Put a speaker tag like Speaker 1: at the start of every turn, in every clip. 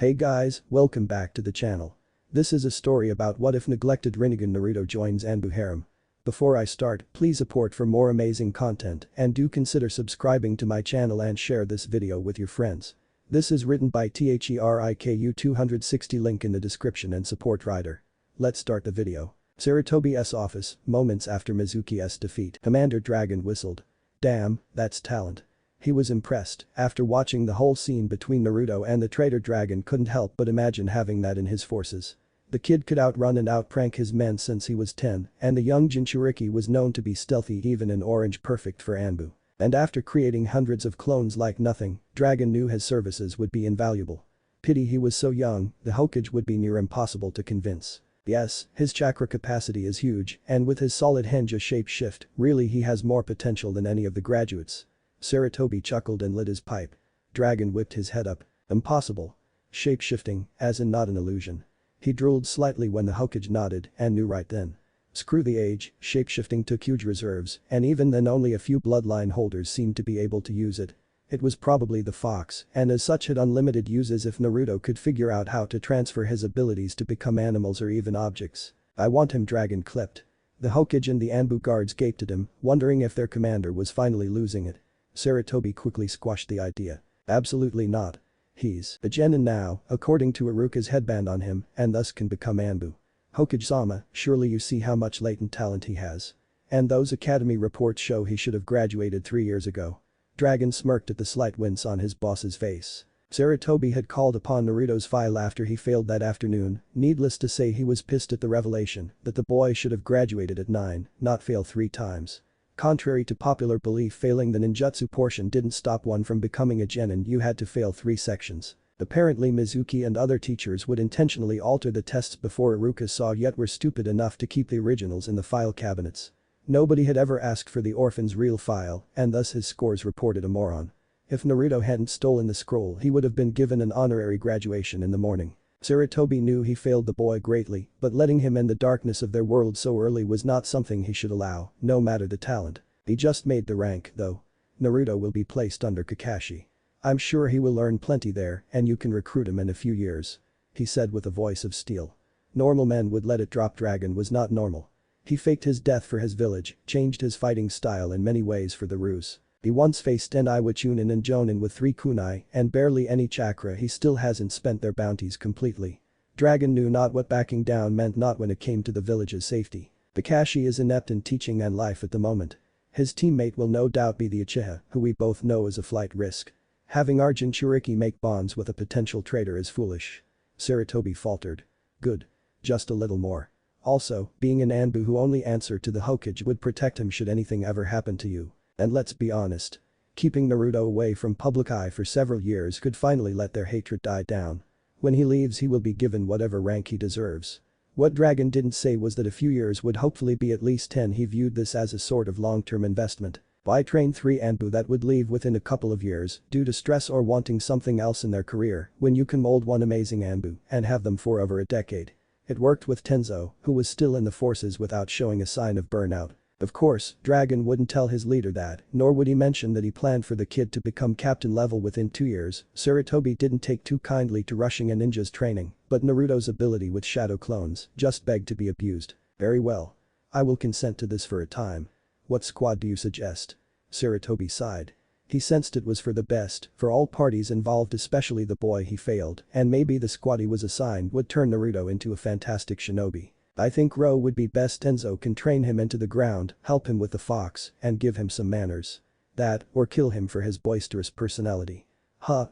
Speaker 1: Hey guys, welcome back to the channel. This is a story about what if neglected rinnegan Naruto joins Anbu harem. Before I start, please support for more amazing content and do consider subscribing to my channel and share this video with your friends. This is written by Theriku 260, link in the description and support writer. Let's start the video. Sarutobi's office, moments after Mizuki's defeat. Commander Dragon whistled. Damn, that's talent. He was impressed. After watching the whole scene between Naruto and the traitor Dragon, couldn't help but imagine having that in his forces. The kid could outrun and outprank his men since he was 10, and the young Jinchuriki was known to be stealthy even in orange, perfect for Anbu. And after creating hundreds of clones like nothing, Dragon knew his services would be invaluable. Pity he was so young, the Hokage would be near impossible to convince. Yes, his chakra capacity is huge, and with his solid Henja shapeshift, really he has more potential than any of the graduates. Sarutobi chuckled and lit his pipe. Dragon whipped his head up. Impossible. Shape-shifting, as in not an illusion. He drooled slightly when the Hokage nodded and knew right then. Screw the age, shape-shifting took huge reserves, and even then only a few bloodline holders seemed to be able to use it. It was probably the fox, and as such had unlimited uses if Naruto could figure out how to transfer his abilities to become animals or even objects. I want him, Dragon clipped. The Hokage and the Anbu guards gaped at him, wondering if their commander was finally losing it. Sarutobi quickly squashed the idea. Absolutely not. He's a genin now, according to Iruka's headband on him, and thus can become Anbu. Hokage-sama, surely you see how much latent talent he has. And those academy reports show he should have graduated 3 years ago. Dragon smirked at the slight wince on his boss's face. Sarutobi had called upon Naruto's file after he failed that afternoon. Needless to say, he was pissed at the revelation that the boy should have graduated at 9, not fail 3 times. Contrary to popular belief, failing the ninjutsu portion didn't stop one from becoming a genin. You had to fail 3 sections. Apparently Mizuki and other teachers would intentionally alter the tests before Iruka saw, yet were stupid enough to keep the originals in the file cabinets. Nobody had ever asked for the orphan's real file, and thus his scores reported a moron. If Naruto hadn't stolen the scroll, he would have been given an honorary graduation in the morning. Sarutobi knew he failed the boy greatly, but letting him in the darkness of their world so early was not something he should allow, no matter the talent. He just made the rank, though. Naruto will be placed under Kakashi. I'm sure he will learn plenty there, and you can recruit him in a few years. He said with a voice of steel. Normal men would let it drop. Dragon was not normal. He faked his death for his village, changed his fighting style in many ways for the ruse. He once faced Tenaiwa Chunin and Jonin with 3 kunai and barely any chakra. He still hasn't spent their bounties completely. Dragon knew not what backing down meant, not when it came to the village's safety. Kakashi is inept in teaching and life at the moment. His teammate will no doubt be the Uchiha, who we both know is a flight risk. Having our Jinchuriki make bonds with a potential traitor is foolish. Sarutobi faltered. Good. Just a little more. Also, being an Anbu who only answer to the Hokage would protect him should anything ever happen to you. And let's be honest. Keeping Naruto away from public eye for several years could finally let their hatred die down. When he leaves, he will be given whatever rank he deserves. What Dragon didn't say was that a few years would hopefully be at least 10. He viewed this as a sort of long-term investment. Why train 3 Anbu that would leave within a couple of years due to stress or wanting something else in their career when you can mold one amazing Anbu and have them for over a decade? It worked with Tenzo, who was still in the forces without showing a sign of burnout. Of course, Dragon wouldn't tell his leader that, nor would he mention that he planned for the kid to become captain level within 2 years. Sarutobi didn't take too kindly to rushing a ninja's training, but Naruto's ability with shadow clones just begged to be abused. Very well. I will consent to this for a time. What squad do you suggest? Sarutobi sighed. He sensed it was for the best for all parties involved, especially the boy he failed, and maybe the squad he was assigned would turn Naruto into a fantastic shinobi. I think Ro would be best. Tenzo can train him into the ground, help him with the fox, and give him some manners. That, or kill him for his boisterous personality.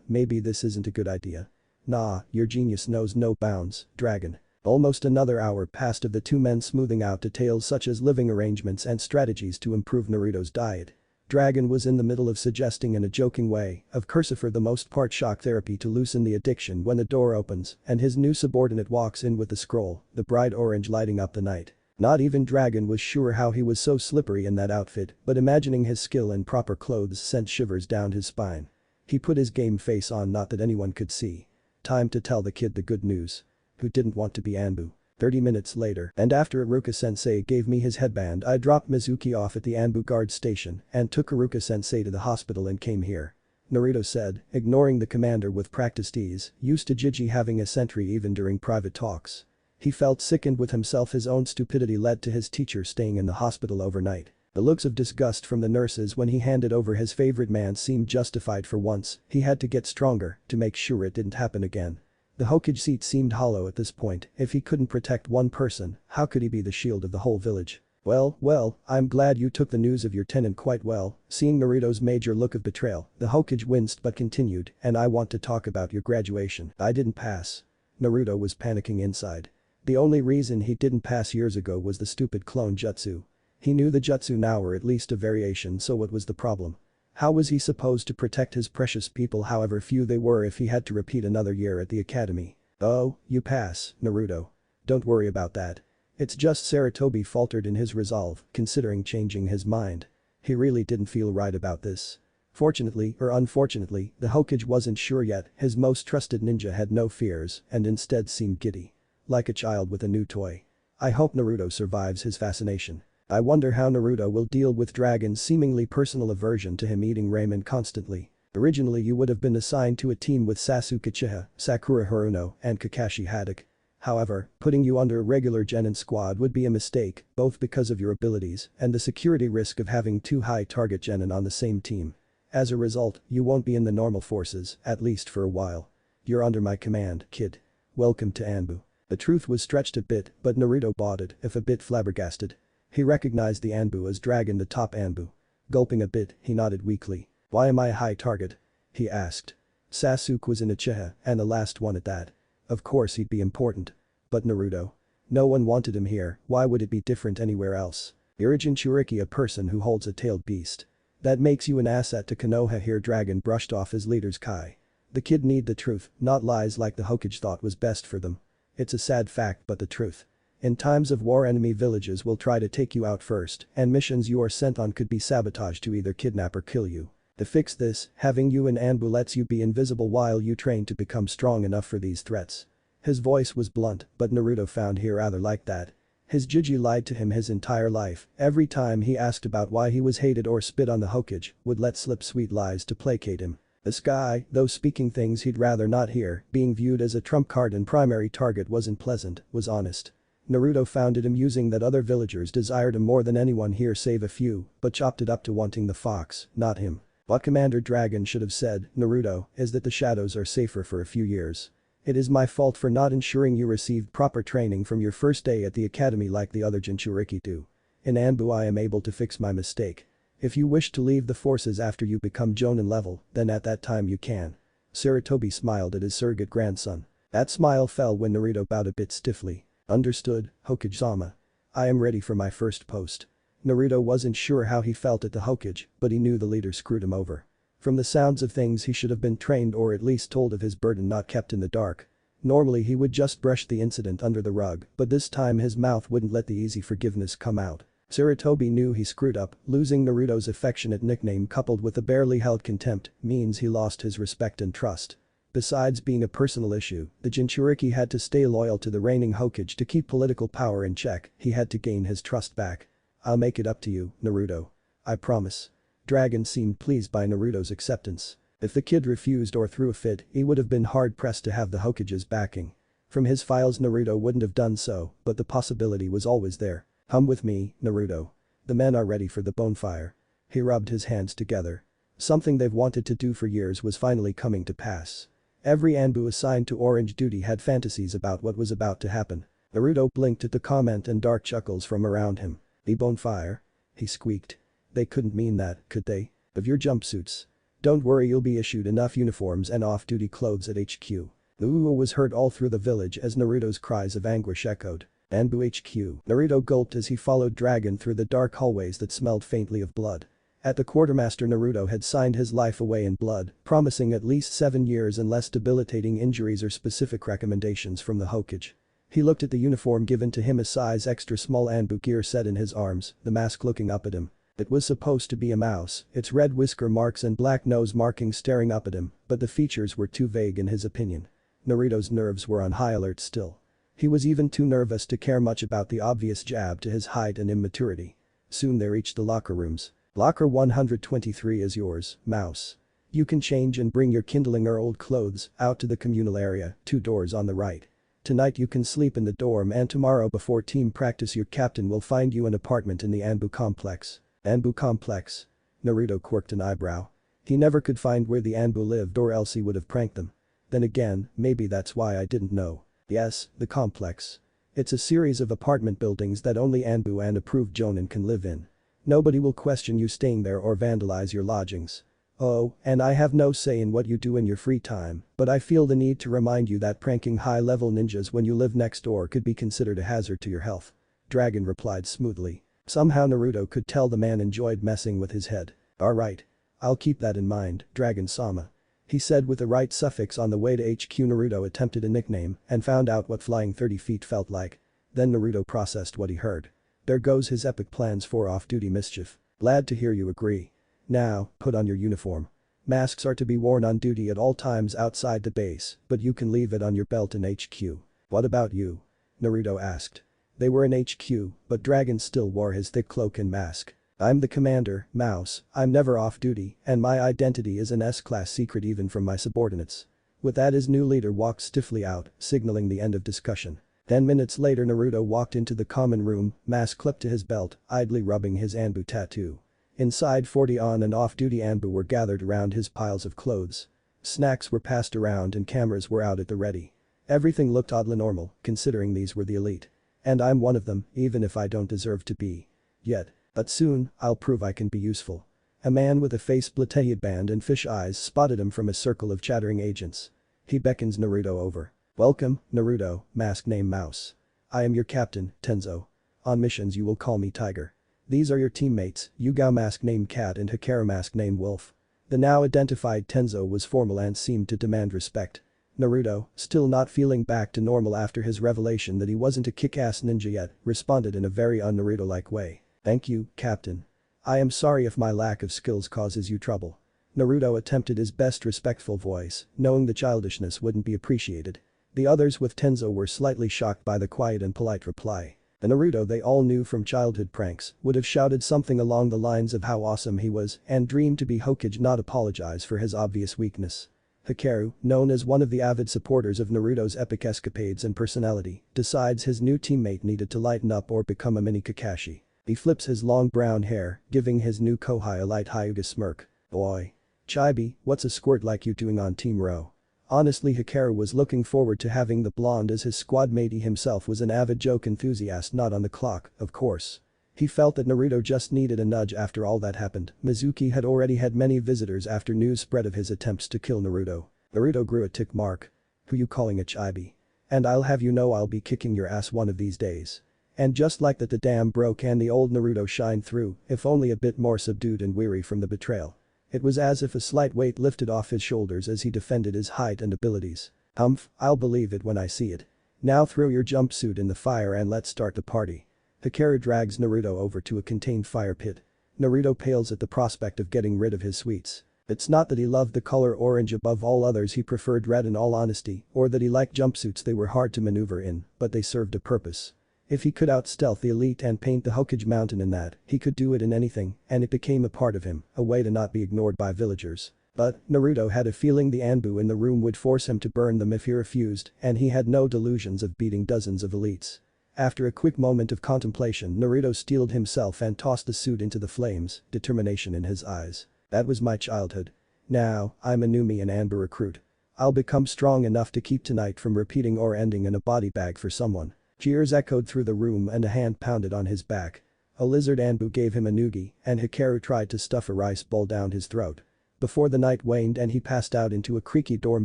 Speaker 1: Maybe this isn't a good idea. Nah, your genius knows no bounds, Dragon. Almost another hour passed of the 2 men smoothing out details such as living arrangements and strategies to improve Naruto's diet. Dragon was in the middle of suggesting in a joking way, of course for the most part shock therapy to loosen the addiction, when the door opens and his new subordinate walks in with the scroll, the bright orange lighting up the night. Not even Dragon was sure how he was so slippery in that outfit, but imagining his skill in proper clothes sent shivers down his spine. He put his game face on, not that anyone could see. Time to tell the kid the good news. Who didn't want to be Anbu? 30 minutes later, and after Iruka-sensei gave me his headband, I dropped Mizuki off at the Anbu guard station and took Iruka-sensei to the hospital and came here. Naruto said, ignoring the commander with practiced ease, used to Gigi having a sentry even during private talks. He felt sickened with himself. His own stupidity led to his teacher staying in the hospital overnight. The looks of disgust from the nurses when he handed over his favorite man seemed justified. For once, he had to get stronger to make sure it didn't happen again. The Hokage seat seemed hollow at this point. If he couldn't protect one person, how could he be the shield of the whole village? Well, I'm glad you took the news of your tenant quite well. Seeing Naruto's major look of betrayal, the Hokage winced but continued, and I want to talk about your graduation. I didn't pass. Naruto was panicking inside. The only reason he didn't pass years ago was the stupid clone jutsu. He knew the jutsu now, or at least a variation, so what was the problem? How was he supposed to protect his precious people, however few they were, if he had to repeat another year at the academy? Oh, you pass, Naruto. Don't worry about that. It's just Sarutobi faltered in his resolve, considering changing his mind. He really didn't feel right about this. Fortunately or unfortunately, the Hokage wasn't sure yet. His most trusted ninja had no fears and instead seemed giddy. Like a child with a new toy. I hope Naruto survives his fascination. I wonder how Naruto will deal with Dragon's seemingly personal aversion to him eating ramen constantly. Originally you would have been assigned to a team with Sasuke Uchiha, Sakura Haruno, and Kakashi Hatake. However, putting you under a regular genin squad would be a mistake, both because of your abilities and the security risk of having two high target genin on the same team. As a result, you won't be in the normal forces, at least for a while. You're under my command, kid. Welcome to Anbu. The truth was stretched a bit, but Naruto bought it, if a bit flabbergasted. He recognized the Anbu as Dragon, the top Anbu. Gulping a bit, he nodded weakly. Why am I a high target? He asked. Sasuke was in Uchiha, and the last one at that. Of course he'd be important. But Naruto? No one wanted him here. Why would it be different anywhere else? You're a Jinchuriki, a person who holds a tailed beast. That makes you an asset to Konoha here. Dragon brushed off his leader's Kai. The kid need the truth, not lies like the Hokage thought was best for them. It's a sad fact, but the truth. In times of war, enemy villages will try to take you out first, and missions you are sent on could be sabotaged to either kidnap or kill you. To fix this, having you in Anbu lets you be invisible while you train to become strong enough for these threats. His voice was blunt, but Naruto found he rather liked that. His Jiji lied to him his entire life. Every time he asked about why he was hated or spit on, the Hokage would let slip sweet lies to placate him. This guy, though speaking things he'd rather not hear, being viewed as a trump card and primary target wasn't pleasant, was honest. Naruto found it amusing that other villagers desired him more than anyone here save a few, but chopped it up to wanting the fox, not him. What Commander Dragon should have said, Naruto, is that the shadows are safer for a few years. It is my fault for not ensuring you received proper training from your first day at the academy like the other Jinchuriki do. In Anbu I am able to fix my mistake. If you wish to leave the forces after you become Jonin level, then at that time you can. Sarutobi smiled at his surrogate grandson. That smile fell when Naruto bowed a bit stiffly. Understood, Hokage-sama. I am ready for my first post. Naruto wasn't sure how he felt at the Hokage, but he knew the leader screwed him over. From the sounds of things, he should have been trained or at least told of his burden, not kept in the dark. Normally he would just brush the incident under the rug, but this time his mouth wouldn't let the easy forgiveness come out. Sarutobi knew he screwed up. Losing Naruto's affectionate nickname coupled with a barely held contempt means he lost his respect and trust. Besides being a personal issue, the Jinchuriki had to stay loyal to the reigning Hokage to keep political power in check. He had to gain his trust back. I'll make it up to you, Naruto. I promise. Dragon seemed pleased by Naruto's acceptance. If the kid refused or threw a fit, he would have been hard-pressed to have the Hokage's backing. From his files, Naruto wouldn't have done so, but the possibility was always there. Come with me, Naruto. The men are ready for the bonfire. He rubbed his hands together. Something they've wanted to do for years was finally coming to pass. Every Anbu assigned to Orange duty had fantasies about what was about to happen. Naruto blinked at the comment and dark chuckles from around him. The bonfire? He squeaked. They couldn't mean that, could they? Of your jumpsuits. Don't worry, you'll be issued enough uniforms and off-duty clothes at HQ. The ooh was heard all through the village as Naruto's cries of anguish echoed. Anbu HQ. Naruto gulped as he followed Dragon through the dark hallways that smelled faintly of blood. At the quartermaster, Naruto had signed his life away in blood, promising at least 7 years and less debilitating injuries or specific recommendations from the Hokage. He looked at the uniform given to him, a size extra small Anbu gear set in his arms, the mask looking up at him. It was supposed to be a mouse, its red whisker marks and black nose markings staring up at him, but the features were too vague in his opinion. Naruto's nerves were on high alert still. He was even too nervous to care much about the obvious jab to his height and immaturity. Soon they reached the locker rooms. Locker 123 is yours, mouse. You can change and bring your kindling or old clothes out to the communal area, 2 doors on the right. Tonight you can sleep in the dorm and tomorrow before team practice your captain will find you an apartment in the Anbu complex. Anbu complex? Naruto quirked an eyebrow. He never could find where the Anbu lived or else he would have pranked them. Then again, maybe that's why I didn't know. Yes, the complex. It's a series of apartment buildings that only Anbu and approved jonin can live in. Nobody will question you staying there or vandalize your lodgings. Oh, and I have no say in what you do in your free time, but I feel the need to remind you that pranking high-level ninjas when you live next door could be considered a hazard to your health. Dragon replied smoothly. Somehow Naruto could tell the man enjoyed messing with his head. Alright. I'll keep that in mind, Dragon-sama. He said with the right suffix on the way to HQ. Naruto attempted a nickname and found out what flying 30 feet felt like. Then Naruto processed what he heard. There goes his epic plans for off-duty mischief. Glad to hear you agree. Now, put on your uniform. Masks are to be worn on duty at all times outside the base, but you can leave it on your belt in HQ. What about you? Naruto asked. They were in HQ, but Dragon still wore his thick cloak and mask. I'm the commander, Mouse, I'm never off duty, and my identity is an S-class secret even from my subordinates. With that his new leader walked stiffly out, signaling the end of discussion. 10 minutes later Naruto walked into the common room, mask clipped to his belt, idly rubbing his Anbu tattoo. Inside 40 on and off-duty Anbu were gathered around his piles of clothes. Snacks were passed around and cameras were out at the ready. Everything looked oddly normal, considering these were the elite. And I'm one of them, even if I don't deserve to be. Yet. But soon, I'll prove I can be useful. A man with a face-split headband and fish eyes spotted him from a circle of chattering agents. He beckons Naruto over. Welcome, Naruto, mask name Mouse. I am your captain, Tenzo. On missions you will call me Tiger. These are your teammates, Yugao mask named Cat and Hikaru mask named Wolf. The now identified Tenzo was formal and seemed to demand respect. Naruto, still not feeling back to normal after his revelation that he wasn't a kick-ass ninja yet, responded in a very un-Naruto-like way. Thank you, Captain. I am sorry if my lack of skills causes you trouble. Naruto attempted his best respectful voice, knowing the childishness wouldn't be appreciated. The others with Tenzo were slightly shocked by the quiet and polite reply. The Naruto they all knew from childhood pranks would have shouted something along the lines of how awesome he was and dreamed to be Hokage, not apologize for his obvious weakness. Hikaru, known as one of the avid supporters of Naruto's epic escapades and personality, decides his new teammate needed to lighten up or become a mini Kakashi. He flips his long brown hair, giving his new Kohai a light Hyuga smirk. Boy. Chibi, what's a squirt like you doing on Team Row? Honestly, Hikaru was looking forward to having the blonde as his squad mate. He himself was an avid joke enthusiast, not on the clock, of course. He felt that Naruto just needed a nudge after all that happened. Mizuki had already had many visitors after news spread of his attempts to kill Naruto. Naruto grew a tick mark. Who you calling a chibi? And I'll have you know I'll be kicking your ass one of these days. And just like that the dam broke and the old Naruto shined through, if only a bit more subdued and weary from the betrayal. It was as if a slight weight lifted off his shoulders as he defended his height and abilities. Humph, I'll believe it when I see it. Now throw your jumpsuit in the fire and let's start the party. Hikaru drags Naruto over to a contained fire pit. Naruto pales at the prospect of getting rid of his sweets. It's not that he loved the color orange above all others, he preferred red in all honesty, or that he liked jumpsuits, they were hard to maneuver in, but they served a purpose. If he could out-stealth the elite and paint the Hokage mountain in that, he could do it in anything, and it became a part of him, a way to not be ignored by villagers. But, Naruto had a feeling the Anbu in the room would force him to burn them if he refused, and he had no delusions of beating dozens of elites. After a quick moment of contemplation, Naruto steeled himself and tossed the suit into the flames, determination in his eyes. That was my childhood. Now, I'm a Numi and Anbu recruit. I'll become strong enough to keep tonight from repeating or ending in a body bag for someone. Cheers echoed through the room and a hand pounded on his back. A lizard Anbu gave him a noogie and Hikaru tried to stuff a rice bowl down his throat. Before the night waned and he passed out into a creaky dorm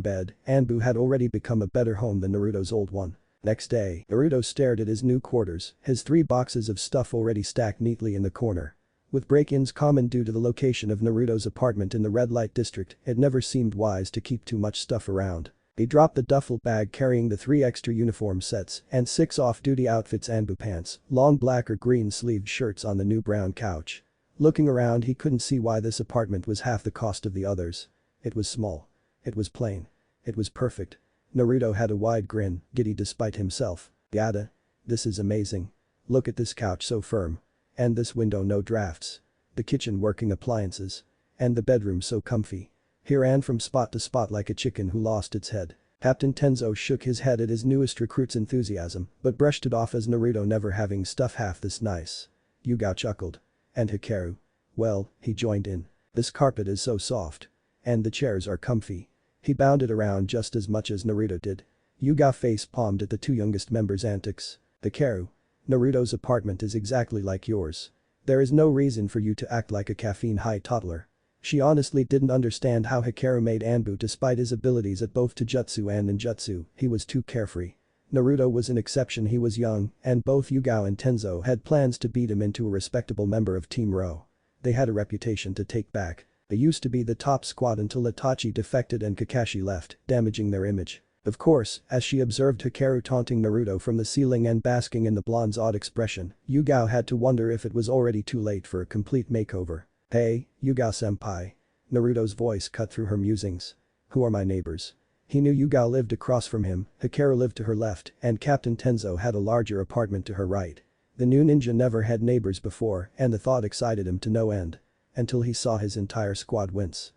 Speaker 1: bed, Anbu had already become a better home than Naruto's old one. Next day, Naruto stared at his new quarters, his 3 boxes of stuff already stacked neatly in the corner. With break-ins common due to the location of Naruto's apartment in the red light district, it never seemed wise to keep too much stuff around. He dropped the duffel bag carrying the 3 extra uniform sets and 6 off-duty outfits, Anbu pants, long black or green sleeved shirts on the new brown couch. Looking around he couldn't see why this apartment was half the cost of the others. It was small. It was plain. It was perfect. Naruto had a wide grin, giddy despite himself. Yada. This is amazing. Look at this couch, so firm. And this window, no drafts. The kitchen working appliances. And the bedroom so comfy. He ran from spot to spot like a chicken who lost its head. Captain Tenzo shook his head at his newest recruit's enthusiasm, but brushed it off as Naruto never having stuff half this nice. Yugao chuckled. And Hikaru? Well, he joined in. This carpet is so soft. And the chairs are comfy. He bounded around just as much as Naruto did. Yugao face-palmed at the two youngest members' antics. Hikaru. Naruto's apartment is exactly like yours. There is no reason for you to act like a caffeine-high toddler. She honestly didn't understand how Hikaru made Anbu despite his abilities at both Taijutsu and Ninjutsu, he was too carefree. Naruto was an exception, he was young, and both Yugao and Tenzo had plans to beat him into a respectable member of Team Ro. They had a reputation to take back. They used to be the top squad until Itachi defected and Kakashi left, damaging their image. Of course, as she observed Hikaru taunting Naruto from the ceiling and basking in the blonde's odd expression, Yugao had to wonder if it was already too late for a complete makeover. Hey, Yugao-senpai. Naruto's voice cut through her musings. Who are my neighbors? He knew Yugao lived across from him, Hikaru lived to her left, and Captain Tenzo had a larger apartment to her right. The new ninja never had neighbors before, and the thought excited him to no end. Until he saw his entire squad wince.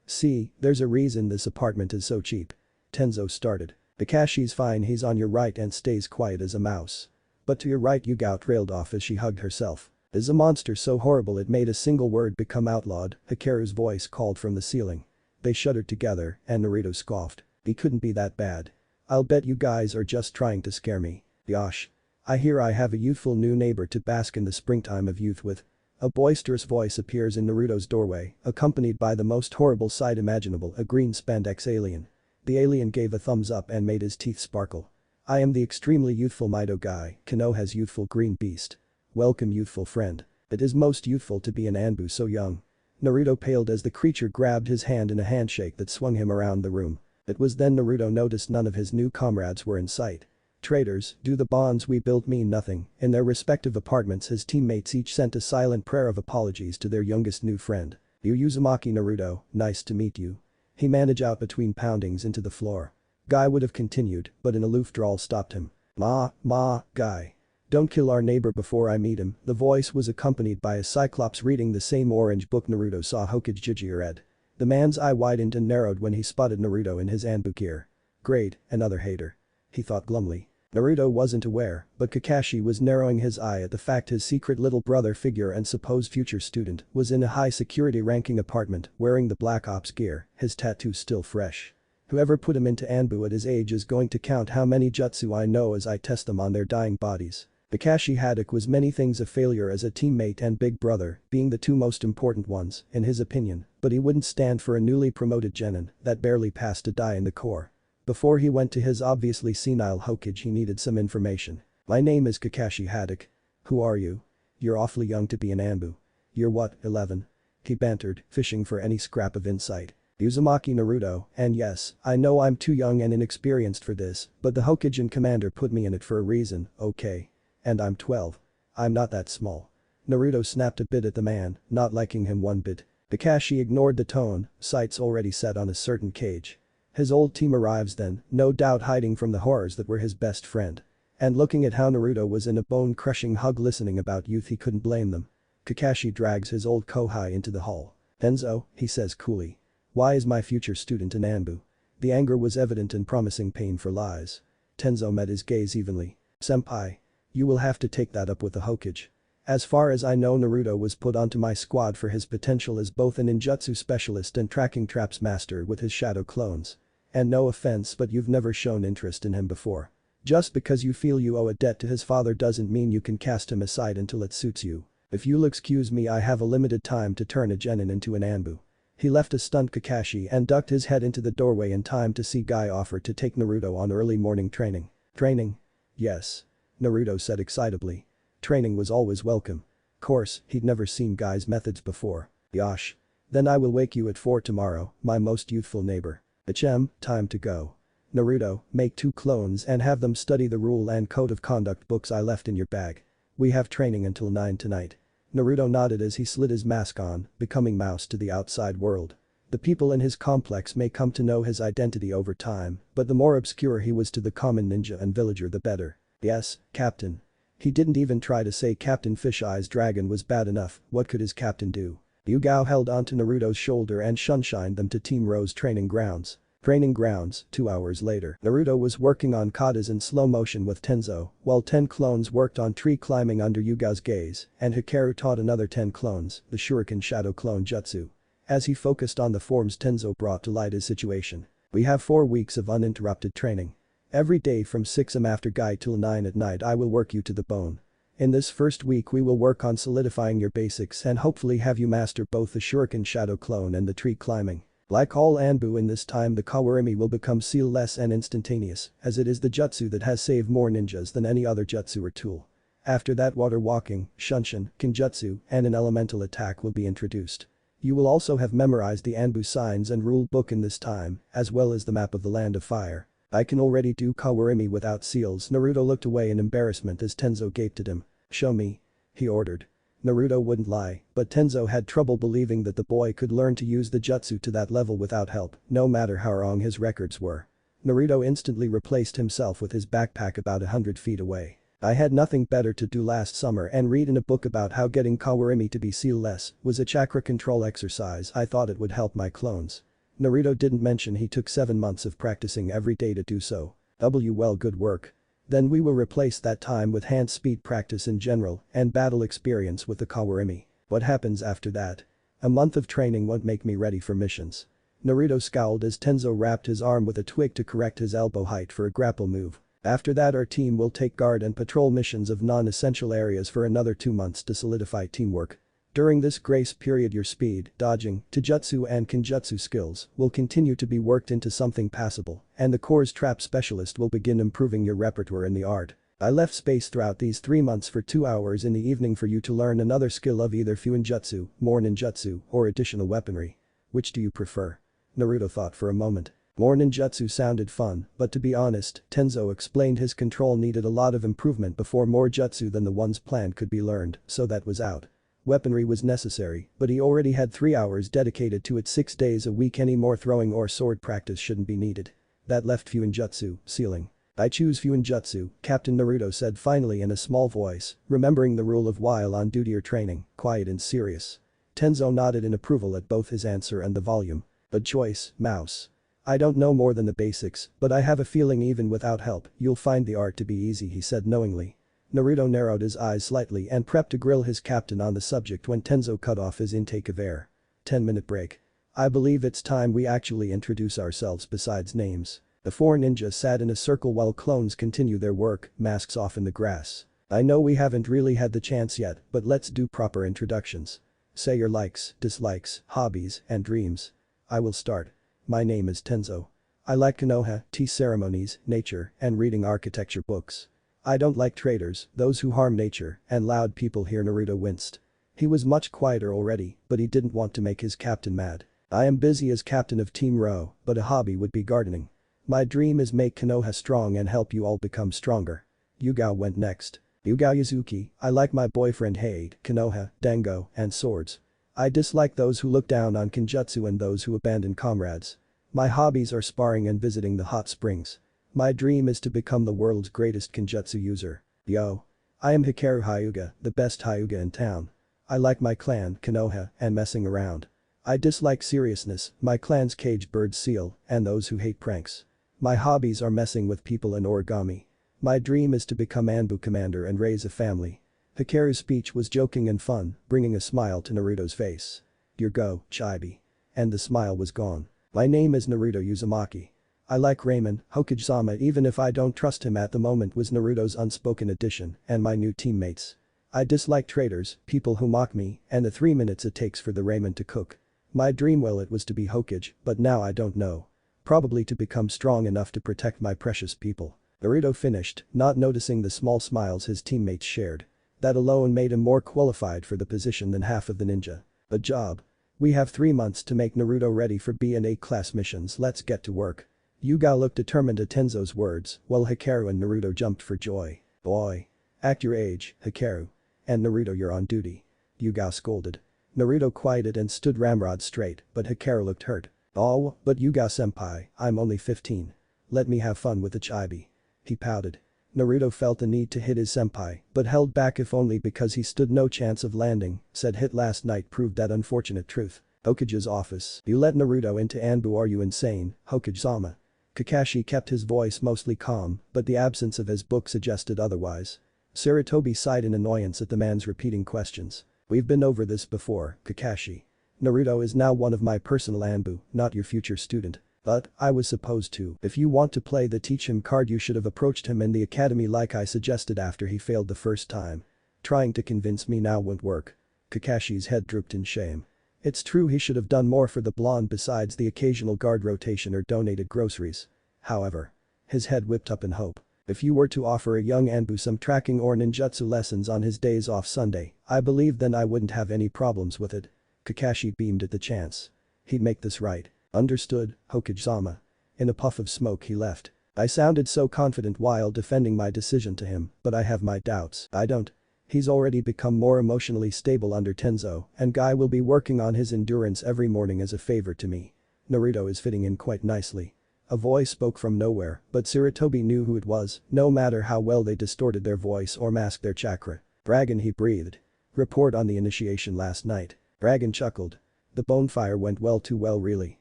Speaker 1: See, there's a reason this apartment is so cheap. Tenzo started. Kakashi's fine, he's on your right and stays quiet as a mouse. But to your right, Yugao trailed off as she hugged herself. Is a monster so horrible it made a single word become outlawed, Hikaru's voice called from the ceiling. They shuddered together, and Naruto scoffed. He couldn't be that bad. I'll bet you guys are just trying to scare me. Yosh. I hear I have a youthful new neighbor to bask in the springtime of youth with. A boisterous voice appears in Naruto's doorway, accompanied by the most horrible sight imaginable, a green spandex alien. The alien gave a thumbs up and made his teeth sparkle. I am the extremely youthful Mido guy, Konoha's youthful green beast. Welcome, youthful friend. It is most youthful to be an Anbu so young. Naruto paled as the creature grabbed his hand in a handshake that swung him around the room. It was then Naruto noticed none of his new comrades were in sight. Traitors, do the bonds we built mean nothing? In their respective apartments, his teammates each sent a silent prayer of apologies to their youngest new friend. Uzumaki Naruto, nice to meet you. He managed out between poundings into the floor. Guy would have continued, but an aloof drawl stopped him. Guy. Don't kill our neighbor before I meet him. The voice was accompanied by a cyclops reading the same orange book Naruto saw Hokage Jiji read. The man's eye widened and narrowed when he spotted Naruto in his Anbu gear. Great, another hater. He thought glumly. Naruto wasn't aware, but Kakashi was narrowing his eye at the fact his secret little brother figure and supposed future student was in a high security ranking apartment wearing the Black Ops gear, his tattoo still fresh. Whoever put him into Anbu at his age is going to count how many jutsu I know as I test them on their dying bodies. Kakashi Haddock was many things a failure as a teammate and big brother, being the two most important ones, in his opinion, but he wouldn't stand for a newly promoted genin that barely passed a die in the core. Before he went to his obviously senile Hokage, he needed some information. My name is Kakashi Haddock. Who are you? You're awfully young to be an Anbu. You're what, 11? He bantered, fishing for any scrap of insight. Uzumaki Naruto, and yes, I know I'm too young and inexperienced for this, but the Hokage and commander put me in it for a reason, okay? And I'm 12. I'm not that small. Naruto snapped a bit at the man, not liking him one bit. Kakashi ignored the tone, sights already set on a certain cage. His old team arrives then, no doubt hiding from the horrors that were his best friend. And looking at how Naruto was in a bone-crushing hug listening about youth, he couldn't blame them. Kakashi drags his old kohai into the hall. Tenzo, he says coolly. Why is my future student an Anbu? The anger was evident in promising pain for lies. Tenzo met his gaze evenly. Senpai. You will have to take that up with the Hokage. As far as I know, Naruto was put onto my squad for his potential as both a ninjutsu specialist and tracking traps master with his shadow clones. And no offense, but you've never shown interest in him before. Just because you feel you owe a debt to his father doesn't mean you can cast him aside until it suits you. If you'll excuse me, I have a limited time to turn a genin into an Anbu. He left a stunned Kakashi and ducked his head into the doorway in time to see Guy offer to take Naruto on early morning training. Training? Yes. Naruto said excitably. Training was always welcome. Course, he'd never seen Guy's methods before. Yosh. Then I will wake you at 4 tomorrow, my most youthful neighbor. HM, time to go. Naruto, make 2 clones and have them study the rule and code of conduct books I left in your bag. We have training until 9 tonight. Naruto nodded as he slid his mask on, becoming mouse to the outside world. The people in his complex may come to know his identity over time, but the more obscure he was to the common ninja and villager the better. Yes, Captain. He didn't even try to say Captain Fish Eyes Dragon was bad enough, what could his captain do? Yugao held onto Naruto's shoulder and shunshined them to Team Ro's training grounds. Training grounds, 2 hours later. Naruto was working on katas in slow motion with Tenzo, while 10 clones worked on tree climbing under Yugao's gaze, and Hikaru taught another 10 clones, the Shuriken Shadow Clone Jutsu. As he focused on the forms Tenzo brought to light his situation. We have 4 weeks of uninterrupted training. Every day from 6 am after Gai till 9 at night I will work you to the bone. In this first week we will work on solidifying your basics and hopefully have you master both the Shuriken Shadow Clone and the tree climbing. Like all Anbu in this time the Kawarimi will become seal-less and instantaneous, as it is the jutsu that has saved more ninjas than any other jutsu or tool. After that water walking, shunshin, kinjutsu, and an elemental attack will be introduced. You will also have memorized the Anbu signs and rule book in this time, as well as the map of the Land of Fire. I can already do Kawarimi without seals. Naruto looked away in embarrassment as Tenzo gaped at him. Show me. He ordered. Naruto wouldn't lie, but Tenzo had trouble believing that the boy could learn to use the jutsu to that level without help, no matter how wrong his records were. Naruto instantly replaced himself with his backpack about 100 feet away. I had nothing better to do last summer and read in a book about how getting Kawarimi to be seal-less was a chakra control exercise. I thought it would help my clones. Naruto didn't mention he took 7 months of practicing every day to do so. Well, good work. Then we will replace that time with hand speed practice in general and battle experience with the Kawarimi. What happens after that? A month of training won't make me ready for missions. Naruto scowled as Tenzo wrapped his arm with a twig to correct his elbow height for a grapple move. After that our team will take guard and patrol missions of non-essential areas for another 2 months to solidify teamwork. During this grace period your speed, dodging, taijutsu and kinjutsu skills will continue to be worked into something passable, and the core's trap specialist will begin improving your repertoire in the art. I left space throughout these 3 months for 2 hours in the evening for you to learn another skill of either Fuinjutsu, more ninjutsu, or additional weaponry. Which do you prefer? Naruto thought for a moment. More ninjutsu sounded fun, but to be honest, Tenzo explained his control needed a lot of improvement before more jutsu than the ones planned could be learned, so that was out. Weaponry was necessary, but he already had 3 hours dedicated to it 6 days a week. Any more throwing or sword practice shouldn't be needed. That left Fuinjutsu, sealing. I choose Fuinjutsu, Captain Naruto said finally in a small voice, remembering the rule of while on duty or training, quiet and serious. Tenzo nodded in approval at both his answer and the volume. Good choice, mouse. I don't know more than the basics, but I have a feeling even without help, you'll find the art to be easy, he said knowingly. Naruto narrowed his eyes slightly and prepped to grill his captain on the subject when Tenzo cut off his intake of air. 10-minute break. I believe it's time we actually introduce ourselves besides names. The 4 ninjas sat in a circle while clones continue their work, masks off in the grass. I know we haven't really had the chance yet, but let's do proper introductions. Say your likes, dislikes, hobbies, and dreams. I will start. My name is Tenzo. I like Konoha, tea ceremonies, nature, and reading architecture books. I don't like traitors, those who harm nature, and loud people here. Naruto winced. He was much quieter already, but he didn't want to make his captain mad. I am busy as captain of Team Ro, but a hobby would be gardening. My dream is make Konoha strong and help you all become stronger. Yugao went next. Yugao Yuzuki, I like my boyfriend hate Konoha, Dango, and swords. I dislike those who look down on Kinjutsu and those who abandon comrades. My hobbies are sparring and visiting the hot springs. My dream is to become the world's greatest Kinjutsu user. Yo. I am Hikaru Hyuga, the best Hyuga in town. I like my clan, Konoha, and messing around. I dislike seriousness, my clan's caged bird seal, and those who hate pranks. My hobbies are messing with people and origami. My dream is to become Anbu commander and raise a family. Hikaru's speech was joking and fun, bringing a smile to Naruto's face. Your go, Chibi. And the smile was gone. My name is Naruto Uzumaki. I like Ramen, Hokage-sama even if I don't trust him at the moment was Naruto's unspoken addition, and my new teammates. I dislike traitors, people who mock me, and the 3 minutes it takes for the ramen to cook. My dream well it was to be Hokage, but now I don't know. Probably to become strong enough to protect my precious people. Naruto finished, not noticing the small smiles his teammates shared. That alone made him more qualified for the position than half of the ninja. A job. We have 3 months to make Naruto ready for B and A class missions, let's get to work. Yugao looked determined at Tenzo's words, while Hikaru and Naruto jumped for joy. Boy. Act your age, Hikaru. And Naruto you're on duty. Yugao scolded. Naruto quieted and stood ramrod straight, but Hikaru looked hurt. Oh, but Yugao-senpai, I'm only 15. Let me have fun with the chibi. He pouted. Naruto felt the need to hit his senpai, but held back if only because he stood no chance of landing, said hit last night proved that unfortunate truth. Hokage's office. You let Naruto into Anbu, are you insane, Hokage-sama? Kakashi kept his voice mostly calm, but the absence of his book suggested otherwise. Sarutobi sighed in annoyance at the man's repeating questions. We've been over this before, Kakashi. Naruto is now one of my personal Anbu, not your future student. But, I was supposed to. If you want to play the teach him card, you should have approached him in the academy like I suggested after he failed the first time. Trying to convince me now won't work. Kakashi's head drooped in shame. It's true he should have done more for the blonde besides the occasional guard rotation or donated groceries. However. His head whipped up in hope. If you were to offer a young Anbu some tracking or ninjutsu lessons on his days off Sunday, I believe then I wouldn't have any problems with it. Kakashi beamed at the chance. He'd make this right. Understood, Hokage-sama. In a puff of smoke he left. I sounded so confident while defending my decision to him, but I have my doubts. I don't. He's already become more emotionally stable under Tenzo, and Guy will be working on his endurance every morning as a favor to me. Naruto is fitting in quite nicely. A voice spoke from nowhere, but Sarutobi knew who it was, no matter how well they distorted their voice or masked their chakra. Dragon, he breathed. Report on the initiation last night. Dragon chuckled. The bonfire went well, too well really.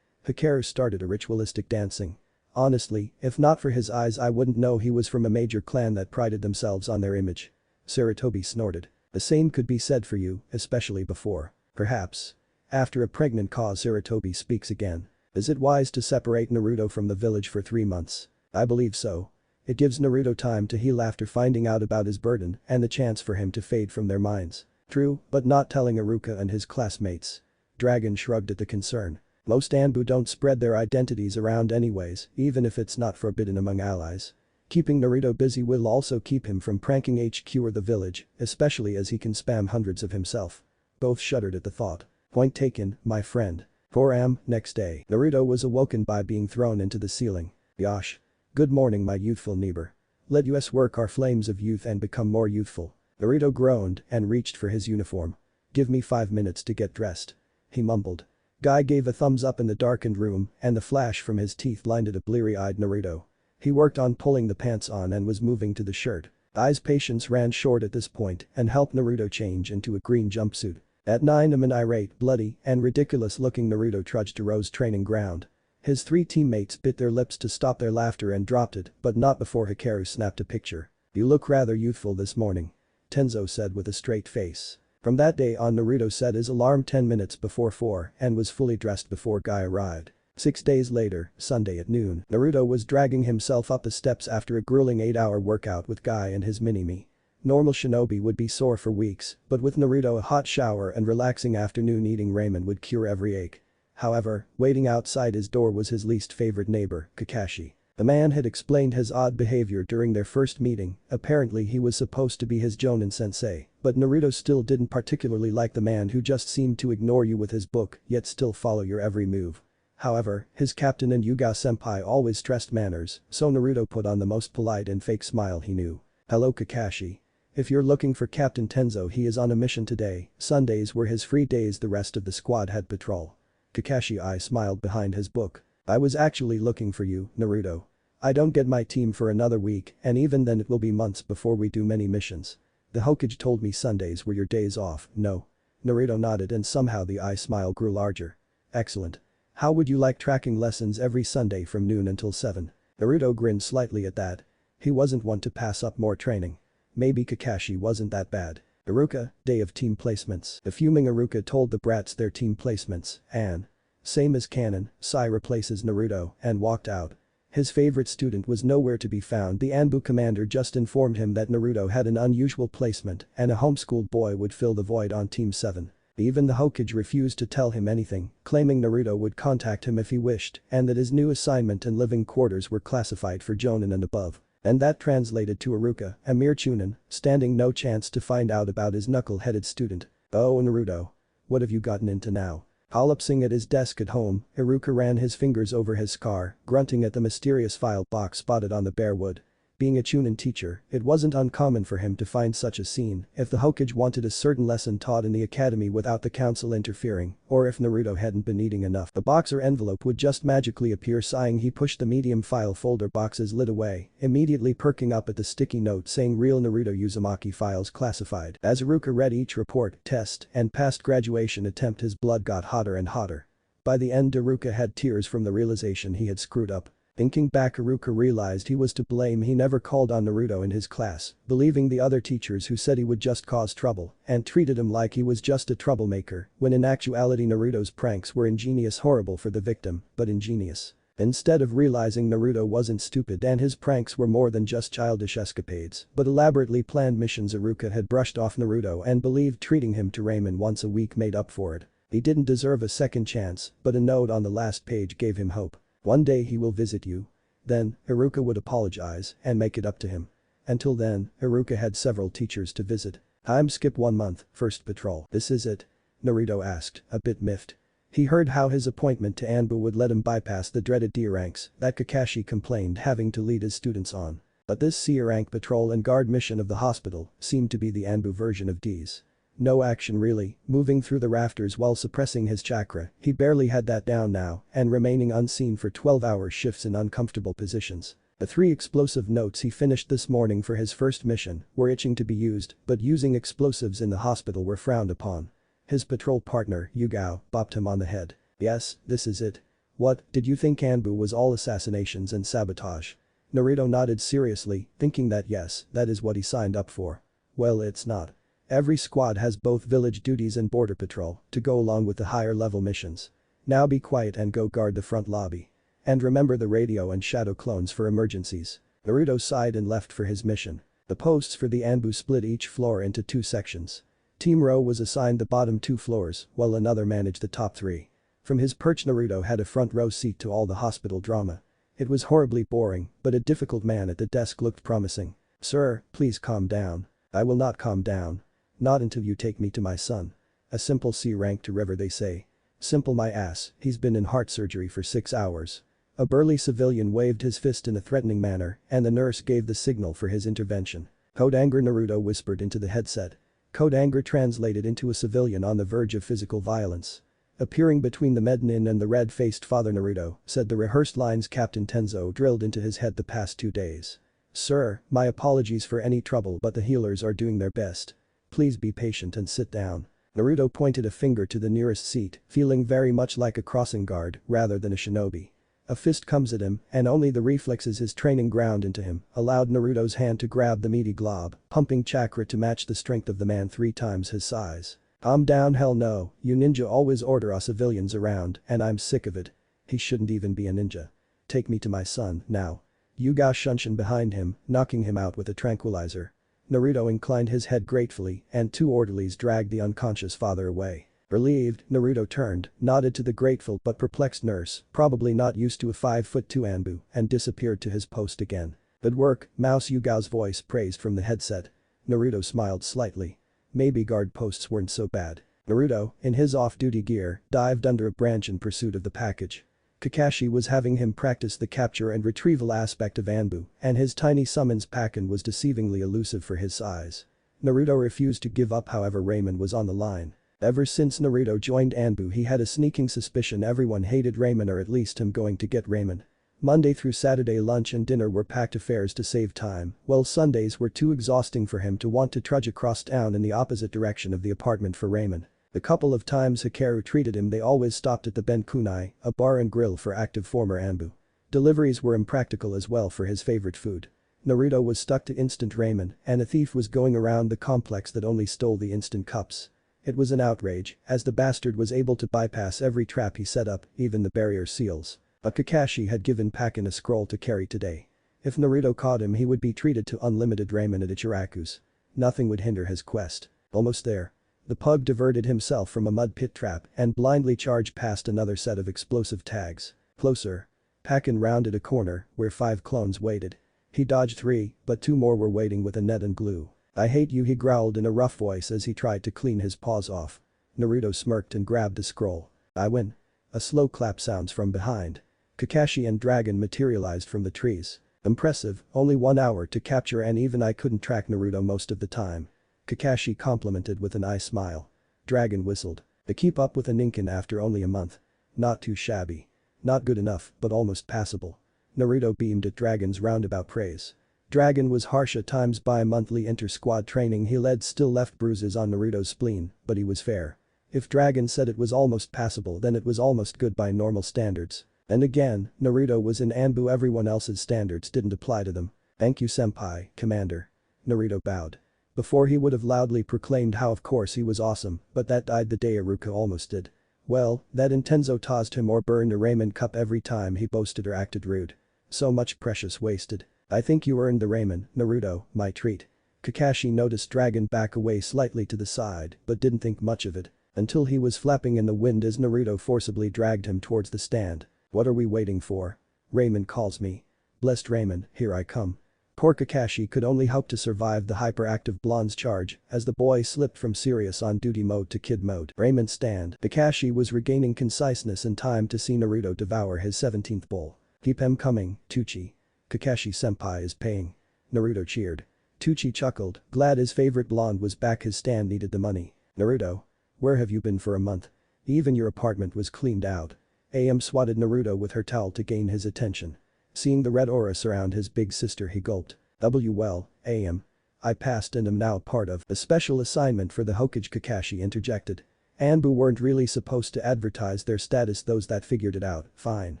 Speaker 1: Hikaru started a ritualistic dancing. Honestly, if not for his eyes I wouldn't know he was from a major clan that prided themselves on their image. Sarutobi snorted. The same could be said for you, especially before. Perhaps. After a pregnant pause Sarutobi speaks again. Is it wise to separate Naruto from the village for 3 months? I believe so. It gives Naruto time to heal after finding out about his burden and the chance for him to fade from their minds. True, but not telling Iruka and his classmates. Dragon shrugged at the concern. Most Anbu don't spread their identities around anyways, even if it's not forbidden among allies. Keeping Naruto busy will also keep him from pranking HQ or the village, especially as he can spam hundreds of himself. Both shuddered at the thought. Point taken, my friend. 4 am, next day. Naruto was awoken by being thrown into the ceiling. Yosh. Good morning, my youthful neighbor. Let us work our flames of youth and become more youthful. Naruto groaned and reached for his uniform. Give me 5 minutes to get dressed. He mumbled. Guy gave a thumbs up in the darkened room and the flash from his teeth blinded a bleary-eyed Naruto. He worked on pulling the pants on and was moving to the shirt. Guy's patience ran short at this point and helped Naruto change into a green jumpsuit. At 9 am an irate, bloody, and ridiculous-looking Naruto trudged to Ro's training ground. His 3 teammates bit their lips to stop their laughter and dropped it, but not before Hikaru snapped a picture. You look rather youthful this morning. Tenzo said with a straight face. From that day on Naruto set his alarm 10 minutes before 4 and was fully dressed before Guy arrived. 6 days later, Sunday at noon, Naruto was dragging himself up the steps after a grueling 8-hour workout with Guy and his mini-me. Normal shinobi would be sore for weeks, but with Naruto a hot shower and relaxing afternoon eating ramen would cure every ache. However, waiting outside his door was his least favorite neighbor, Kakashi. The man had explained his odd behavior during their first meeting, apparently he was supposed to be his Jonin sensei, but Naruto still didn't particularly like the man who just seemed to ignore you with his book yet still follow your every move. However, his captain and Yuga senpai always stressed manners, so Naruto put on the most polite and fake smile he knew. Hello Kakashi. If you're looking for Captain Tenzo, he is on a mission today. Sundays were his free days, the rest of the squad had patrol. Kakashi smiled behind his book. I was actually looking for you, Naruto. I don't get my team for another week and even then it will be months before we do many missions. The Hokage told me Sundays were your days off, no? Naruto nodded and somehow the smile grew larger. Excellent. How would you like tracking lessons every Sunday from noon until 7? Naruto grinned slightly at that. He wasn't one to pass up more training. Maybe Kakashi wasn't that bad. Iruka, day of team placements. The fuming Iruka told the brats their team placements, and same as canon, Sai replaces Naruto and walked out. His favorite student was nowhere to be found. The Anbu commander just informed him that Naruto had an unusual placement and a homeschooled boy would fill the void on Team 7. Even the Hokage refused to tell him anything, claiming Naruto would contact him if he wished and that his new assignment and living quarters were classified for Jonin and above. And that translated to Iruka, a mere chunin, standing no chance to find out about his knuckle-headed student. Oh Naruto. What have you gotten into now? Collapsing at his desk at home, Iruka ran his fingers over his scar, grunting at the mysterious file box spotted on the bare wood. Being a Chunin teacher, it wasn't uncommon for him to find such a scene if the Hokage wanted a certain lesson taught in the academy without the council interfering, or if Naruto hadn't been eating enough. The box or envelope would just magically appear. Sighing, he pushed the medium file folder box's lid away, immediately perking up at the sticky note saying real Naruto Uzumaki files classified. As Iruka read each report, test, and past graduation attempt, his blood got hotter and hotter. By the end, Iruka had tears from the realization he had screwed up. Thinking back, Iruka realized he was to blame. He never called on Naruto in his class, believing the other teachers who said he would just cause trouble and treated him like he was just a troublemaker, when in actuality Naruto's pranks were ingenious, horrible for the victim, but ingenious. Instead of realizing Naruto wasn't stupid and his pranks were more than just childish escapades, but elaborately planned missions, Iruka had brushed off Naruto and believed treating him to ramen once a week made up for it. He didn't deserve a second chance, but a note on the last page gave him hope. One day he will visit you. Then, Iruka would apologize and make it up to him. Until then, Iruka had several teachers to visit. I'm skip 1 month, first patrol. This is it? Naruto asked, a bit miffed. He heard how his appointment to Anbu would let him bypass the dreaded D ranks that Kakashi complained having to lead his students on. But this C rank patrol and guard mission of the hospital seemed to be the Anbu version of D's. No action really, moving through the rafters while suppressing his chakra, he barely had that down now and remaining unseen for 12-hour shifts in uncomfortable positions. The 3 explosive notes he finished this morning for his first mission were itching to be used, but using explosives in the hospital were frowned upon. His patrol partner, Yugao, bopped him on the head. Yes, this is it. What, did you think Anbu was all assassinations and sabotage? Naruto nodded seriously, thinking that yes, that is what he signed up for. Well, it's not. Every squad has both village duties and border patrol to go along with the higher level missions. Now be quiet and go guard the front lobby. And remember the radio and shadow clones for emergencies. Naruto sighed and left for his mission. The posts for the Anbu split each floor into 2 sections. Team Row was assigned the bottom 2 floors while another managed the top 3. From his perch, Naruto had a front row seat to all the hospital drama. It was horribly boring, but a difficult man at the desk looked promising. Sir, please calm down. I will not calm down. Not until you take me to my son. A simple C rank to river, they say. Simple my ass, he's been in heart surgery for 6 hours. A burly civilian waved his fist in a threatening manner and the nurse gave the signal for his intervention. Code anger, Naruto whispered into the headset. Code anger translated into a civilian on the verge of physical violence. Appearing between the Mednin and the red-faced father, Naruto said the rehearsed lines Captain Tenzo drilled into his head the past 2 days. Sir, my apologies for any trouble, but the healers are doing their best. Please be patient and sit down. Naruto pointed a finger to the nearest seat, feeling very much like a crossing guard rather than a shinobi. A fist comes at him and only the reflexes his training ground into him allowed Naruto's hand to grab the meaty glob, pumping chakra to match the strength of the man 3 times his size. Calm down, hell no, you ninja always order us civilians around and I'm sick of it. He shouldn't even be a ninja. Take me to my son, now. Yugao shunshin behind him, knocking him out with a tranquilizer. Naruto inclined his head gratefully and 2 orderlies dragged the unconscious father away. Relieved, Naruto turned, nodded to the grateful but perplexed nurse, probably not used to a 5'2" Anbu, and disappeared to his post again. Good work, Mouse, Yugao's voice praised from the headset. Naruto smiled slightly. Maybe guard posts weren't so bad. Naruto, in his off-duty gear, dived under a branch in pursuit of the package. Kakashi was having him practice the capture and retrieval aspect of Anbu, and his tiny summons Pakken was deceivingly elusive for his size. Naruto refused to give up, however. Ramen was on the line. Ever since Naruto joined Anbu, he had a sneaking suspicion everyone hated Ramen, or at least him going to get Ramen. Monday through Saturday lunch and dinner were packed affairs to save time, while Sundays were too exhausting for him to want to trudge across town in the opposite direction of the apartment for Ramen. The couple of times Hikaru treated him, they always stopped at the Benkunai, a bar and grill for active former Anbu. Deliveries were impractical as well for his favorite food. Naruto was stuck to instant ramen and a thief was going around the complex that only stole the instant cups. It was an outrage, as the bastard was able to bypass every trap he set up, even the barrier seals. But Kakashi had given Pakken a scroll to carry today. If Naruto caught him, he would be treated to unlimited ramen at Ichiraku's. Nothing would hinder his quest. Almost there. The pug diverted himself from a mud pit trap and blindly charged past another set of explosive tags. Closer. Pakken rounded a corner where 5 clones waited. He dodged 3, but 2 more were waiting with a net and glue. I hate you, he growled in a rough voice as he tried to clean his paws off. Naruto smirked and grabbed a scroll. I win. A slow clap sounds from behind. Kakashi and Dragon materialized from the trees. Impressive, only 1 hour to capture and even I couldn't track Naruto most of the time. Kakashi complimented with an eye smile. Dragon whistled. To keep up with a ninkin after only a month. Not too shabby. Not good enough, but almost passable. Naruto beamed at Dragon's roundabout praise. Dragon was harsh at times. Bi-monthly inter-squad training he led still left bruises on Naruto's spleen, but he was fair. If Dragon said it was almost passable then it was almost good by normal standards. And again, Naruto was in Anbu, everyone else's standards didn't apply to them. Thank you senpai, commander. Naruto bowed. Before he would have loudly proclaimed how of course he was awesome, but that died the day Iruka almost did. Well, that Intenzo tossed him or burned a ramen cup every time he boasted or acted rude. So much precious wasted. I think you earned the ramen, Naruto, my treat. Kakashi noticed Dragon back away slightly to the side but didn't think much of it. Until he was flapping in the wind as Naruto forcibly dragged him towards the stand. What are we waiting for? Ramen calls me. Blessed Ramen, here I come. Poor Kakashi could only hope to survive the hyperactive blonde's charge as the boy slipped from serious on-duty mode to kid mode. Ramen stand. Kakashi was regaining conciseness in time to see Naruto devour his 17th bowl. Keep him coming, Tucci. Kakashi senpai is paying. Naruto cheered. Tucci chuckled, glad his favorite blonde was back. His stand needed the money. Naruto. Where have you been for a month? Even your apartment was cleaned out. AM swatted Naruto with her towel to gain his attention. Seeing the red aura surround his big sister he gulped. Well, AM. I passed and am now part of a special assignment for the Hokage. Kakashi interjected. Anbu weren't really supposed to advertise their status, those that figured it out, fine.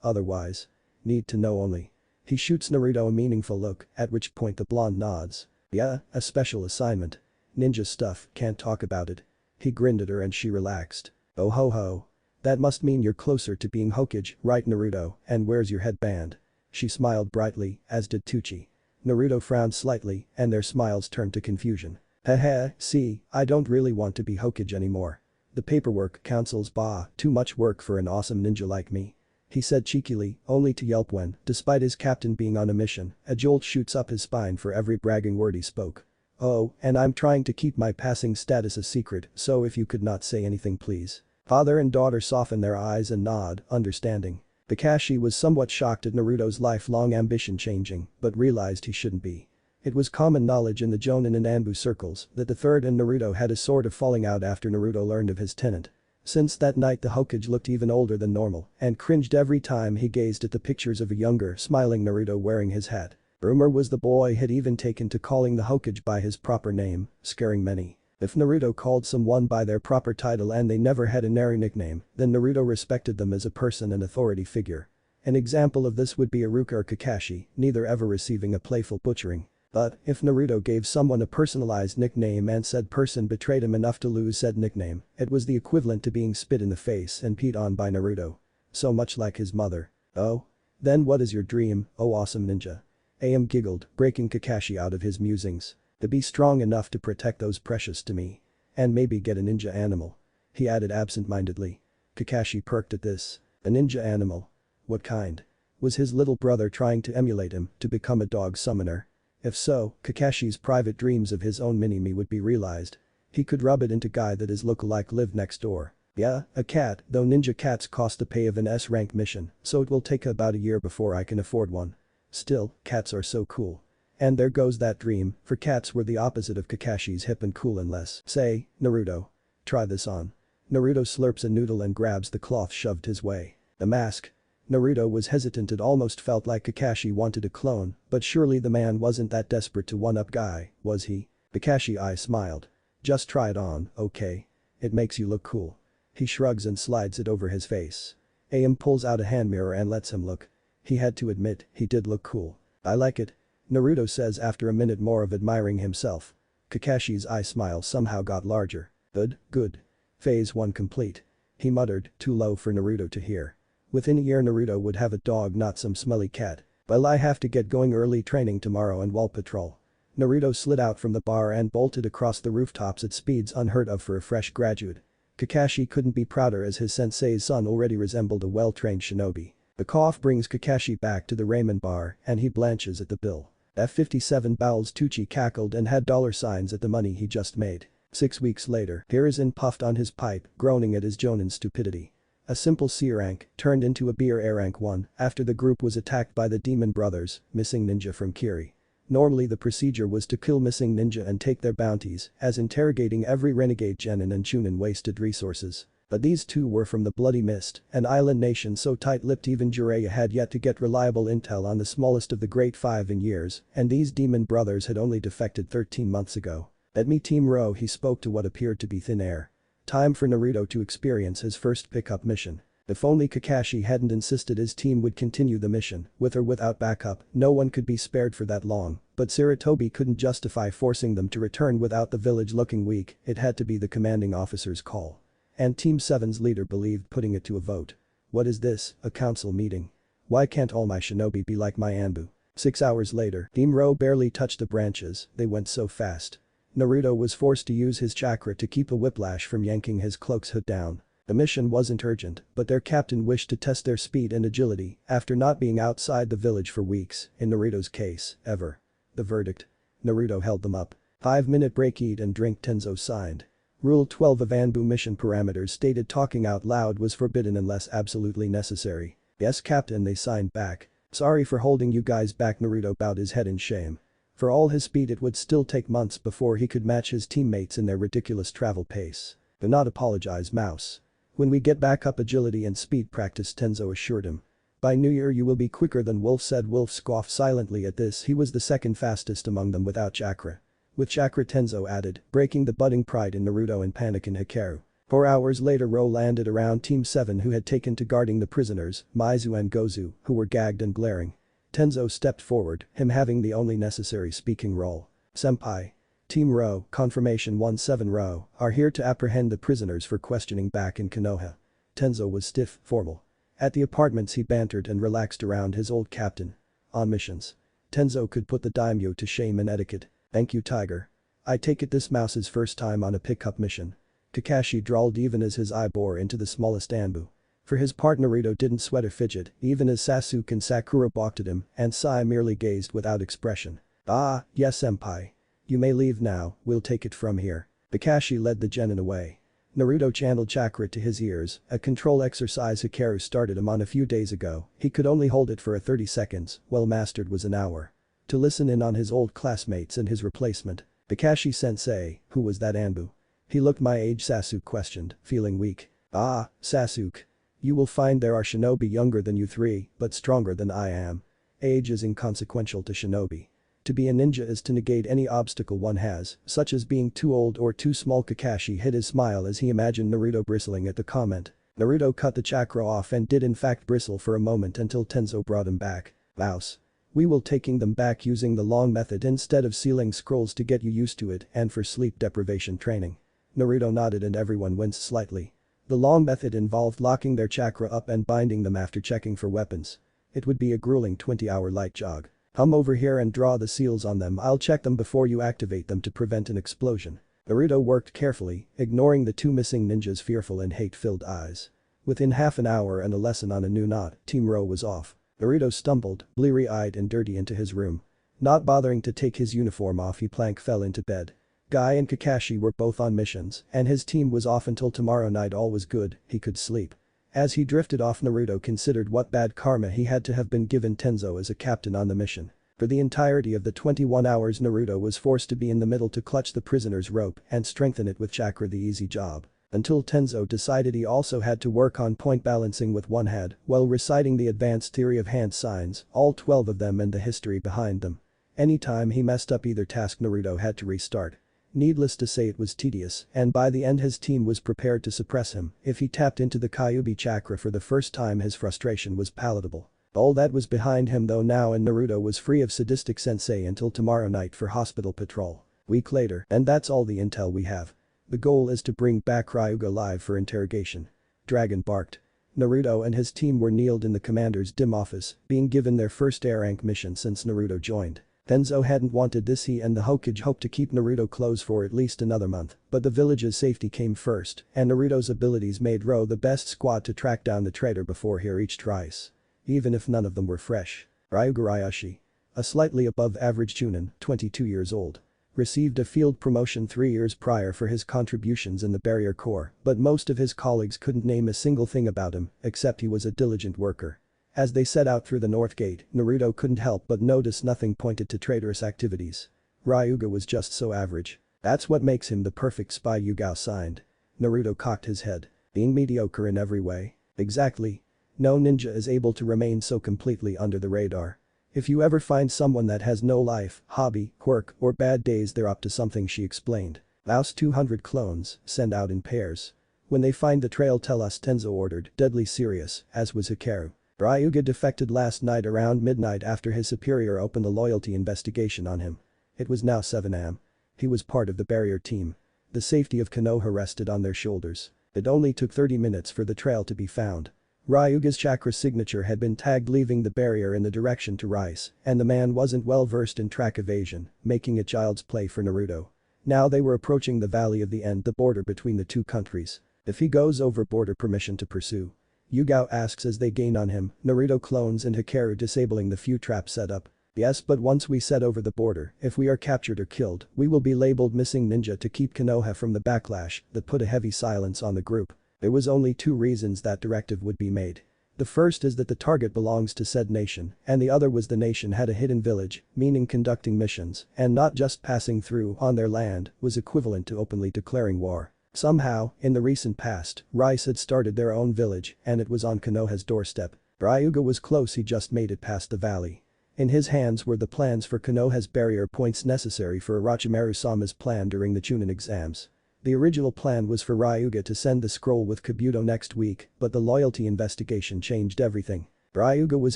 Speaker 1: Otherwise. Need to know only. He shoots Naruto a meaningful look, at which point the blonde nods. Yeah, a special assignment. Ninja stuff, can't talk about it. He grinned at her and she relaxed. Oh ho ho. That must mean you're closer to being Hokage, right Naruto, and where's your headband? She smiled brightly, as did Tucci. Naruto frowned slightly, and their smiles turned to confusion. Haha, see, I don't really want to be Hokage anymore. The paperwork, councils, too much work for an awesome ninja like me. He said cheekily, only to yelp when, despite his captain being on a mission, a jolt shoots up his spine for every bragging word he spoke. Oh, and I'm trying to keep my passing status a secret, so if you could not say anything please. Father and daughter soften their eyes and nod, understanding. Kakashi was somewhat shocked at Naruto's lifelong ambition changing, but realized he shouldn't be. It was common knowledge in the Jonin and Anbu circles that the third and Naruto had a sort of falling out after Naruto learned of his tenant. Since that night the Hokage looked even older than normal and cringed every time he gazed at the pictures of a younger, smiling Naruto wearing his hat. Rumor was the boy had even taken to calling the Hokage by his proper name, scaring many. If Naruto called someone by their proper title and they never had a nary nickname, then Naruto respected them as a person and authority figure. An example of this would be Iruka or Kakashi, neither ever receiving a playful butchering. But, if Naruto gave someone a personalized nickname and said person betrayed him enough to lose said nickname, it was the equivalent to being spit in the face and peed on by Naruto. So much like his mother. Oh? Then what is your dream, oh awesome ninja? AM giggled, breaking Kakashi out of his musings. To be strong enough to protect those precious to me. And maybe get a ninja animal. He added absent-mindedly. Kakashi perked at this. A ninja animal? What kind? Was his little brother trying to emulate him to become a dog summoner? If so, Kakashi's private dreams of his own mini-me would be realized. He could rub it into guy that his lookalike lived next door. Yeah, a cat, though ninja cats cost the pay of an S-rank mission, so it will take about a year before I can afford one. Still, cats are so cool. And there goes that dream, for cats were the opposite of Kakashi's hip and cool unless, say, Naruto. Try this on. Naruto slurps a noodle and grabs the cloth shoved his way. A mask. Naruto was hesitant, it almost felt like Kakashi wanted a clone, but surely the man wasn't that desperate to one-up guy, was he? Kakashi I smiled. Just try it on, okay? It makes you look cool. He shrugs and slides it over his face. AM pulls out a hand mirror and lets him look. He had to admit, he did look cool. I like it. Naruto says after a minute more of admiring himself. Kakashi's eye smile somehow got larger. Good. Phase 1 complete. He muttered, too low for Naruto to hear. Within a year Naruto would have a dog, not some smelly cat. Well, I have to get going, early training tomorrow and wall patrol. Naruto slid out from the bar and bolted across the rooftops at speeds unheard of for a fresh graduate. Kakashi couldn't be prouder as his sensei's son already resembled a well-trained shinobi. The cough brings Kakashi back to the ramen bar and he blanches at the bill. F57 bowels. Tucci cackled and had dollar signs at the money he just made. 6 weeks later, Hiruzen puffed on his pipe, groaning at his Jonin stupidity. A simple C rank turned into a B or A rank 1 after the group was attacked by the demon brothers, missing ninja from Kiri. Normally the procedure was to kill missing ninja and take their bounties, as interrogating every renegade genin and chunin wasted resources. But these two were from the Bloody Mist, an island nation so tight-lipped even Jiraiya had yet to get reliable intel on the smallest of the Great Five in years, and these demon brothers had only defected 13 months ago. "Let me Team Ro," he spoke to what appeared to be thin air. Time for Naruto to experience his first pickup mission. If only Kakashi hadn't insisted his team would continue the mission, with or without backup, no one could be spared for that long, but Sarutobi couldn't justify forcing them to return without the village looking weak, it had to be the commanding officer's call. And Team 7's leader believed putting it to a vote. What is this, a council meeting? Why can't all my shinobi be like my Anbu? 6 hours later, Team Ro barely touched the branches, they went so fast. Naruto was forced to use his chakra to keep a whiplash from yanking his cloak's hood down. The mission wasn't urgent, but their captain wished to test their speed and agility after not being outside the village for weeks, in Naruto's case, ever. The verdict. Naruto held them up. 5-minute break, eat and drink, Tenzo signed. Rule 12 of Anbu mission parameters stated talking out loud was forbidden unless absolutely necessary. Yes, Captain, they signed back. Sorry for holding you guys back, Naruto bowed his head in shame. For all his speed it would still take months before he could match his teammates in their ridiculous travel pace. Do not apologize, Mouse. When we get back up agility and speed practice, Tenzo assured him. By New Year you will be quicker than Wolf, said Wolf scoffed silently at this. He was the second fastest among them without chakra. With chakra, Tenzo added, breaking the budding pride in Naruto and panic in Hikaru. 4 hours later Ro landed around Team 7 who had taken to guarding the prisoners, Maizu and Gozu, who were gagged and glaring. Tenzo stepped forward, him having the only necessary speaking role. Senpai. Team Ro, Confirmation 17 Ro, are here to apprehend the prisoners for questioning back in Konoha. Tenzo was stiff, formal. At the apartments he bantered and relaxed around his old captain. On missions. Tenzo could put the daimyo to shame in etiquette. Thank you, Tiger. I take it this Mouse's first time on a pickup mission. Kakashi drawled even as his eye bore into the smallest Anbu. For his part, Naruto didn't sweat or fidget, even as Sasuke and Sakura balked at him, and Sai merely gazed without expression. Ah, yes, senpai. You may leave now, we'll take it from here. Kakashi led the genin away. Naruto channeled chakra to his ears, a control exercise Hikaru started him on a few days ago. He could only hold it for 30 seconds, well mastered was an hour. To listen in on his old classmates and his replacement. Kakashi-sensei, who was that Anbu? He looked my age, Sasuke questioned, feeling weak. Ah, Sasuke. You will find there are shinobi younger than you 3, but stronger than I am. Age is inconsequential to shinobi. To be a ninja is to negate any obstacle one has, such as being too old or too small. Kakashi hid his smile as he imagined Naruto bristling at the comment. Naruto cut the chakra off and did in fact bristle for a moment until Tenzo brought him back. Mouse. We will taking them back using the long method instead of sealing scrolls to get you used to it and for sleep deprivation training. Naruto nodded and everyone winced slightly. The long method involved locking their chakra up and binding them after checking for weapons. It would be a grueling 20-hour light jog. Come over here and draw the seals on them. I'll check them before you activate them to prevent an explosion. Naruto worked carefully, ignoring the 2 missing ninjas' fearful and hate-filled eyes. Within half an hour and a lesson on a new knot, Team Ro was off. Naruto stumbled, bleary-eyed and dirty into his room. Not bothering to take his uniform off, he fell into bed. Guy and Kakashi were both on missions, and his team was off until tomorrow night. All was good, he could sleep. As he drifted off, Naruto considered what bad karma he had to have been given Tenzo as a captain on the mission. For the entirety of the 21 hours Naruto was forced to be in the middle to clutch the prisoner's rope and strengthen it with chakra, the easy job. Until Tenzo decided he also had to work on point balancing with one hand while reciting the advanced theory of hand signs, all 12 of them and the history behind them. Anytime he messed up either task, Naruto had to restart. Needless to say, it was tedious, and by the end his team was prepared to suppress him. If he tapped into the Kyuubi chakra for the first time, his frustration was palatable. All that was behind him though now, and Naruto was free of sadistic sensei until tomorrow night for hospital patrol. Week later, and that's all the intel we have. The goal is to bring back Ryuga alive for interrogation. Dragon barked. Naruto and his team were kneeled in the commander's dim office, being given their first A-rank mission since Naruto joined. Tenzo hadn't wanted this. He and the Hokage hoped to keep Naruto close for at least another month, but the village's safety came first, and Naruto's abilities made Ro the best squad to track down the traitor before he reached Rice. Even if none of them were fresh. Ryuga Ryashi. A slightly above average chunin, 22 years old. received a field promotion 3 years prior for his contributions in the barrier corps, but most of his colleagues couldn't name a single thing about him, except he was a diligent worker. As they set out through the north gate, Naruto couldn't help but notice nothing pointed to traitorous activities. Ryuga was just so average. That's what makes him the perfect spy, Yugao signed. Naruto cocked his head. Being mediocre in every way. Exactly. No ninja is able to remain so completely under the radar. If you ever find someone that has no life, hobby, quirk, or bad days, they're up to something, she explained. Oust 200 clones, send out in pairs. When they find the trail, tell us, Tenzo ordered, deadly serious, as was Hikaru. Ryuga defected last night around midnight after his superior opened a loyalty investigation on him. It was now 7 am. He was part of the barrier team. The safety of Konoha rested on their shoulders. It only took 30 minutes for the trail to be found. Ryuga's chakra signature had been tagged leaving the barrier in the direction to Rice, and the man wasn't well versed in track evasion, making it child's play for Naruto. Now they were approaching the Valley of the End, the border between the two countries. If he goes over border, permission to pursue? Yugao asks as they gain on him, Naruto clones and Hikaru disabling the few traps set up. Yes, but once we set over the border, if we are captured or killed, we will be labeled missing ninja to keep Konoha from the backlash that put a heavy silence on the group. There was only 2 reasons that directive would be made. The first is that the target belongs to said nation, and the other was the nation had a hidden village, meaning conducting missions, and not just passing through on their land, was equivalent to openly declaring war. Somehow, in the recent past, Rice had started their own village, and it was on Konoha's doorstep. Ryuga was close, he just made it past the valley. In his hands were the plans for Konoha's barrier points necessary for Orochimaru-sama's plan during the Chunin exams. The original plan was for Ryuga to send the scroll with Kabuto next week, but the loyalty investigation changed everything. Ryuga was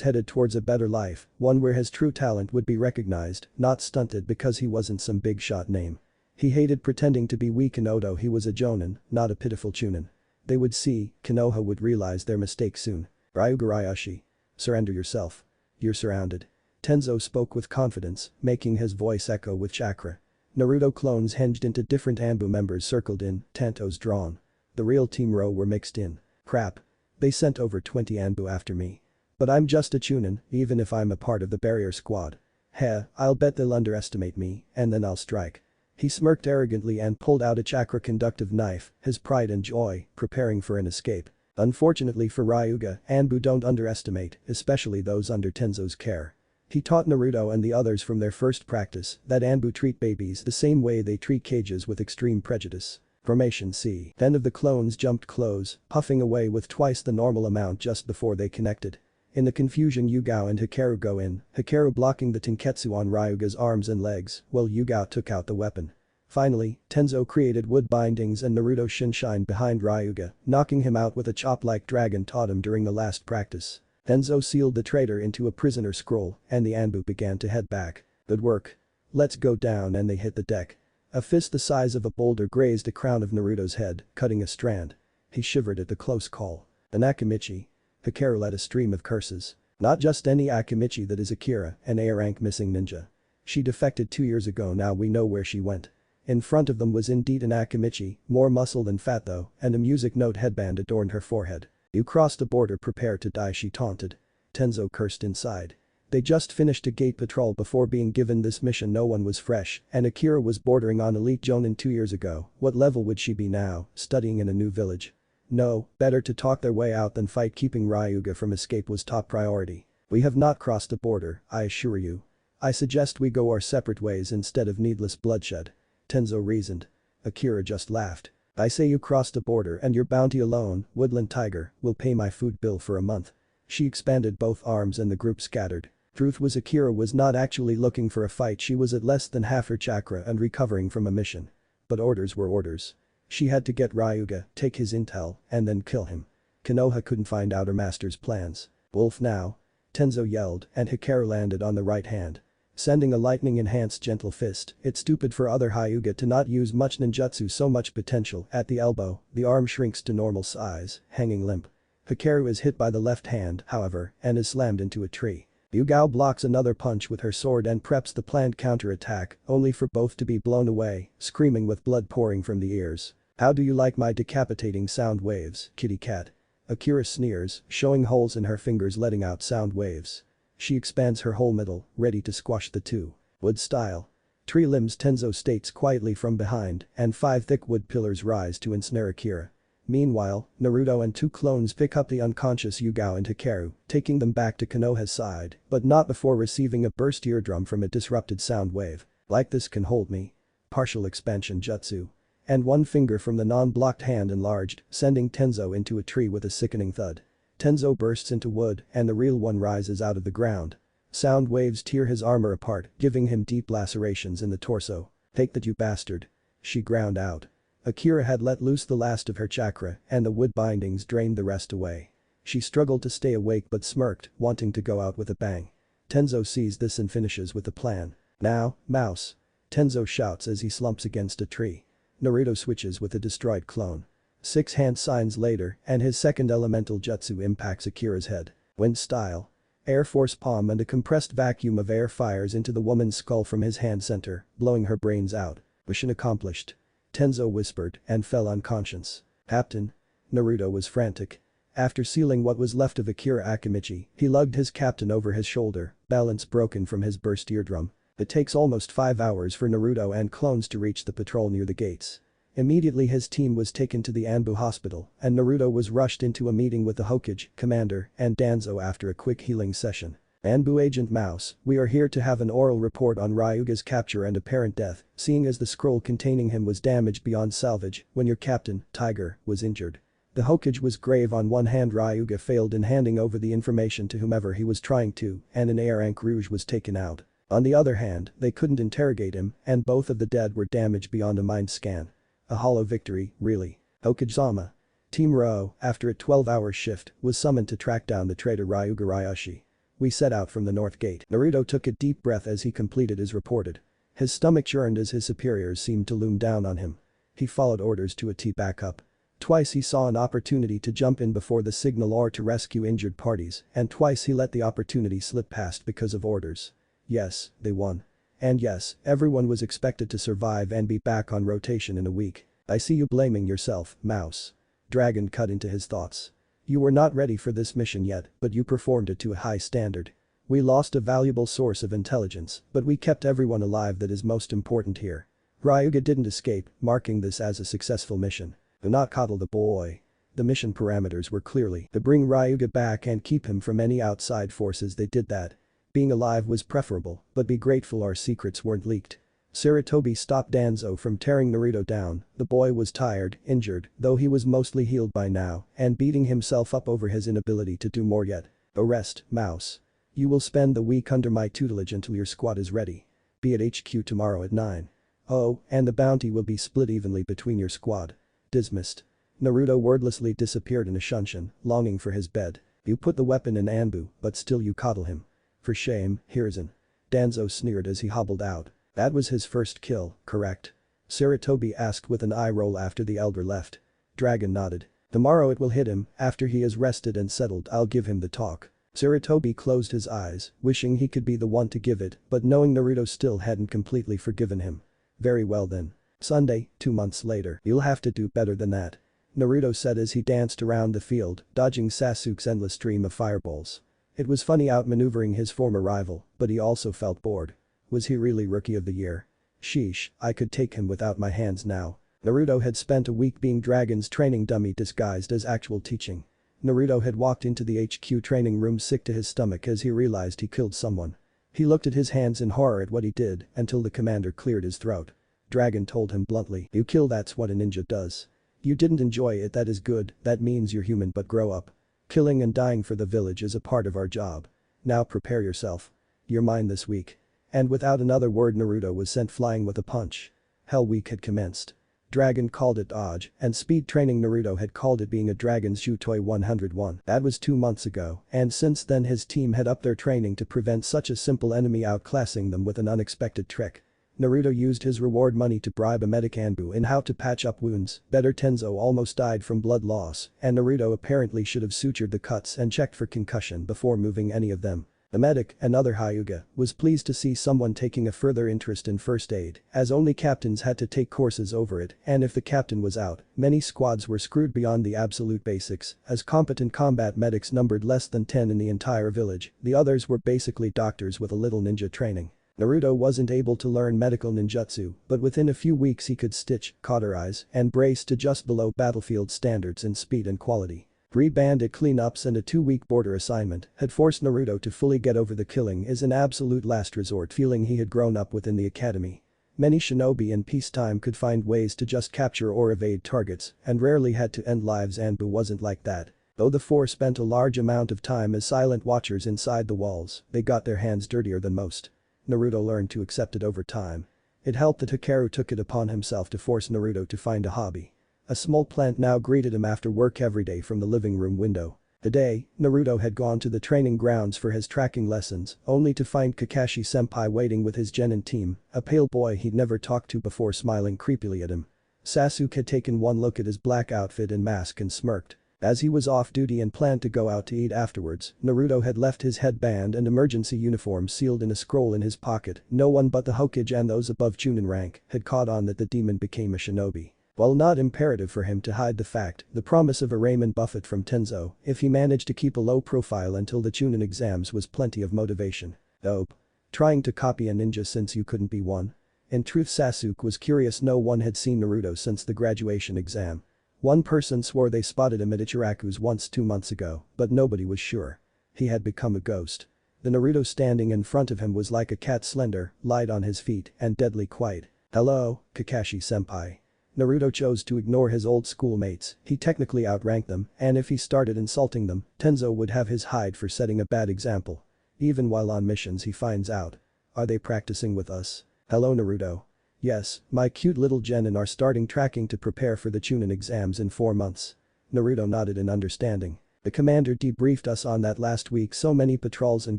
Speaker 1: headed towards a better life, one where his true talent would be recognized, not stunted because he wasn't some big shot name. He hated pretending to be weak in Odo. He was a jonin, not a pitiful chunin. They would see, Konoha would realize their mistake soon. Ryuga Ryashi. Surrender yourself. You're surrounded. Tenzo spoke with confidence, making his voice echo with chakra. Naruto clones hinged into different Anbu members circled in, tantos drawn. The real Team Ro were mixed in. Crap. They sent over 20 Anbu after me. But I'm just a chunin, even if I'm a part of the barrier squad. Heh, I'll bet they'll underestimate me, and then I'll strike. He smirked arrogantly and pulled out a chakra conductive knife, his pride and joy, preparing for an escape. Unfortunately for Ryuga, Anbu don't underestimate, especially those under Tenzo's care. He taught Naruto and the others from their first practice that Anbu treat babies the same way they treat cages, with extreme prejudice. Formation C. 10 of the clones jumped close, puffing away with twice the normal amount just before they connected. In the confusion, Yugao and Hikaru go in, Hikaru blocking the Tenketsu on Ryuga's arms and legs, while Yugao took out the weapon. Finally, Tenzo created wood bindings and Naruto shinshined behind Ryuga, knocking him out with a chop like Dragon taught him during the last practice. Tenzo sealed the traitor into a prisoner scroll, and the Anbu began to head back. Good work. Let's go down, and they hit the deck. A fist the size of a boulder grazed the crown of Naruto's head, cutting a strand. He shivered at the close call. An Akimichi. Hikaru let a stream of curses. Not just any Akimichi, that is Akira, an A-rank missing ninja. She defected 2 years ago, now we know where she went. In front of them was indeed an Akimichi, more muscle than fat though, and a music note headband adorned her forehead. You crossed the border, prepare to die, she taunted. Tenzo cursed inside. They just finished a gate patrol before being given this mission. No one was fresh, and Akira was bordering on elite jonin 2 years ago. What level would she be now, studying in a new village? No, better to talk their way out than fight. Keeping Ryuga from escape was top priority. We have not crossed the border, I assure you. I suggest we go our separate ways instead of needless bloodshed. Tenzo reasoned. Akira just laughed. I say you crossed the border and your bounty alone, Woodland Tiger, will pay my food bill for a month. She expanded both arms and the group scattered. Truth was, Akira was not actually looking for a fight. She was at less than half her chakra and recovering from a mission. But orders were orders. She had to get Ryuga, take his intel, and then kill him. Konoha couldn't find out her master's plans. Wolf now. Tenzo yelled, and Hikaru landed on the right hand. Sending a lightning-enhanced gentle fist, it's stupid for other Hyuga to not use much ninjutsu, so much potential. At the elbow, the arm shrinks to normal size, hanging limp. Hikaru is hit by the left hand, however, and is slammed into a tree. Yugao blocks another punch with her sword and preps the planned counter-attack, only for both to be blown away, screaming with blood pouring from the ears. How do you like my decapitating sound waves, kitty cat? Akira sneers, showing holes in her fingers letting out sound waves. She expands her whole middle, ready to squash the two. Wood style. Tree limbs Tenzo states quietly from behind, and 5 thick wood pillars rise to ensnare Akira. Meanwhile, Naruto and 2 clones pick up the unconscious Yugao and Hikaru, taking them back to Konoha's side, but not before receiving a burst eardrum from a disrupted sound wave. Like this can hold me. Partial expansion jutsu. And 1 finger from the non-blocked hand enlarged, sending Tenzo into a tree with a sickening thud. Tenzo bursts into wood and the real one rises out of the ground. Sound waves tear his armor apart, giving him deep lacerations in the torso. "Take that, you bastard." She ground out. Akira had let loose the last of her chakra and the wood bindings drained the rest away. She struggled to stay awake but smirked, wanting to go out with a bang. Tenzo sees this and finishes with a plan. "Now, mouse." Tenzo shouts as he slumps against a tree. Naruto switches with a destroyed clone. 6 hand signs later and his second elemental jutsu impacts Akira's head. Wind style. Air Force palm and a compressed vacuum of air fires into the woman's skull from his hand center, blowing her brains out. Mission accomplished. Tenzo whispered and fell unconscious. "Captain." Naruto was frantic. After sealing what was left of Akira Akimichi, he lugged his captain over his shoulder, balance broken from his burst eardrum. It takes almost 5 hours for Naruto and clones to reach the patrol near the gates. Immediately his team was taken to the Anbu hospital and Naruto was rushed into a meeting with the Hokage, commander, and Danzo after a quick healing session. "Anbu Agent Mouse, we are here to have an oral report on Ryuga's capture and apparent death, seeing as the scroll containing him was damaged beyond salvage when your captain, Tiger, was injured." The Hokage was grave. On one hand, Ryuga failed in handing over the information to whomever he was trying to and an Air Ankh Rouge was taken out. On the other hand, they couldn't interrogate him and both of the dead were damaged beyond a mind scan. A hollow victory, really. Hokage-sama. Team Ro, after a 12-hour shift, was summoned to track down the traitor Ryuga Ryashi. "We set out from the north gate." Naruto took a deep breath as he completed his reported. His stomach churned as his superiors seemed to loom down on him. He followed orders to a T back up. Twice he saw an opportunity to jump in before the signal or to rescue injured parties, and twice he let the opportunity slip past because of orders. Yes, they won. And yes, everyone was expected to survive and be back on rotation in a week. "I see you blaming yourself, Mouse." Dragon cut into his thoughts. "You were not ready for this mission yet, but you performed it to a high standard. We lost a valuable source of intelligence, but we kept everyone alive. That is most important here. Ryuga didn't escape, marking this as a successful mission. Do not coddle the boy." The mission parameters were clearly to bring Ryuga back and keep him from any outside forces. They did that. Being alive was preferable, but be grateful our secrets weren't leaked. Sarutobi stopped Danzo from tearing Naruto down. The boy was tired, injured, though he was mostly healed by now, and beating himself up over his inability to do more yet. "Go rest, Mouse. You will spend the week under my tutelage until your squad is ready. Be at HQ tomorrow at 9. Oh, and the bounty will be split evenly between your squad." Dismissed. Naruto wordlessly disappeared in a shunshin, longing for his bed. "You put the weapon in Anbu, but still you coddle him. For shame, Hiruzen." Danzo sneered as he hobbled out. "That was his first kill, correct?" Sarutobi asked with an eye roll after the elder left. Dragon nodded. "Tomorrow it will hit him, after he is rested and settled I'll give him the talk." Sarutobi closed his eyes, wishing he could be the one to give it, but knowing Naruto still hadn't completely forgiven him. "Very well then. Sunday, 2 months later. You'll have to do better than that," Naruto said as he danced around the field, dodging Sasuke's endless stream of fireballs. It was funny outmaneuvering his former rival, but he also felt bored. Was he really Rookie of the Year? Sheesh, I could take him without my hands now. Naruto had spent a week being Dragon's training dummy disguised as actual teaching. Naruto had walked into the HQ training room sick to his stomach as he realized he killed someone. He looked at his hands in horror at what he did until the commander cleared his throat. Dragon told him bluntly, "You kill, that's what a ninja does. You didn't enjoy it, that is good, that means you're human, but grow up. Killing and dying for the village is a part of our job. Now prepare yourself. You're mine this week." And without another word Naruto was sent flying with a punch. Hell Week had commenced. Dragon called it dodge, and speed training Naruto had called it being a dragon's shoe toy 101. That was 2 months ago, and since then his team had upped their training to prevent such a simple enemy outclassing them with an unexpected trick. Naruto used his reward money to bribe a medic Anbu in how to patch up wounds. Better Tenzo almost died from blood loss, and Naruto apparently should have sutured the cuts and checked for concussion before moving any of them. The medic, another Hyuga, was pleased to see someone taking a further interest in first aid, as only captains had to take courses over it, and if the captain was out, many squads were screwed beyond the absolute basics, as competent combat medics numbered less than 10 in the entire village. The others were basically doctors with a little ninja training. Naruto wasn't able to learn medical ninjutsu, but within a few weeks he could stitch, cauterize, and brace to just below battlefield standards in speed and quality. 3 bandit cleanups and a 2-week border assignment had forced Naruto to fully get over the killing is an absolute last resort feeling he had grown up within the academy. Many shinobi in peacetime could find ways to just capture or evade targets and rarely had to end lives. Anbu wasn't like that. Though the four spent a large amount of time as silent watchers inside the walls, they got their hands dirtier than most. Naruto learned to accept it over time. It helped that Hikaru took it upon himself to force Naruto to find a hobby. A small plant now greeted him after work every day from the living room window. Today, Naruto had gone to the training grounds for his tracking lessons, only to find Kakashi-senpai waiting with his genin team, a pale boy he'd never talked to before smiling creepily at him. Sasuke had taken one look at his black outfit and mask and smirked. As he was off duty and planned to go out to eat afterwards, Naruto had left his headband and emergency uniform sealed in a scroll in his pocket. No one but the Hokage and those above Chunin rank had caught on that the demon became a shinobi. While not imperative for him to hide the fact, the promise of a Raymond Buffett from Tenzo, if he managed to keep a low profile until the Chunin exams, was plenty of motivation. Dope. Trying to copy a ninja since you couldn't be one? In truth, Sasuke was curious. No one had seen Naruto since the graduation exam. One person swore they spotted him at Ichiraku's once 2 months ago, but nobody was sure. He had become a ghost. The Naruto standing in front of him was like a cat, slender, light on his feet, and deadly quiet. "Hello, Kakashi-senpai." Naruto chose to ignore his old schoolmates. He technically outranked them, and if he started insulting them, Tenzo would have his hide for setting a bad example. Even while on missions he finds out. Are they practicing with us? Hello, Naruto. Yes, my cute little genin are starting tracking to prepare for the Chunin exams in 4 months. Naruto nodded in understanding. The commander debriefed us on that last week. So many patrols and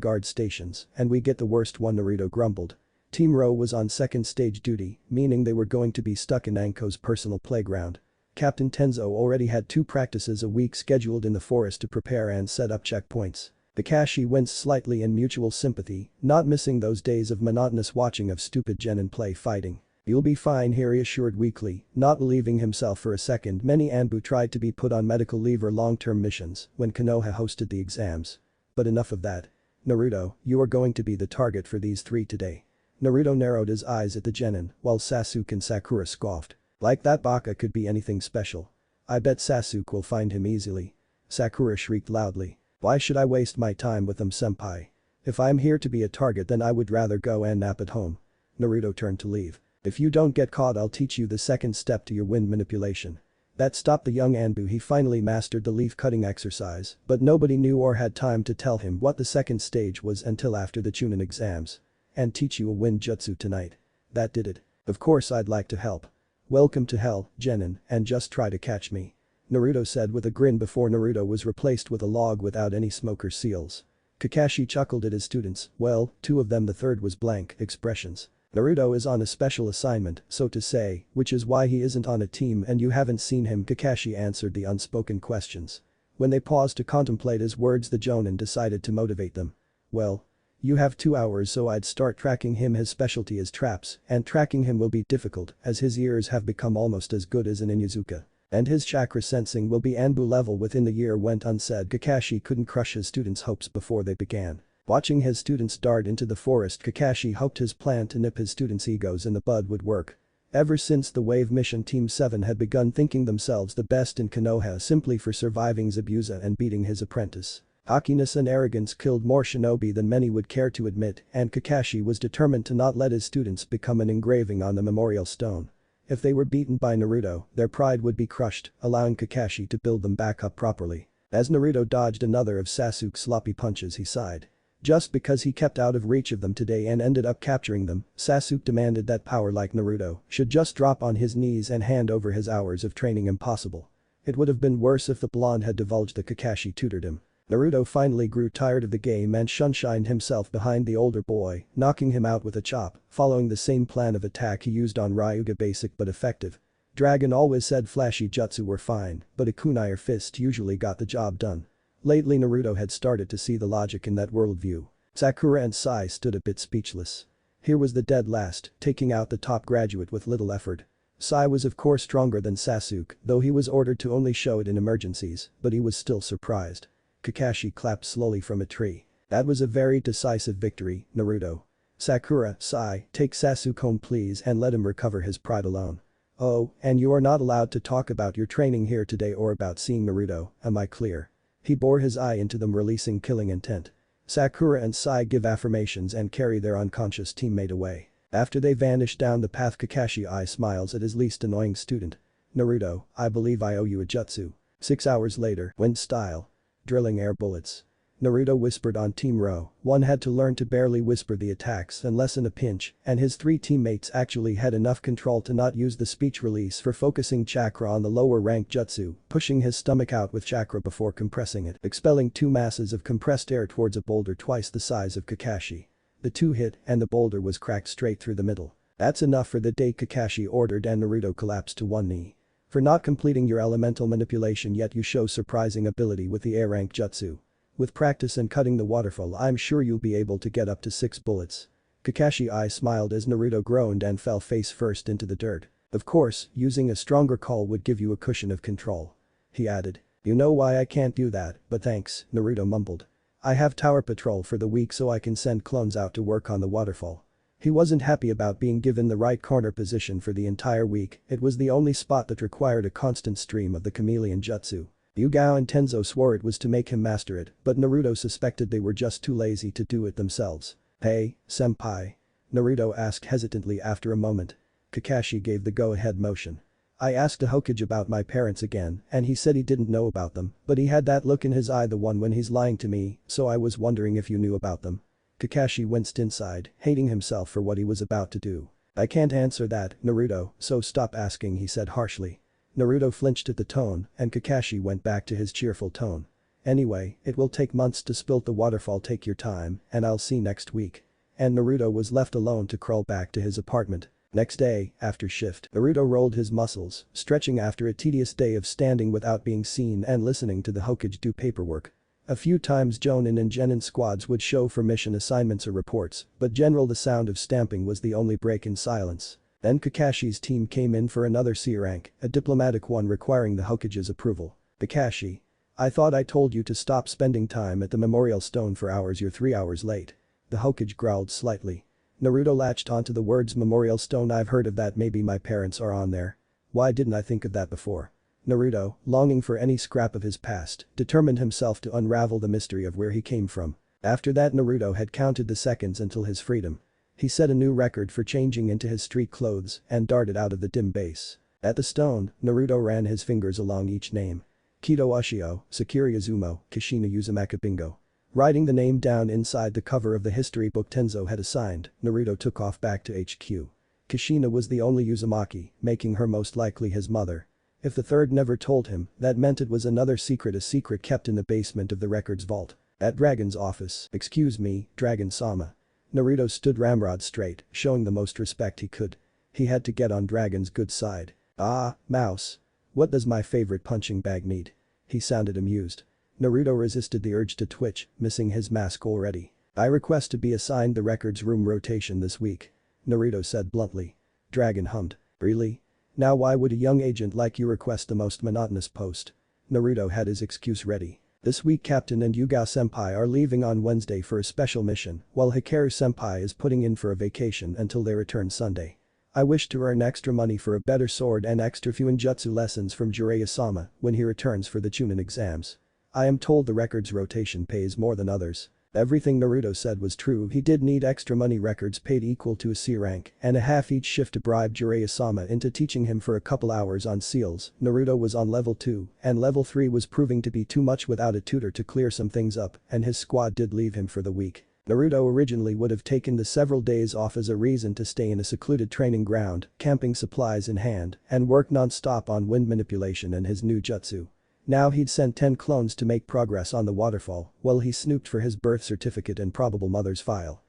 Speaker 1: guard stations, and we get the worst one. Naruto grumbled. Team Row was on second stage duty, meaning they were going to be stuck in Anko's personal playground. Captain Tenzo already had 2 practices a week scheduled in the forest to prepare and set up checkpoints. Kakashi winced slightly in mutual sympathy, not missing those days of monotonous watching of stupid genin play fighting. "You'll be fine," he reassured weakly, not believing himself for a second. Many Anbu tried to be put on medical leave or long-term missions when Konoha hosted the exams. But enough of that. Naruto, you are going to be the target for these 3 today. Naruto narrowed his eyes at the genin, while Sasuke and Sakura scoffed. Like that baka could be anything special. I bet Sasuke will find him easily. Sakura shrieked loudly. Why should I waste my time with them, senpai? If I'm here to be a target, then I would rather go and nap at home. Naruto turned to leave. If you don't get caught, I'll teach you the second step to your wind manipulation. That stopped the young Anbu. He finally mastered the leaf-cutting exercise, but nobody knew or had time to tell him what the second stage was until after the Chunin exams. And teach you a wind jutsu tonight. That did it. Of course I'd like to help. Welcome to hell, genin, and just try to catch me. Naruto said with a grin before Naruto was replaced with a log without any smoker seals. Kakashi chuckled at his students. Well, 2 of them, the third was blank expressions. Naruto is on a special assignment, so to say, which is why he isn't on a team and you haven't seen him. Kakashi answered the unspoken questions. When they paused to contemplate his words, the jonin decided to motivate them. Well, you have 2 hours, so I'd start tracking him. His specialty is traps, and tracking him will be difficult as his ears have become almost as good as an Inuzuka. And his chakra sensing will be Anbu level within the year. Went unsaid. Kakashi couldn't crush his students' hopes before they began. Watching his students dart into the forest, Kakashi hoped his plan to nip his students' egos in the bud would work. Ever since the Wave Mission, Team 7 had begun thinking themselves the best in Konoha simply for surviving Zabuza and beating his apprentice. Cockiness and arrogance killed more shinobi than many would care to admit, and Kakashi was determined to not let his students become an engraving on the memorial stone. If they were beaten by Naruto, their pride would be crushed, allowing Kakashi to build them back up properly. As Naruto dodged another of Sasuke's sloppy punches, he sighed. Just because he kept out of reach of them today and ended up capturing them, Sasuke demanded that power like Naruto should just drop on his knees and hand over his hours of training. Impossible. It would have been worse if the blonde had divulged that Kakashi tutored him. Naruto finally grew tired of the game and shunshined himself behind the older boy, knocking him out with a chop, following the same plan of attack he used on Ryuga. Basic but effective. Dragon always said flashy jutsu were fine, but a kunai or fist usually got the job done. Lately Naruto had started to see the logic in that worldview. Sakura and Sai stood a bit speechless. Here was the dead last, taking out the top graduate with little effort. Sai was of course stronger than Sasuke, though he was ordered to only show it in emergencies, but he was still surprised. Kakashi clapped slowly from a tree. That was a very decisive victory, Naruto. Sakura, sigh, take Sasuke please and let him recover his pride alone. Oh, and you are not allowed to talk about your training here today or about seeing Naruto, am I clear? He bore his eye into them releasing killing intent. Sakura and Sai give affirmations and carry their unconscious teammate away. After they vanish down the path, Kakashi Eye smiles at his least annoying student. Naruto, I believe I owe you a jutsu. 6 hours later, wind style. Drilling air bullets. Naruto whispered on Team Row. One had to learn to barely whisper the attacks unless in a pinch, and his 3 teammates actually had enough control to not use the speech release for focusing chakra on the lower rank jutsu, pushing his stomach out with chakra before compressing it, expelling 2 masses of compressed air towards a boulder twice the size of Kakashi. The 2 hit and the boulder was cracked straight through the middle. That's enough for the day, Kakashi ordered, and Naruto collapsed to one knee. For not completing your elemental manipulation yet, you show surprising ability with the A-rank jutsu. With practice and cutting the waterfall, I'm sure you'll be able to get up to 6 bullets. Kakashi Eye smiled as Naruto groaned and fell face first into the dirt. Of course, using a stronger call would give you a cushion of control. He added. You know why I can't do that, but thanks, Naruto mumbled. I have tower patrol for the week so I can send clones out to work on the waterfall. He wasn't happy about being given the right corner position for the entire week, it was the only spot that required a constant stream of the chameleon jutsu. Yugao and Tenzo swore it was to make him master it, but Naruto suspected they were just too lazy to do it themselves. Hey, senpai? Naruto asked hesitantly after a moment. Kakashi gave the go-ahead motion. I asked a Hokage about my parents again, and he said he didn't know about them, but he had that look in his eye, the one when he's lying to me, so I was wondering if you knew about them. Kakashi winced inside, hating himself for what he was about to do. I can't answer that, Naruto, so stop asking, he said harshly. Naruto flinched at the tone, and Kakashi went back to his cheerful tone. Anyway, it will take months to split the waterfall, take your time, and I'll see next week. And Naruto was left alone to crawl back to his apartment. Next day, after shift, Naruto rolled his muscles, stretching after a tedious day of standing without being seen and listening to the Hokage do paperwork. A few times Jonin and Genin squads would show for mission assignments or reports, but the sound of stamping was the only break in silence. Then Kakashi's team came in for another C rank, a diplomatic one requiring the Hokage's approval. Kakashi. I thought I told you to stop spending time at the memorial stone for hours, you're 3 hours late. The Hokage growled slightly. Naruto latched onto the words memorial stone, I've heard of that, maybe my parents are on there. Why didn't I think of that before? Naruto, longing for any scrap of his past, determined himself to unravel the mystery of where he came from. After that, Naruto had counted the seconds until his freedom. He set a new record for changing into his street clothes and darted out of the dim base. At the stone, Naruto ran his fingers along each name. Kido Ushio, Sakura Izumo, Kushina Uzumaki bingo. Writing the name down inside the cover of the history book Tenzo had assigned, Naruto took off back to HQ. Kushina was the only Uzumaki, making her most likely his mother. If the third never told him, that meant it was another secret, a secret kept in the basement of the records vault. At Dragon's office, excuse me, Dragon-sama. Naruto stood ramrod straight, showing the most respect he could. He had to get on Dragon's good side. Ah, mouse. What does my favorite punching bag need? He sounded amused. Naruto resisted the urge to twitch, missing his mask already. I request to be assigned the records room rotation this week. Naruto said bluntly. Dragon hummed. Really? Now why would a young agent like you request the most monotonous post? Naruto had his excuse ready. This week Captain and Yuga-senpai are leaving on Wednesday for a special mission, while Hikaru-senpai is putting in for a vacation until they return Sunday. I wish to earn extra money for a better sword and extra Fuinjutsu lessons from Jiraiya-sama when he returns for the Chunin exams. I am told the records rotation pays more than others. Everything Naruto said was true. He did need extra money, records paid equal to a C rank and a half each shift to bribe Jiraiya-sama into teaching him for a couple hours on seals. Naruto was on level 2 and level 3 was proving to be too much without a tutor to clear some things up, and his squad did leave him for the week. Naruto originally would have taken the several days off as a reason to stay in a secluded training ground, camping supplies in hand, and work non-stop on wind manipulation and his new jutsu. Now he'd sent 10 clones to make progress on the waterfall while he snooped for his birth certificate and probable mother's file.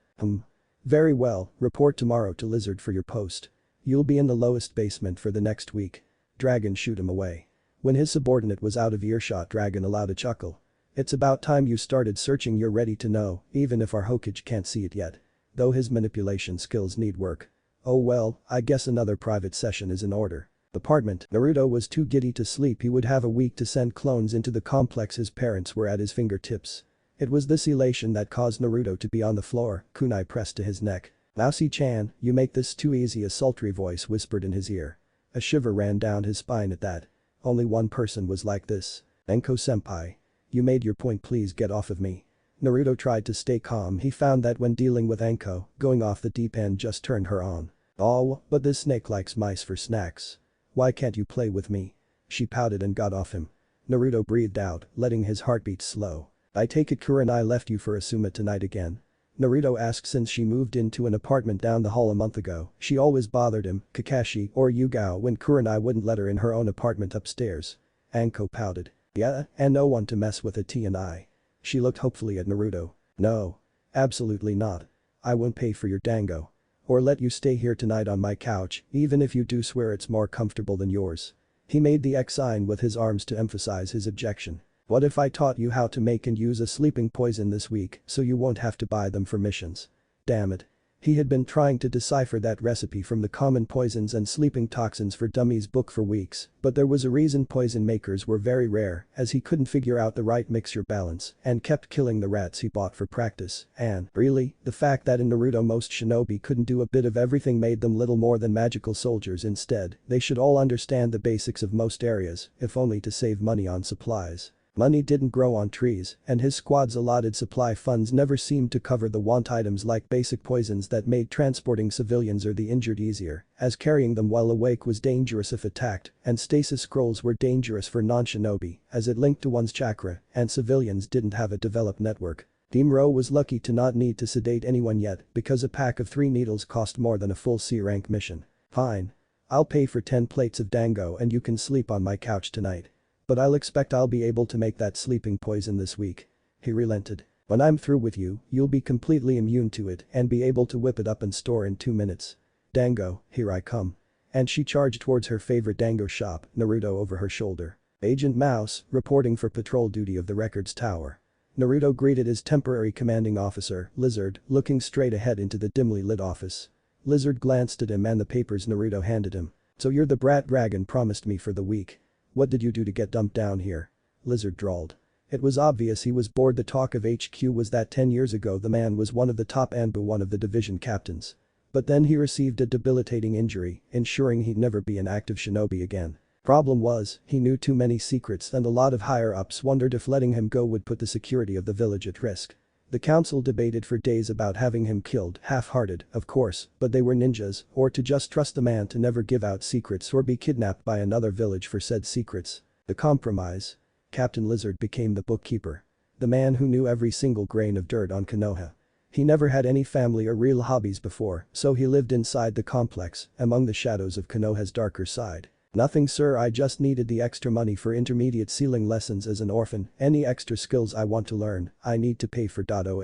Speaker 1: Very well, report tomorrow to Lizard for your post. You'll be in the lowest basement for the next week. Dragon shooed him away. When his subordinate was out of earshot, Dragon allowed a chuckle. It's about time you started searching, you're ready to know, even if our Hokage can't see it yet. Though his manipulation skills need work. Oh well, I guess another private session is in order. Apartment. Naruto was too giddy to sleep. He would have a week to send clones into the complex. His parents were at his fingertips. It was this elation that caused Naruto to be on the floor, kunai pressed to his neck. Mousy-chan, you make this too easy, a sultry voice whispered in his ear. A shiver ran down his spine at that. Only one person was like this. Enko-senpai. You made your point, please get off of me. Naruto tried to stay calm. He found that when dealing with Enko, going off the deep end just turned her on. Oh, but this snake likes mice for snacks. Why can't you play with me? She pouted and got off him. Naruto breathed out, letting his heartbeat slow. I take it Kurenai left you for Asuma tonight again? Naruto asked. Since she moved into an apartment down the hall a month ago, she always bothered him, Kakashi or Yugao, when Kurenai wouldn't let her in her own apartment upstairs. Anko pouted. Yeah, and no one to mess with a T&I. She looked hopefully at Naruto. No. Absolutely not. I won't pay for your dango. Or let you stay here tonight on my couch, even if you do swear it's more comfortable than yours. He made the X sign with his arms to emphasize his objection. What if I taught you how to make and use a sleeping poison this week so you won't have to buy them for missions? Damn it. He had been trying to decipher that recipe from the Common Poisons and Sleeping Toxins for Dummies book for weeks, but there was a reason poison makers were very rare, as he couldn't figure out the right mixture balance and kept killing the rats he bought for practice. And, really, the fact that in Naruto most shinobi couldn't do a bit of everything made them little more than magical soldiers. Instead, they should all understand the basics of most areas, if only to save money on supplies. Money didn't grow on trees, and his squad's allotted supply funds never seemed to cover the want items like basic poisons that made transporting civilians or the injured easier, as carrying them while awake was dangerous if attacked, and stasis scrolls were dangerous for non-shinobi, as it linked to one's chakra, and civilians didn't have a developed network. Team Ro was lucky to not need to sedate anyone yet, because a pack of 3 needles cost more than a full C-rank mission. Fine. I'll pay for 10 plates of dango and you can sleep on my couch tonight. But I'll expect I'll be able to make that sleeping poison this week. He relented. When I'm through with you, you'll be completely immune to it and be able to whip it up and store in 2 minutes. Dango, here I come. And she charged towards her favorite dango shop, Naruto over her shoulder. Agent Mouse, reporting for patrol duty of the records tower. Naruto greeted his temporary commanding officer, Lizard, looking straight ahead into the dimly lit office. Lizard glanced at him and the papers Naruto handed him. So you're the brat dragon promised me for the week. What did you do to get dumped down here? Lizard drawled. It was obvious he was bored. The talk of HQ was that 10 years ago the man was one of the top Anbu, one of the division captains. But then he received a debilitating injury, ensuring he'd never be an active shinobi again. Problem was, he knew too many secrets and a lot of higher-ups wondered if letting him go would put the security of the village at risk. The council debated for days about having him killed, half-hearted, of course, but they were ninjas, or to just trust the man to never give out secrets or be kidnapped by another village for said secrets. The compromise. Captain Lizard became the bookkeeper. The man who knew every single grain of dirt on Konoha. He never had any family or real hobbies before, so he lived inside the complex, among the shadows of Konoha's darker side. Nothing sir, I just needed the extra money for intermediate sealing lessons as an orphan. Any extra skills I want to learn, I need to pay for. Oh.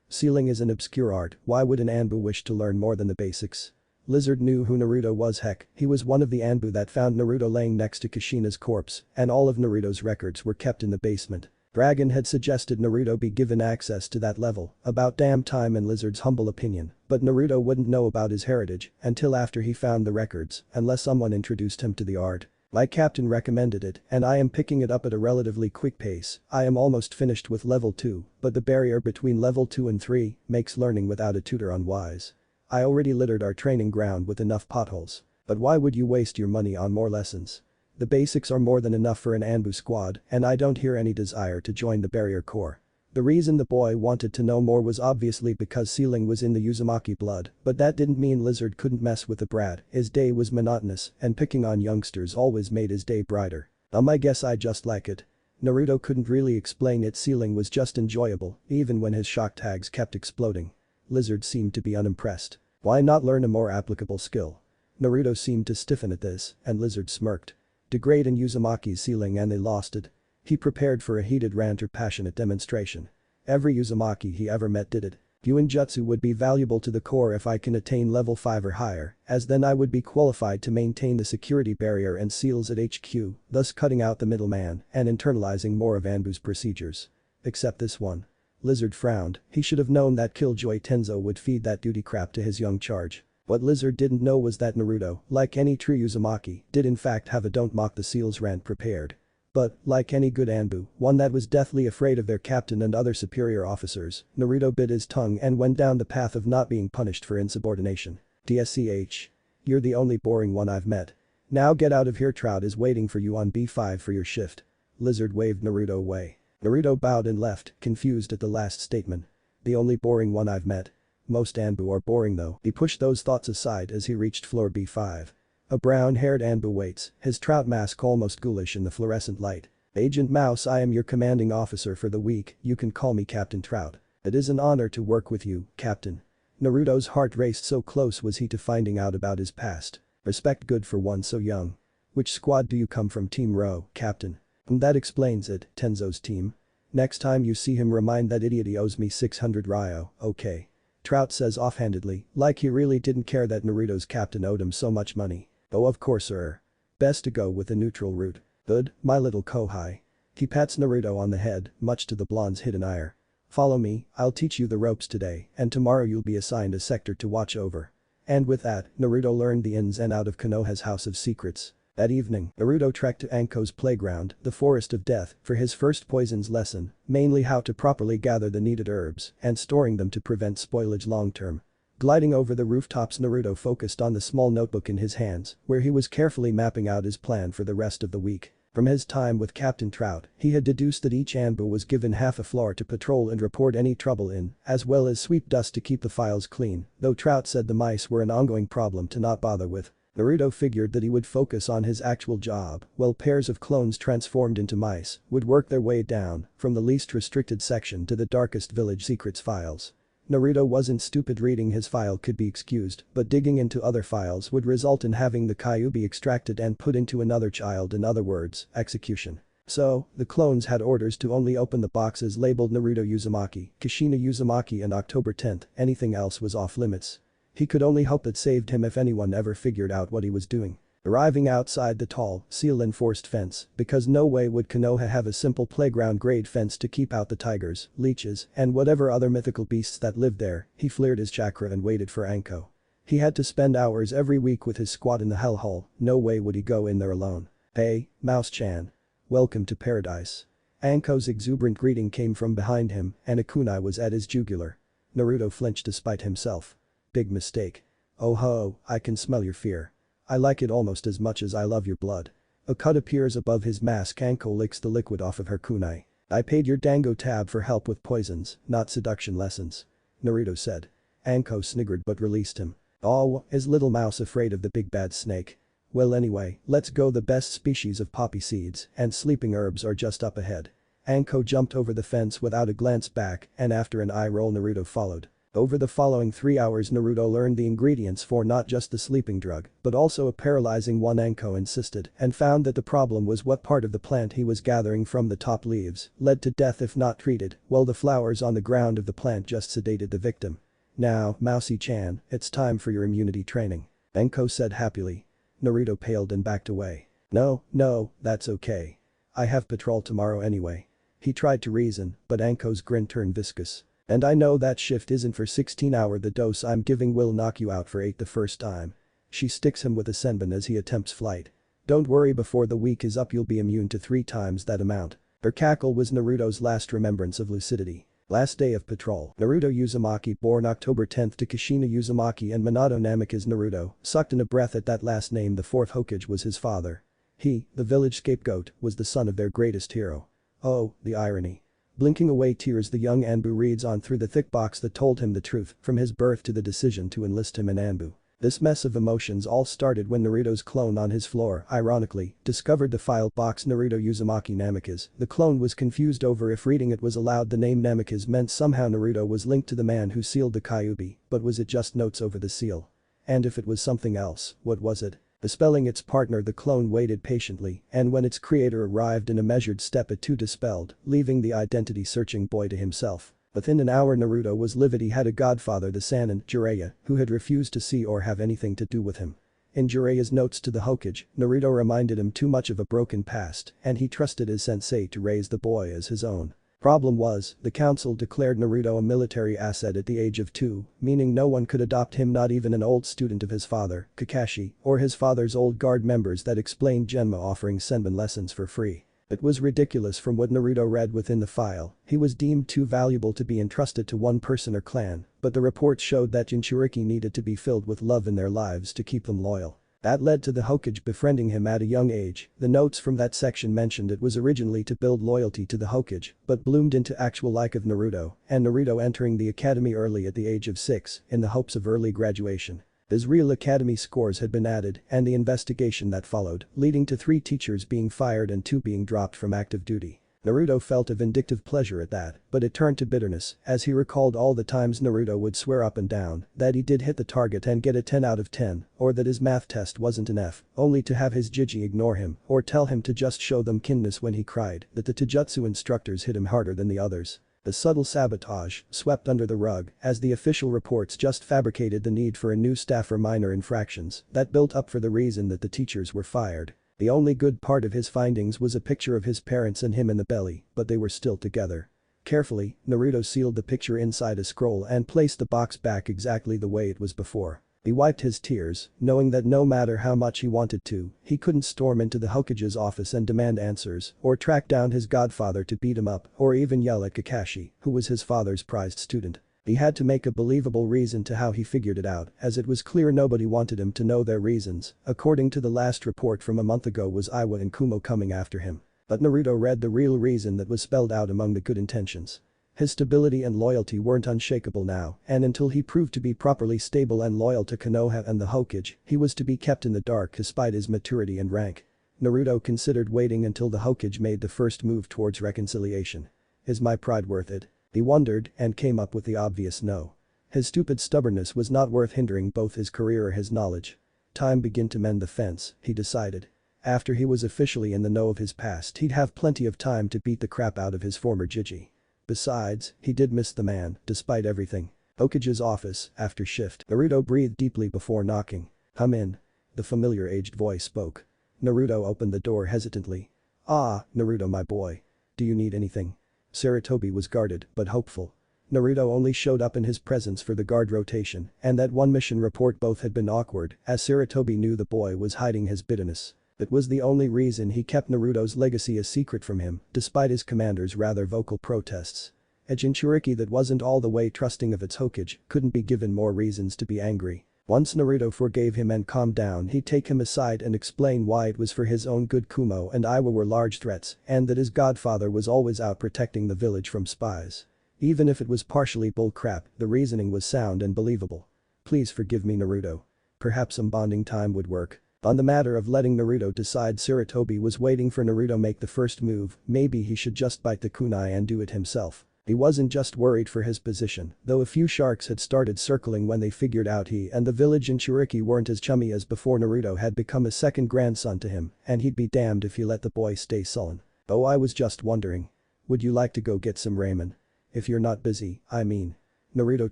Speaker 1: Sealing is an obscure art, why would an Anbu wish to learn more than the basics? Lizard knew who Naruto was. Heck, he was one of the Anbu that found Naruto laying next to Kushina's corpse, and all of Naruto's records were kept in the basement. Dragon had suggested Naruto be given access to that level, about damn time in Lizard's humble opinion, but Naruto wouldn't know about his heritage until after he found the records, unless someone introduced him to the art. My captain recommended it, and I am picking it up at a relatively quick pace. I am almost finished with level 2, but the barrier between level 2 and 3 makes learning without a tutor unwise. I already littered our training ground with enough potholes. But why would you waste your money on more lessons? The basics are more than enough for an Anbu squad, and I don't hear any desire to join the barrier corps. The reason the boy wanted to know more was obviously because sealing was in the Uzumaki blood, but that didn't mean Lizard couldn't mess with the brat. His day was monotonous, and picking on youngsters always made his day brighter. I guess I just like it. Naruto couldn't really explain it. Sealing was just enjoyable, even when his shock tags kept exploding. Lizard seemed to be unimpressed. Why not learn a more applicable skill? Naruto seemed to stiffen at this, and Lizard smirked. Degrade in Uzumaki's sealing and they lost it. He prepared for a heated rant or passionate demonstration. Every Uzumaki he ever met did it. Yuinjutsu would be valuable to the core if I can attain level 5 or higher, as then I would be qualified to maintain the security barrier and seals at HQ, thus cutting out the middleman and internalizing more of Anbu's procedures. Except this one. Lizard frowned, he should have known that Killjoy Tenzo would feed that duty crap to his young charge. What Lizard didn't know was that Naruto, like any true Uzumaki, did in fact have a don't mock the seals rant prepared. But, like any good Anbu, one that was deathly afraid of their captain and other superior officers, Naruto bit his tongue and went down the path of not being punished for insubordination. DSCH. You're the only boring one I've met. Now get out of here, Trout is waiting for you on B5 for your shift. Lizard waved Naruto away. Naruto bowed and left, confused at the last statement. The only boring one I've met. Most Anbu are boring though. He pushed those thoughts aside as he reached floor B5. A brown-haired Anbu waits, his trout mask almost ghoulish in the fluorescent light. Agent Mouse, I am your commanding officer for the week, you can call me Captain Trout. It is an honor to work with you, Captain. Naruto's heart raced, so close was he to finding out about his past. Respect good for one so young. Which squad do you come from? Team Row, Captain. That explains it, Tenzo's team. Next time you see him, remind that idiot he owes me 600 Ryo, okay. Trout says offhandedly, like he really didn't care that Naruto's captain owed him so much money. Oh of course sir. Best to go with the neutral route. Good, my little Kohai. He pats Naruto on the head, much to the blonde's hidden ire. Follow me, I'll teach you the ropes today, and tomorrow you'll be assigned a sector to watch over. And with that, Naruto learned the ins and out of Konoha's House of Secrets. That evening, Naruto trekked to Anko's playground, the Forest of Death, for his first poisons lesson, mainly how to properly gather the needed herbs and storing them to prevent spoilage long-term. Gliding over the rooftops, Naruto focused on the small notebook in his hands, where he was carefully mapping out his plan for the rest of the week. From his time with Captain Trout, he had deduced that each Anbu was given half a floor to patrol and report any trouble in, as well as sweep dust to keep the files clean, though Trout said the mice were an ongoing problem to not bother with. Naruto figured that he would focus on his actual job, while pairs of clones transformed into mice would work their way down from the least restricted section to the darkest village secrets files. Naruto wasn't stupid, reading his file could be excused, but digging into other files would result in having the Kyuubi extracted and put into another child, in other words, execution. So, the clones had orders to only open the boxes labeled Naruto Uzumaki, Kushina Uzumaki and October 10th, anything else was off limits. He could only hope it saved him if anyone ever figured out what he was doing. Arriving outside the tall, seal-enforced fence, because no way would Konoha have a simple playground-grade fence to keep out the tigers, leeches, and whatever other mythical beasts that lived there, he flared his chakra and waited for Anko. He had to spend hours every week with his squad in the Hell Hall, no way would he go in there alone. Hey, Mouse-chan. Welcome to paradise. Anko's exuberant greeting came from behind him, and a kunai was at his jugular. Naruto flinched despite himself. Big mistake. Oh ho, I can smell your fear. I like it almost as much as I love your blood. A cut appears above his mask. Anko licks the liquid off of her kunai. I paid your dango tab for help with poisons, not seduction lessons. Naruto said. Anko sniggered but released him. Oh, is little mouse afraid of the big bad snake? Well anyway, let's go, the best species of poppy seeds and sleeping herbs are just up ahead. Anko jumped over the fence without a glance back, and after an eye roll Naruto followed. Over the following 3 hours Naruto learned the ingredients for not just the sleeping drug, but also a paralyzing one, Anko insisted, and found that the problem was what part of the plant he was gathering from the top leaves led to death if not treated, while the flowers on the ground of the plant just sedated the victim. Now, Mousy-chan, it's time for your immunity training. Anko said happily. Naruto paled and backed away. No, that's okay. I have patrol tomorrow anyway. He tried to reason, but Anko's grin turned viscous. And I know that shift isn't for 16 hours. The dose I'm giving will knock you out for 8 the first time. She sticks him with a senbon as he attempts flight. Don't worry, before the week is up you'll be immune to 3 times that amount. Her cackle was Naruto's last remembrance of lucidity. Last day of patrol, Naruto Uzumaki, born October 10th to Kushina Uzumaki and Minato Namikaze. Naruto sucked in a breath at that last name. The 4th Hokage was his father. He, the village scapegoat, was the son of their greatest hero. Oh, the irony. Blinking away tears, the young Anbu reads on through the thick box that told him the truth, from his birth to the decision to enlist him in Anbu. This mess of emotions all started when Naruto's clone on his floor, ironically, discovered the file box Naruto Uzumaki Namikaze. The clone was confused over if reading it was allowed. The name Namikaze meant somehow Naruto was linked to the man who sealed the Kyuubi, but was it just notes over the seal? And if it was something else, what was it? Dispelling its partner, the clone waited patiently, and when its creator arrived in a measured step it too dispelled, leaving the identity-searching boy to himself. Within an hour Naruto was livid. He had a godfather, the Sannin, Jiraiya, who had refused to see or have anything to do with him. In Jiraiya's notes to the Hokage, Naruto reminded him too much of a broken past, and he trusted his sensei to raise the boy as his own. Problem was, the council declared Naruto a military asset at the age of 2, meaning no one could adopt him, not even an old student of his father, Kakashi, or his father's old guard members. That explained Genma offering senbon lessons for free. It was ridiculous from what Naruto read within the file, he was deemed too valuable to be entrusted to one person or clan, but the reports showed that Jinchuriki needed to be filled with love in their lives to keep them loyal. That led to the Hokage befriending him at a young age. The notes from that section mentioned it was originally to build loyalty to the Hokage, but bloomed into actual like of Naruto, and Naruto entering the academy early at the age of 6 in the hopes of early graduation. His real academy scores had been added and the investigation that followed, leading to 3 teachers being fired and 2 being dropped from active duty. Naruto felt a vindictive pleasure at that, but it turned to bitterness as he recalled all the times Naruto would swear up and down that he did hit the target and get a 10 out of 10, or that his math test wasn't an F, only to have his Jiji ignore him or tell him to just show them kindness when he cried that the Taijutsu instructors hit him harder than the others. The subtle sabotage swept under the rug as the official reports just fabricated the need for a new staff for minor infractions that built up for the reason that the teachers were fired. The only good part of his findings was a picture of his parents and him in the belly, but they were still together. Carefully, Naruto sealed the picture inside a scroll and placed the box back exactly the way it was before. He wiped his tears, knowing that no matter how much he wanted to, he couldn't storm into the Hokage's office and demand answers, or track down his godfather to beat him up, or even yell at Kakashi, who was his father's prized student. He had to make a believable reason to how he figured it out, as it was clear nobody wanted him to know their reasons. According to the last report from a month ago was Iwa and Kumo coming after him. But Naruto read the real reason that was spelled out among the good intentions. His stability and loyalty weren't unshakable now, and until he proved to be properly stable and loyal to Konoha and the Hokage, he was to be kept in the dark despite his maturity and rank. Naruto considered waiting until the Hokage made the first move towards reconciliation. Is my pride worth it? He wondered and came up with the obvious no. His stupid stubbornness was not worth hindering both his career or his knowledge. Time begin to mend the fence, he decided. After he was officially in the know of his past, he'd have plenty of time to beat the crap out of his former Jiji. Besides, he did miss the man, despite everything. Hokage's office, after shift. Naruto breathed deeply before knocking. Come in. The familiar aged voice spoke. Naruto opened the door hesitantly. Ah, Naruto my boy. Do you need anything? Sarutobi was guarded, but hopeful. Naruto only showed up in his presence for the guard rotation, and that one mission report both had been awkward, as Sarutobi knew the boy was hiding his bitterness. That was the only reason he kept Naruto's legacy a secret from him, despite his commander's rather vocal protests. A Jinchuriki that wasn't all the way trusting of its Hokage couldn't be given more reasons to be angry. Once Naruto forgave him and calmed down, he'd take him aside and explain why it was for his own good. Kumo and Iwa were large threats, and that his godfather was always out protecting the village from spies. Even if it was partially bullcrap, the reasoning was sound and believable. Please forgive me, Naruto. Perhaps some bonding time would work. On the matter of letting Naruto decide, Sarutobi was waiting for Naruto make the first move. Maybe he should just bite the kunai and do it himself. He wasn't just worried for his position, though a few sharks had started circling when they figured out he and the village Jinchuriki weren't as chummy as before. Naruto had become a second grandson to him, and he'd be damned if he let the boy stay sullen. Oh, I was just wondering. Would you like to go get some ramen? If you're not busy, I mean. Naruto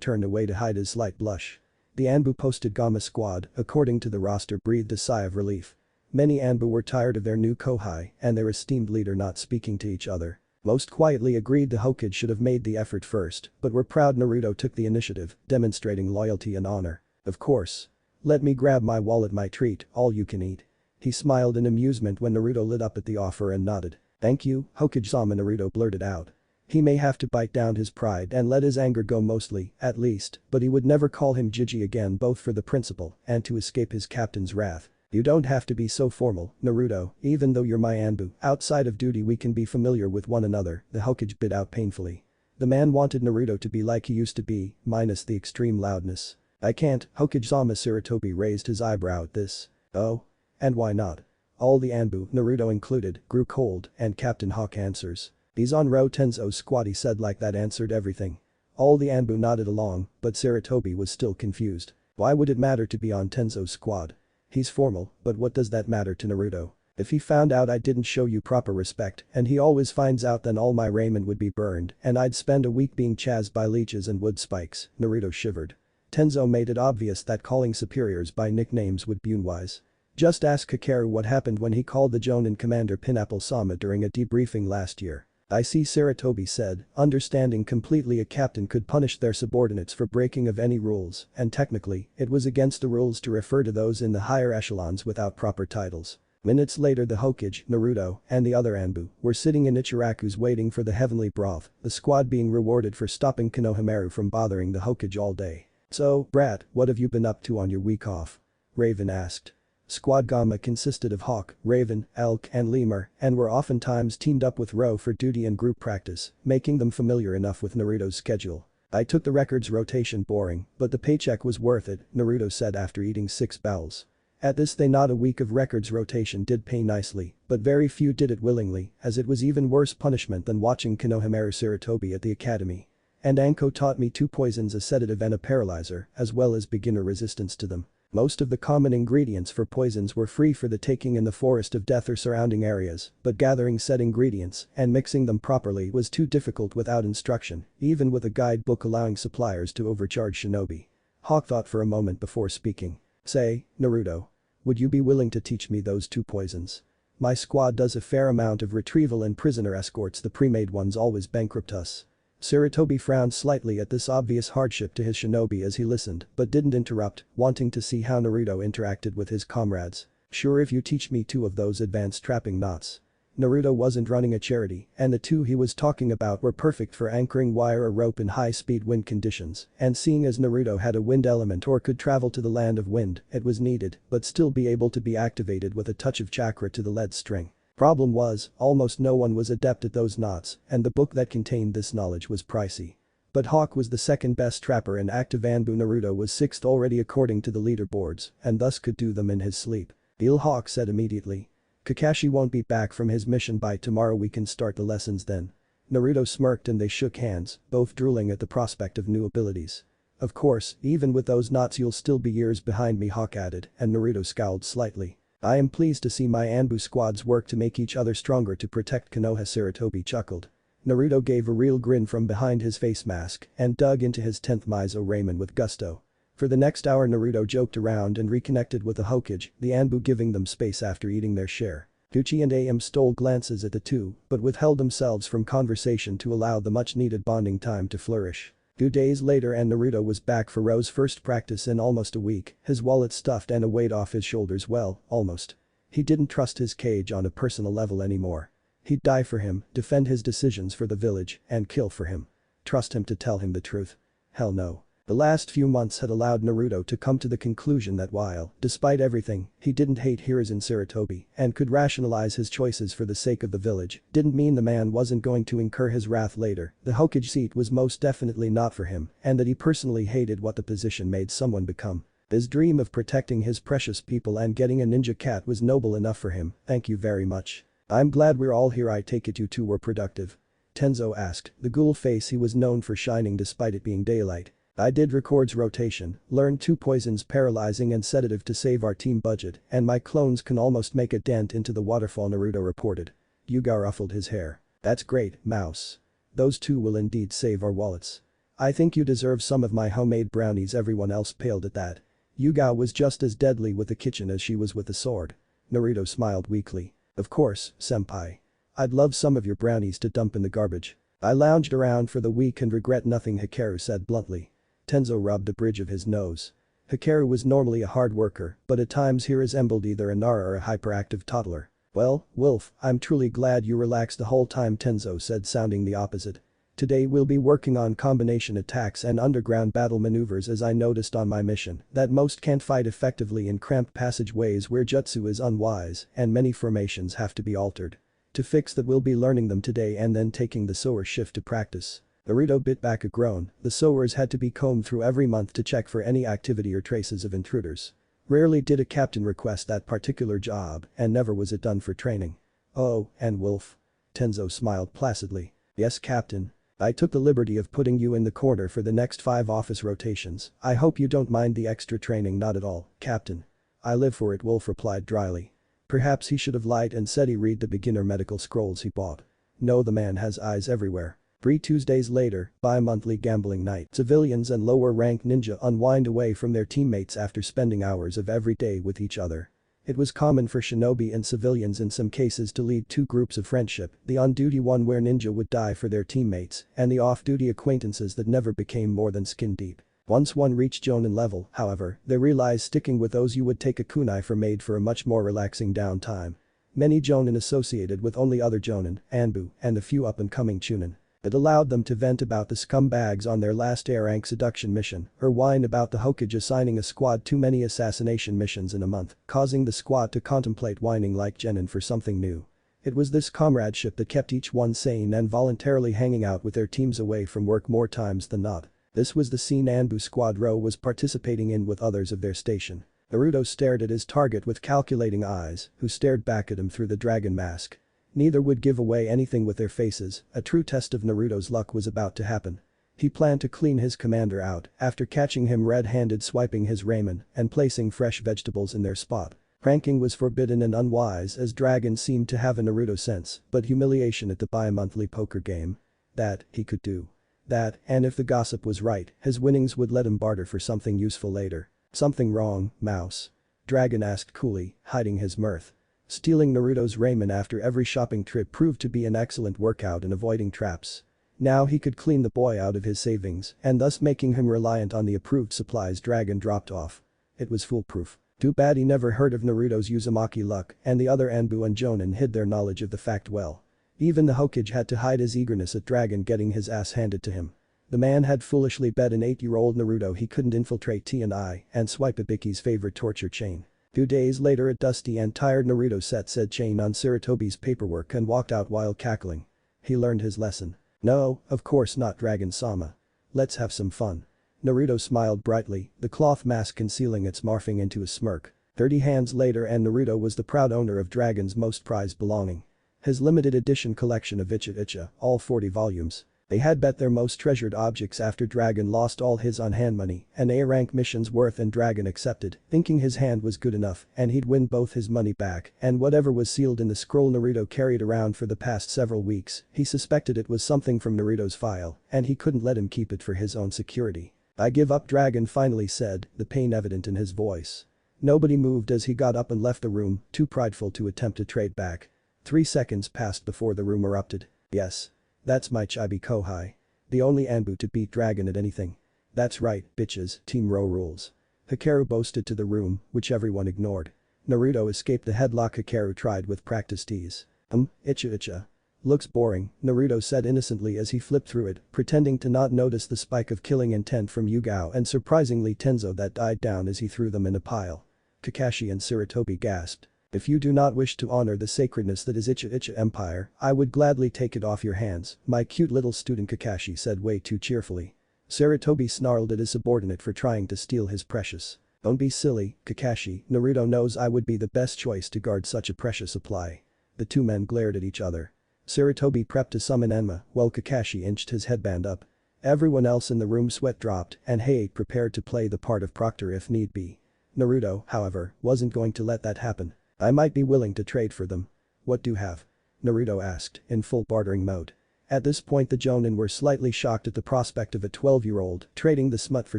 Speaker 1: turned away to hide his slight blush. The Anbu posted Gamma squad, according to the roster, breathed a sigh of relief. Many Anbu were tired of their new Kohai and their esteemed leader not speaking to each other. Most quietly agreed the Hokage should have made the effort first, but were proud Naruto took the initiative, demonstrating loyalty and honor. Of course. Let me grab my wallet, my treat, all you can eat. He smiled in amusement when Naruto lit up at the offer and nodded. Thank you, Hokage-sama, Naruto blurted out. He may have to bite down his pride and let his anger go mostly, at least, but he would never call him Jiji again, both for the principle and to escape his captain's wrath. You don't have to be so formal, Naruto, even though you're my Anbu. Outside of duty we can be familiar with one another, the Hokage bit out painfully. The man wanted Naruto to be like he used to be, minus the extreme loudness. I can't, Hokage-sama. Sarutobi raised his eyebrow at this. Oh? And why not? All the Anbu, Naruto included, grew cold, and Captain Hawk answers. He's on Ro Tenzo's squad, he said like that answered everything. All the Anbu nodded along, but Sarutobi was still confused. Why would it matter to be on Tenzo's squad? He's formal, but what does that matter to Naruto? If he found out I didn't show you proper respect, and he always finds out, then all my ramen would be burned and I'd spend a week being chased by leeches and wood spikes. Naruto shivered. Tenzo made it obvious that calling superiors by nicknames would be unwise. Just ask Kakaru what happened when he called the Jonin commander Pineapple-sama during a debriefing last year. I see, Sarutobi said, understanding completely a captain could punish their subordinates for breaking of any rules, and technically, it was against the rules to refer to those in the higher echelons without proper titles. Minutes later the Hokage, Naruto, and the other Anbu were sitting in Ichiraku's waiting for the heavenly broth, the squad being rewarded for stopping Konohamaru from bothering the Hokage all day. "So, brat, what have you been up to on your week off?" Raven asked. Squad Gamma consisted of Hawk, Raven, Elk, and Lemur, and were oftentimes teamed up with Ro for duty and group practice, making them familiar enough with Naruto's schedule. "I took the records rotation boring, but the paycheck was worth it," Naruto said after eating 6 bowls. At this they nod. A week of records rotation did pay nicely, but very few did it willingly, as it was even worse punishment than watching Konohamaru Sarutobi at the academy. "And Anko taught me 2 poisons, a sedative and a paralyzer, as well as beginner resistance to them. Most of the common ingredients for poisons were free for the taking in the Forest of Death or surrounding areas, but gathering said ingredients and mixing them properly was too difficult without instruction, even with a guidebook allowing suppliers to overcharge shinobi." Hawk thought for a moment before speaking. "Say, Naruto. Would you be willing to teach me those 2 poisons? My squad does a fair amount of retrieval and prisoner escorts. The pre-made ones always bankrupt us." Sarutobi frowned slightly at this obvious hardship to his shinobi as he listened but didn't interrupt, wanting to see how Naruto interacted with his comrades. "Sure, if you teach me 2 of those advanced trapping knots." Naruto wasn't running a charity, and the 2 he was talking about were perfect for anchoring wire or rope in high-speed wind conditions, and seeing as Naruto had a wind element or could travel to the land of wind, it was needed, but still be able to be activated with a touch of chakra to the lead string. Problem was, almost no one was adept at those knots, and the book that contained this knowledge was pricey. But Hawk was the second best trapper and active Anbu. Naruto was 6th already according to the leaderboards, and thus could do them in his sleep. "Deal," Hawk said immediately. "Kakashi won't be back from his mission by tomorrow. We can start the lessons then." Naruto smirked and they shook hands, both drooling at the prospect of new abilities. "Of course, even with those knots you'll still be years behind me," Hawk added, and Naruto scowled slightly. "I am pleased to see my Anbu squads work to make each other stronger to protect Konoha." Sarutobi chuckled. Naruto gave a real grin from behind his face mask and dug into his 10th Mizo ramen with gusto. For the next hour Naruto joked around and reconnected with the Hokage, the Anbu giving them space after eating their share. Gucci and AM stole glances at the 2, but withheld themselves from conversation to allow the much-needed bonding time to flourish. 2 days later and Naruto was back for Ro's first practice in almost a week, his wallet stuffed and a weight off his shoulders. Well, almost. He didn't trust his cage on a personal level anymore. He'd die for him, defend his decisions for the village, and kill for him. Trust him to tell him the truth? Hell no. The last few months had allowed Naruto to come to the conclusion that while, despite everything, he didn't hate Hiruzen Sarutobi and could rationalize his choices for the sake of the village, didn't mean the man wasn't going to incur his wrath later. The Hokage seat was most definitely not for him, and that he personally hated what the position made someone become. His dream of protecting his precious people and getting a ninja cat was noble enough for him. "Thank you very much. I'm glad we're all here. I take it you 2 were productive?" Tenzo asked, the ghoul face he was known for shining despite it being daylight. "I did records rotation, learned 2 poisons, paralyzing and sedative, to save our team budget, and my clones can almost make a dent into the waterfall," Naruto reported. Yuga ruffled his hair. "That's great, Mouse. Those 2 will indeed save our wallets. I think you deserve some of my homemade brownies." Everyone else paled at that. Yuga was just as deadly with the kitchen as she was with the sword. Naruto smiled weakly. "Of course, senpai. I'd love some of your brownies to dump in the garbage. I lounged around for the week and regret nothing," Hikaru said bluntly. Tenzo rubbed the bridge of his nose. Hikaru was normally a hard worker, but at times he resembled either a Nara or a hyperactive toddler. "Well, Wolf, I'm truly glad you relaxed the whole time," Tenzo said, sounding the opposite. "Today we'll be working on combination attacks and underground battle maneuvers, as I noticed on my mission that most can't fight effectively in cramped passageways where jutsu is unwise and many formations have to be altered. To fix that we'll be learning them today and then taking the sower shift to practice." Naruto bit back a groan. The sowers had to be combed through every month to check for any activity or traces of intruders. Rarely did a captain request that particular job, and never was it done for training. "Oh, and Wolf?" Tenzo smiled placidly. "Yes, Captain. I took the liberty of putting you in the corner for the next 5 office rotations. I hope you don't mind the extra training." "Not at all, Captain. I live for it," Wolf replied dryly. Perhaps he should have lied and said he read the beginner medical scrolls he bought. No, the man has eyes everywhere. 3 Tuesdays later, bi-monthly gambling night, civilians and lower-ranked ninja unwind away from their teammates after spending hours of every day with each other. It was common for shinobi and civilians in some cases to lead 2 groups of friendship, the on-duty one where ninja would die for their teammates, and the off-duty acquaintances that never became more than skin deep. Once one reached Jonin level, however, they realized sticking with those you would take a kunai for made for a much more relaxing downtime. Many Jonin associated with only other Jonin, Anbu, and a few up-and-coming Chunin. It allowed them to vent about the scumbags on their last A-rank seduction mission, or whine about the Hokage assigning a squad too many assassination missions in a month, causing the squad to contemplate whining like Genin for something new. It was this comradeship that kept each one sane and voluntarily hanging out with their teams away from work more times than not. This was the scene Anbu Squad Row was participating in with others of their station. Naruto stared at his target with calculating eyes, who stared back at him through the dragon mask. Neither would give away anything with their faces, a true test of Naruto's luck was about to happen. He planned to clean his commander out after catching him red-handed swiping his ramen and placing fresh vegetables in their spot. Pranking was forbidden and unwise as Dragon seemed to have a Naruto sense, but humiliation at the bi-monthly poker game. That, he could do. That, and if the gossip was right, his winnings would let him barter for something useful later. Something wrong, mouse? Dragon asked coolly, hiding his mirth. Stealing Naruto's ramen after every shopping trip proved to be an excellent workout in avoiding traps. Now he could clean the boy out of his savings and thus making him reliant on the approved supplies Dragon dropped off. It was foolproof. Too bad he never heard of Naruto's Uzumaki luck and the other Anbu and Jonin hid their knowledge of the fact well. Even the Hokage had to hide his eagerness at Dragon getting his ass handed to him. The man had foolishly bet an 8-year-old Naruto he couldn't infiltrate T&I and swipe Ibiki's favorite torture chain. 2 days later a dusty and tired Naruto set said chain on Sarutobi's paperwork and walked out while cackling. He learned his lesson. No, of course not Dragon-sama. Let's have some fun. Naruto smiled brightly, the cloth mask concealing its morphing into a smirk. 30 hands later and Naruto was the proud owner of Dragon's most prized belonging. His limited edition collection of Icha, all 40 volumes. They had bet their most treasured objects after Dragon lost all his on-hand money and A-rank missions worth and Dragon accepted, thinking his hand was good enough and he'd win both his money back and whatever was sealed in the scroll Naruto carried around for the past several weeks, he suspected it was something from Naruto's file and he couldn't let him keep it for his own security. I give up Dragon finally said, the pain evident in his voice. Nobody moved as he got up and left the room, too prideful to attempt to trade back. 3 seconds passed before the room erupted. Yes. That's my Chibi Kohai. The only Anbu to beat Dragon at anything. That's right, bitches, Team Row rules. Hikaru boasted to the room, which everyone ignored. Naruto escaped the headlock Hikaru tried with practiced ease. Icha. Looks boring, Naruto said innocently as he flipped through it, pretending to not notice the spike of killing intent from Yugao and surprisingly Tenzo that died down as he threw them in a pile. Kakashi and Sarutobi gasped. If you do not wish to honor the sacredness that is Icha Empire, I would gladly take it off your hands, my cute little student Kakashi said way too cheerfully. Sarutobi snarled at his subordinate for trying to steal his precious. Don't be silly, Kakashi, Naruto knows I would be the best choice to guard such a precious supply. The two men glared at each other. Sarutobi prepped to summon Enma while Kakashi inched his headband up. Everyone else in the room sweat dropped and Heiei prepared to play the part of Proctor if need be. Naruto, however, wasn't going to let that happen. I might be willing to trade for them. What do you have? Naruto asked, in full bartering mode. At this point the Jonin were slightly shocked at the prospect of a 12-year-old trading the smut for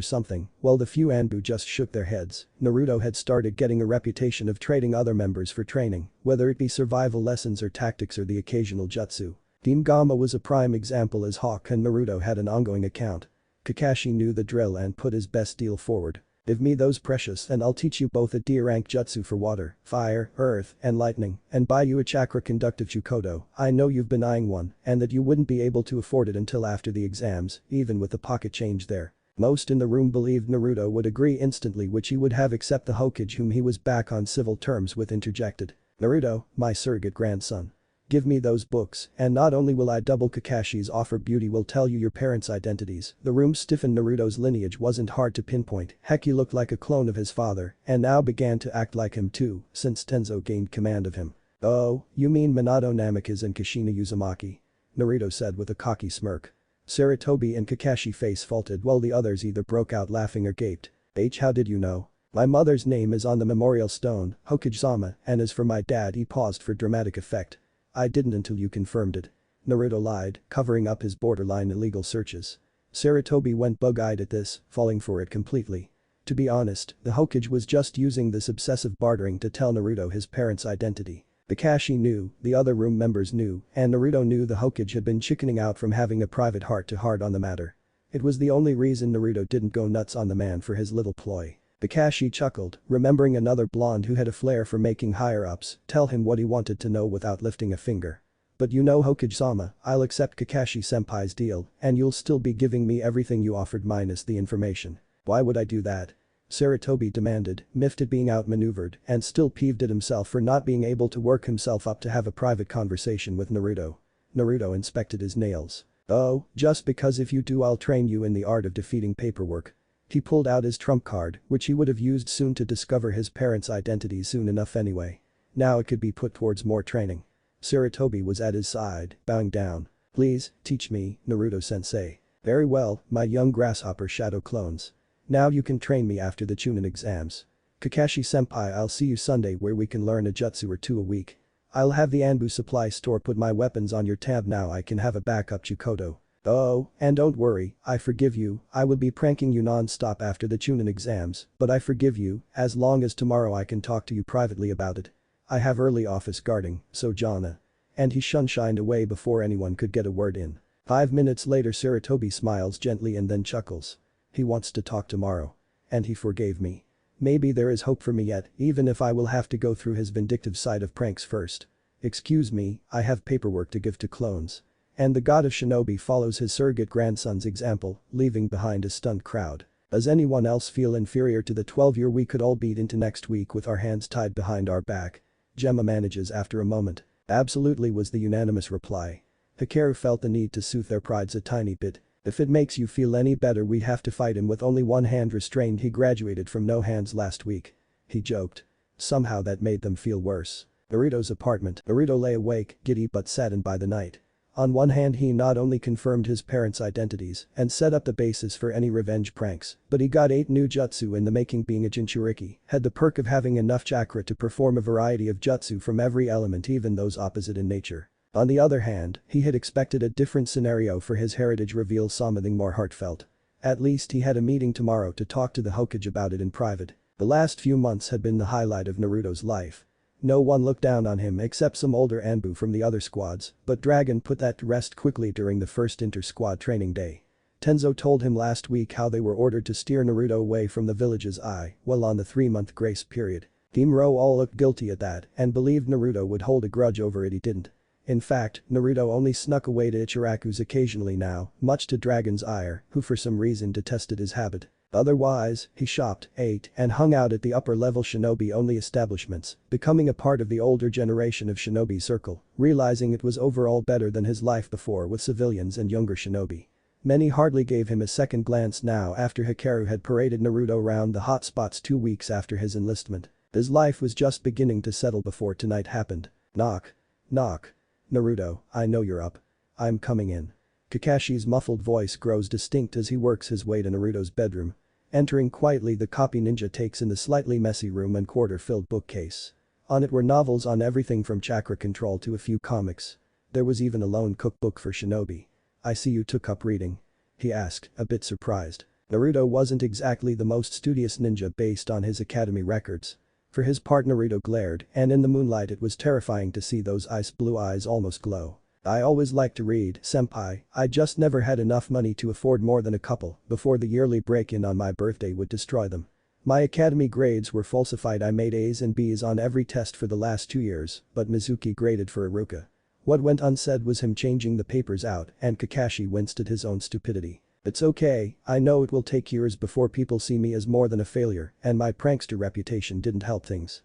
Speaker 1: something, while the few Anbu just shook their heads. Naruto had started getting a reputation of trading other members for training, whether it be survival lessons or tactics or the occasional jutsu. Team Gamma was a prime example as Hawk and Naruto had an ongoing account. Kakashi knew the drill and put his best deal forward. Give me those precious and I'll teach you both a D-rank jutsu for water, fire, earth, and lightning, and buy you a chakra conductive Chukodo. I know you've been eyeing one, and that you wouldn't be able to afford it until after the exams, even with the pocket change there. Most in the room believed Naruto would agree instantly, which he would have except the Hokage whom he was back on civil terms with interjected. Naruto, my surrogate grandson. Give me those books, and not only will I double Kakashi's offer, beauty will tell you your parents' identities. The room stiffened. Naruto's lineage wasn't hard to pinpoint, heck he looked like a clone of his father, and now began to act like him too, since Tenzo gained command of him. Oh, you mean Minato Namikaze and Kushina Uzumaki? Naruto said with a cocky smirk. Sarutobi and Kakashi face faulted while the others either broke out laughing or gaped. How did you know? My mother's name is on the memorial stone, Hokage-sama, and as for my dad, he paused for dramatic effect. I didn't until you confirmed it. Naruto lied, covering up his borderline illegal searches. Sarutobi went bug-eyed at this, falling for it completely. To be honest, the Hokage was just using this obsessive bartering to tell Naruto his parents' identity. Kakashi knew, the other room members knew, and Naruto knew the Hokage had been chickening out from having a private heart-to-heart on the matter. It was the only reason Naruto didn't go nuts on the man for his little ploy. Kakashi chuckled, remembering another blonde who had a flair for making higher-ups tell him what he wanted to know without lifting a finger. But you know Hokage-sama, I'll accept Kakashi-senpai's deal and you'll still be giving me everything you offered minus the information. Why would I do that? Sarutobi demanded, miffed at being outmaneuvered and still peeved at himself for not being able to work himself up to have a private conversation with Naruto. Naruto inspected his nails. Oh, just because if you do I'll train you in the art of defeating paperwork. He pulled out his trump card, which he would have used soon to discover his parents' identity soon enough anyway. Now it could be put towards more training. Sarutobi was at his side, bowing down. Please, teach me, Naruto-sensei. Very well, my young grasshopper shadow clones. Now you can train me after the Chunin exams. Kakashi-senpai, I'll see you Sunday where we can learn a jutsu or two a week. I'll have the Anbu supply store put my weapons on your tab now I can have a backup Chukoto. Oh, and don't worry, I forgive you, I will be pranking you non-stop after the Chunin exams, but I forgive you, as long as tomorrow I can talk to you privately about it. I have early office guarding, so Jana. And he shined away before anyone could get a word in. 5 minutes later Sarutobi smiles gently and then chuckles. He wants to talk tomorrow. And he forgave me. Maybe there is hope for me yet, even if I will have to go through his vindictive side of pranks first. Excuse me, I have paperwork to give to clones. And the god of shinobi follows his surrogate grandson's example, leaving behind a stunned crowd. Does anyone else feel inferior to the 12-year we could all beat into next week with our hands tied behind our back? Gemma manages after a moment. Absolutely was the unanimous reply. Hikaru felt the need to soothe their prides a tiny bit. If it makes you feel any better we'd have to fight him with only one hand restrained, he graduated from no hands last week. He joked. Somehow that made them feel worse. Naruto's apartment. Naruto lay awake, giddy but saddened by the night. On one hand he not only confirmed his parents' identities and set up the basis for any revenge pranks, but he got 8 new jutsu in the making, being a Jinchuriki, had the perk of having enough chakra to perform a variety of jutsu from every element, even those opposite in nature. On the other hand, he had expected a different scenario for his heritage reveal, something more heartfelt. At least he had a meeting tomorrow to talk to the Hokage about it in private. The last few months had been the highlight of Naruto's life. No one looked down on him except some older Anbu from the other squads, but Dragon put that to rest quickly during the first inter-squad training day. Tenzo told him last week how they were ordered to steer Naruto away from the village's eye while on the 3-month grace period. Team Ro all looked guilty at that and believed Naruto would hold a grudge over it. He didn't. In fact, Naruto only snuck away to Ichiraku's occasionally now, much to Dragon's ire, who for some reason detested his habit. Otherwise, he shopped, ate, and hung out at the upper-level shinobi-only establishments, becoming a part of the older generation of shinobi circle, realizing it was overall better than his life before with civilians and younger shinobi. Many hardly gave him a second glance now after Hikaru had paraded Naruto around the hotspots 2 weeks after his enlistment. His life was just beginning to settle before tonight happened. Knock. Knock. Naruto, I know you're up. I'm coming in. Kakashi's muffled voice grows distinct as he works his way to Naruto's bedroom. Entering quietly, the copy ninja takes in the slightly messy room and quarter-filled bookcase. On it were novels on everything from chakra control to a few comics. There was even a lone cookbook for shinobi. I see you took up reading. He asked, a bit surprised. Naruto wasn't exactly the most studious ninja based on his academy records. For his part, Naruto glared, and in the moonlight it was terrifying to see those ice blue eyes almost glow. I always liked to read, senpai, I just never had enough money to afford more than a couple before the yearly break-in on my birthday would destroy them. My academy grades were falsified. I made A's and B's on every test for the last 2 years, but Mizuki graded for Iruka. What went unsaid was him changing the papers out, and Kakashi winced at his own stupidity. It's okay, I know it will take years before people see me as more than a failure, and my prankster reputation didn't help things.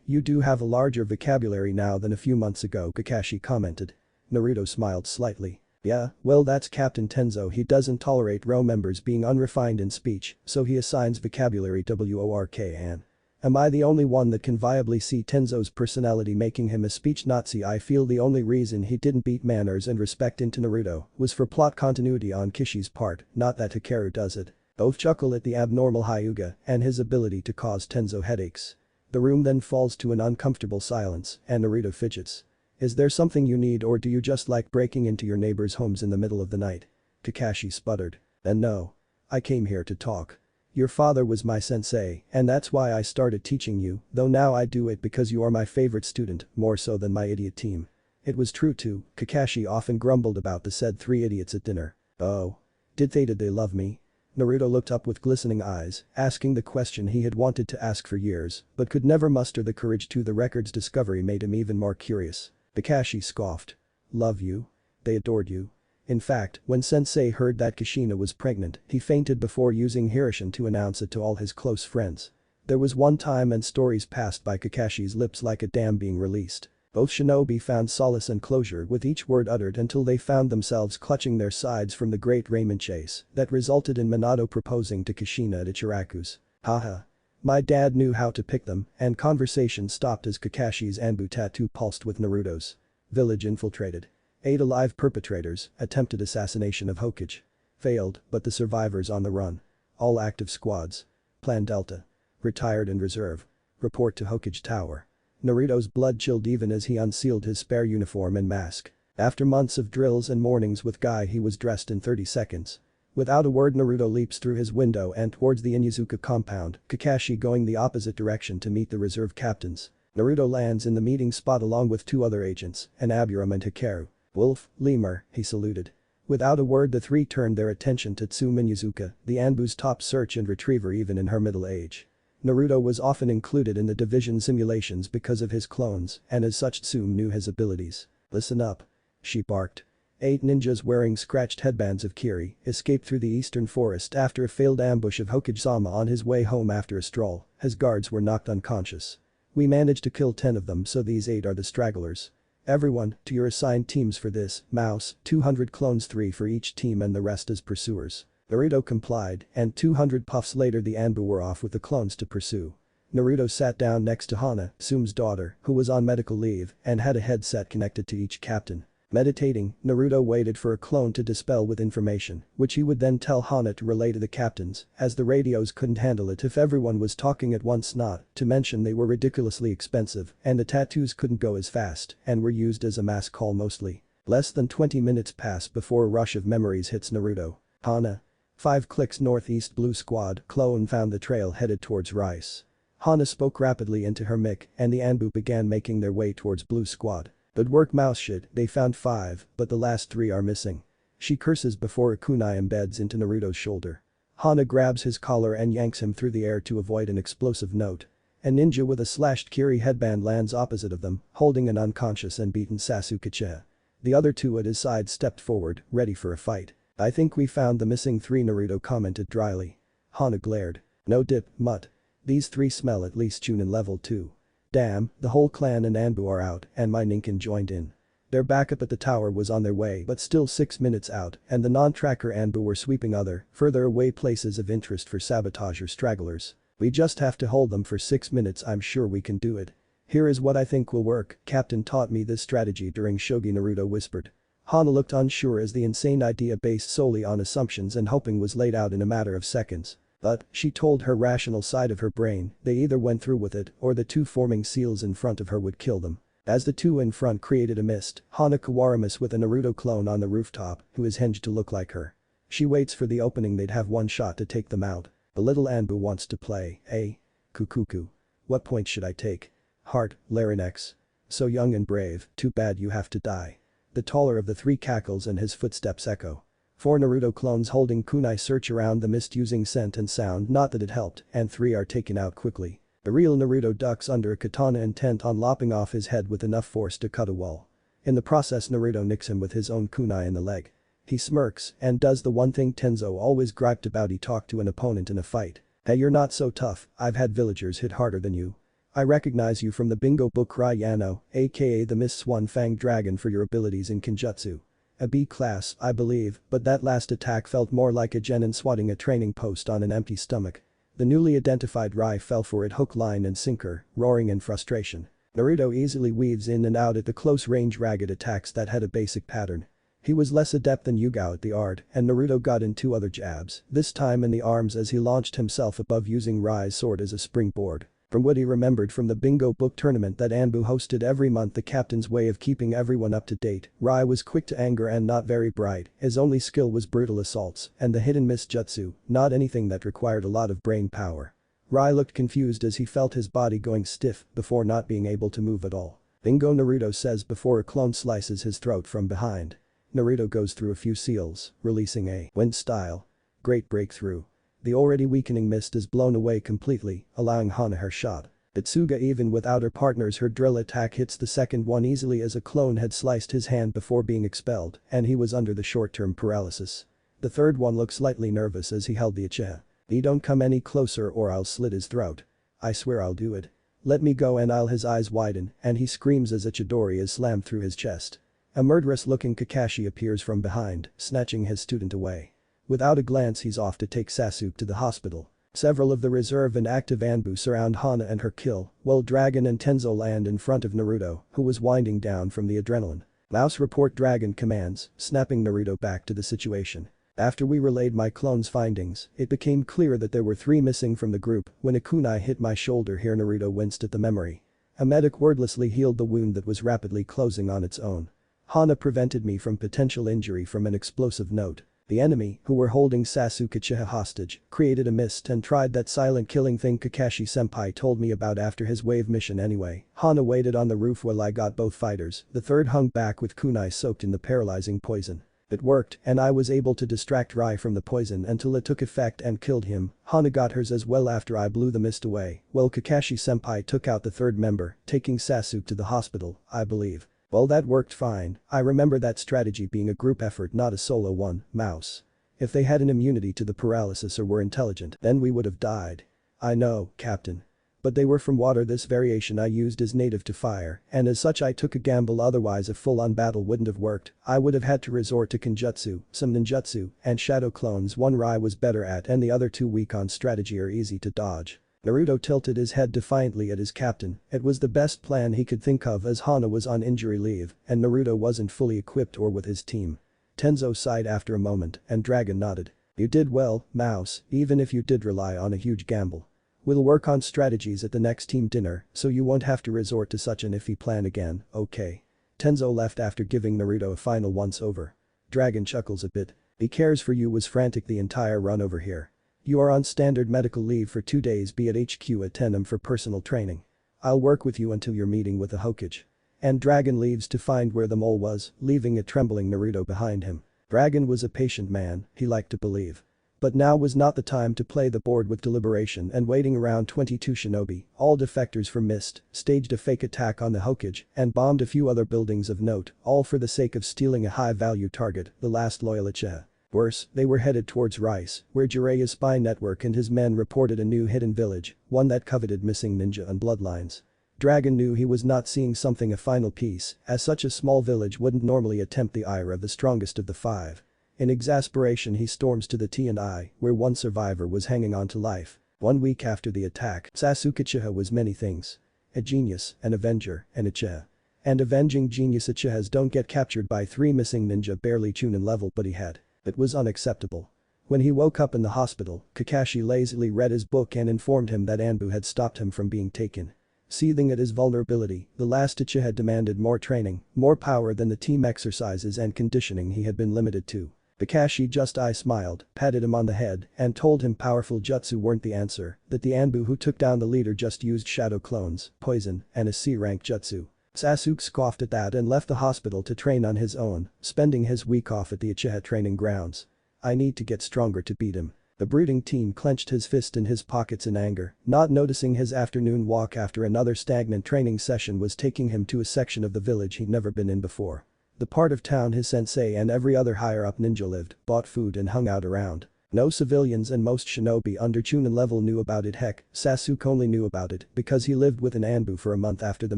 Speaker 1: You do have a larger vocabulary now than a few months ago, Kakashi commented. Naruto smiled slightly. Yeah, well that's Captain Tenzo, he doesn't tolerate Ro members being unrefined in speech, so he assigns vocabulary work and. Am I the only one that can viably see Tenzo's personality making him a speech Nazi? I feel the only reason he didn't beat manners and respect into Naruto was for plot continuity on Kishi's part, not that Hikaru does it. Both chuckle at the abnormal Hyuga and his ability to cause Tenzo headaches. The room then falls to an uncomfortable silence and Naruto fidgets. Is there something you need, or do you just like breaking into your neighbors' homes in the middle of the night? Kakashi sputtered. Then no. I came here to talk. Your father was my sensei, and that's why I started teaching you, though now I do it because you are my favorite student, more so than my idiot team. It was true too, Kakashi often grumbled about the said 3 idiots at dinner. Oh. Did they love me? Naruto looked up with glistening eyes, asking the question he had wanted to ask for years, but could never muster the courage to. The record's discovery made him even more curious. Kakashi scoffed. Love you? They adored you. In fact, when Sensei heard that Kushina was pregnant, he fainted before using Hirishin to announce it to all his close friends. There was one time and stories passed by Kakashi's lips like a dam being released. Both shinobi found solace and closure with each word uttered until they found themselves clutching their sides from the great ramen chase that resulted in Minato proposing to Kushina at Ichiraku's. Haha. My dad knew how to pick them, and conversation stopped as Kakashi's Anbu tattoo pulsed with Naruto's. Village infiltrated. 8 alive perpetrators, attempted assassination of Hokage. Failed, but the survivors on the run. All active squads. Plan Delta. Retired and reserve. Report to Hokage Tower. Naruto's blood chilled even as he unsealed his spare uniform and mask. After months of drills and mornings with Guy, he was dressed in 30 seconds. Without a word, Naruto leaps through his window and towards the Inuzuka compound, Kakashi going the opposite direction to meet the reserve captains. Naruto lands in the meeting spot along with 2 other agents, an Aburam and Hikaru. Wolf, Lemur, he saluted. Without a word, the 3 turned their attention to Tsume Inuzuka, the Anbu's top search and retriever even in her middle age. Naruto was often included in the division simulations because of his clones, and as such Tsume knew his abilities. Listen up. She barked. 8 ninjas wearing scratched headbands of Kiri escaped through the eastern forest after a failed ambush of Hokage-sama on his way home after a stroll. His guards were knocked unconscious. We managed to kill 10 of them, so these 8 are the stragglers. Everyone, to your assigned teams for this, mouse, 200 clones, 3 for each team and the rest as pursuers. Naruto complied, and 200 puffs later the Anbu were off with the clones to pursue. Naruto sat down next to Hana, Tsume's daughter, who was on medical leave and had a headset connected to each captain. Meditating, Naruto waited for a clone to dispel with information, which he would then tell Hana to relay to the captains, as the radios couldn't handle it if everyone was talking at once, not to mention they were ridiculously expensive and the tattoos couldn't go as fast and were used as a mass call mostly. Less than 20 minutes pass before a rush of memories hits Naruto. Hana. 5 clicks northeast, blue squad clone found the trail headed towards Rice. Hana spoke rapidly into her mic and the Anbu began making their way towards blue squad. Good work, mouse shit, they found 5, but the last 3 are missing. She curses before a kunai embeds into Naruto's shoulder. Hana grabs his collar and yanks him through the air to avoid an explosive note. A ninja with a slashed Kiri headband lands opposite of them, holding an unconscious and beaten Sasuke. The other 2 at his side stepped forward, ready for a fight. I think we found the missing 3, Naruto commented dryly. Hana glared. No dip, mutt. These 3 smell at least Chunin level 2. Damn, the whole clan and Anbu are out and my Ninkin joined in. Their backup at the tower was on their way but still 6 minutes out and the non-tracker Anbu were sweeping other, further away places of interest for sabotage or stragglers. We just have to hold them for 6 minutes, I'm sure we can do it. Here is what I think will work, Captain taught me this strategy during shogi, Naruto whispered. Hana looked unsure as the insane idea based solely on assumptions and hoping was laid out in a matter of seconds. But, she told her rational side of her brain, they either went through with it or the 2 forming seals in front of her would kill them. As the 2 in front created a mist, Hana Kawaramis with a Naruto clone on the rooftop, who is hinged to look like her. She waits for the opening, they'd have 1 shot to take them out. The little Anbu wants to play, eh? Kukuku. What point should I take? Heart, Larynx. So young and brave, too bad you have to die. The taller of the 3 cackles and his footsteps echo. 4 Naruto clones holding kunai search around the mist using scent and sound, not that it helped, and 3 are taken out quickly. The real Naruto ducks under a katana intent on lopping off his head with enough force to cut a wall. In the process Naruto nicks him with his own kunai in the leg. He smirks and does the one thing Tenzo always griped about, he talked to an opponent in a fight. Hey, you're not so tough, I've had villagers hit harder than you. I recognize you from the bingo book Rai Yano, aka the Miss Swan-Fanged Dragon, for your abilities in Kenjutsu. A B class, I believe, but that last attack felt more like a genin swatting a training post on an empty stomach. The newly identified Rai fell for it hook, line and sinker, roaring in frustration. Naruto easily weaves in and out at the close-range ragged attacks that had a basic pattern. He was less adept than Yugao at the art, and Naruto got in 2 other jabs, this time in the arms as he launched himself above using Rai's sword as a springboard. From what he remembered from the bingo book tournament that Anbu hosted every month, the captain's way of keeping everyone up to date, Rai was quick to anger and not very bright, his only skill was brutal assaults and the hidden miss jutsu, not anything that required a lot of brain power. Rai looked confused as he felt his body going stiff before not being able to move at all. Bingo, Naruto says before a clone slices his throat from behind. Naruto goes through a few seals, releasing a wind style. Great breakthrough. The already weakening mist is blown away completely, allowing Hana her shot. Itsuga even without her partners her drill attack hits the second one easily as a clone had sliced his hand before being expelled and he was under the short-term paralysis. The third one looked slightly nervous as he held the Uchiha. "He don't come any closer or I'll slit his throat. I swear I'll do it. Let me go," and his eyes widen and he screams as a Chidori is slammed through his chest. A murderous-looking Kakashi appears from behind, snatching his student away. Without a glance he's off to take Sasuke to the hospital. Several of the reserve and active Anbu surround Hana and her kill, while Dragon and Tenzo land in front of Naruto, who was winding down from the adrenaline. "Mouse report," Dragon commands, snapping Naruto back to the situation. "After we relayed my clone's findings, it became clear that there were 3 missing from the group when a kunai hit my shoulder here." Naruto winced at the memory. A medic wordlessly healed the wound that was rapidly closing on its own. "Hana prevented me from potential injury from an explosive note. The enemy, who were holding Sasuke Uchiha hostage, created a mist and tried that silent killing thing Kakashi-senpai told me about after his wave mission anyway. Hana waited on the roof while I got both fighters, the third hung back with kunai soaked in the paralyzing poison. It worked and I was able to distract Rai from the poison until it took effect and killed him. Hana got hers as well after I blew the mist away, while Kakashi-senpai took out the third member, taking Sasuke to the hospital, I believe. Well, that worked fine. I remember that strategy being a group effort, not a solo one, Mouse. If they had an immunity to the paralysis or were intelligent, then we would have died." "I know, Captain. But they were from water. This variation I used is native to fire, and as such I took a gamble, otherwise a full-on battle wouldn't have worked. I would have had to resort to Kenjutsu, some ninjutsu, and shadow clones. One Rai was better at and the other 2 weak on strategy or easy to dodge." Naruto tilted his head defiantly at his captain. It was the best plan he could think of as Hana was on injury leave and Naruto wasn't fully equipped or with his team. Tenzo sighed after a moment and Dragon nodded. "You did well, Mouse, even if you did rely on a huge gamble. We'll work on strategies at the next team dinner so you won't have to resort to such an iffy plan again, okay?" Tenzo left after giving Naruto a final once-over. Dragon chuckles a bit. "He cares for you, was frantic the entire run over here. You are on standard medical leave for 2 days. Be at HQ at 10 am for personal training. I'll work with you until your meeting with the Hokage." And Dragon leaves to find where the mole was, leaving a trembling Naruto behind him. Dragon was a patient man, he liked to believe. But now was not the time to play the board with deliberation and waiting around. 22 shinobi, all defectors from Mist, staged a fake attack on the Hokage and bombed a few other buildings of note, all for the sake of stealing a high-value target, the last loyal Uchiha. Worse, they were headed towards Rice, where Jiraiya's spy network and his men reported a new hidden village, one that coveted missing ninja and bloodlines. Dragon knew he was not seeing something, a final piece, as such a small village wouldn't normally attempt the ire of the strongest of the 5. In exasperation he storms to the T&I, where one survivor was hanging on to life. 1 week after the attack, Sasuke Uchiha was many things. A genius, an avenger, an Uchiha. And avenging genius Uchihas don't get captured by 3 missing ninja barely Chunin level, but he had. It was unacceptable. When he woke up in the hospital, Kakashi lazily read his book and informed him that Anbu had stopped him from being taken. Seething at his vulnerability, the last Uchiha had demanded more training, more power than the team exercises and conditioning he had been limited to. Kakashi just smiled, patted him on the head, and told him powerful jutsu weren't the answer, that the Anbu who took down the leader just used shadow clones, poison, and a C-rank jutsu. Sasuke scoffed at that and left the hospital to train on his own, spending his week off at the Uchiha training grounds. "I need to get stronger to beat him." The brooding teen clenched his fist in his pockets in anger, not noticing his afternoon walk after another stagnant training session was taking him to a section of the village he'd never been in before. The part of town his sensei and every other higher-up ninja lived, bought food and hung out around. No civilians and most shinobi under Chunin level knew about it. Heck, Sasuke only knew about it because he lived with an Anbu for a month after the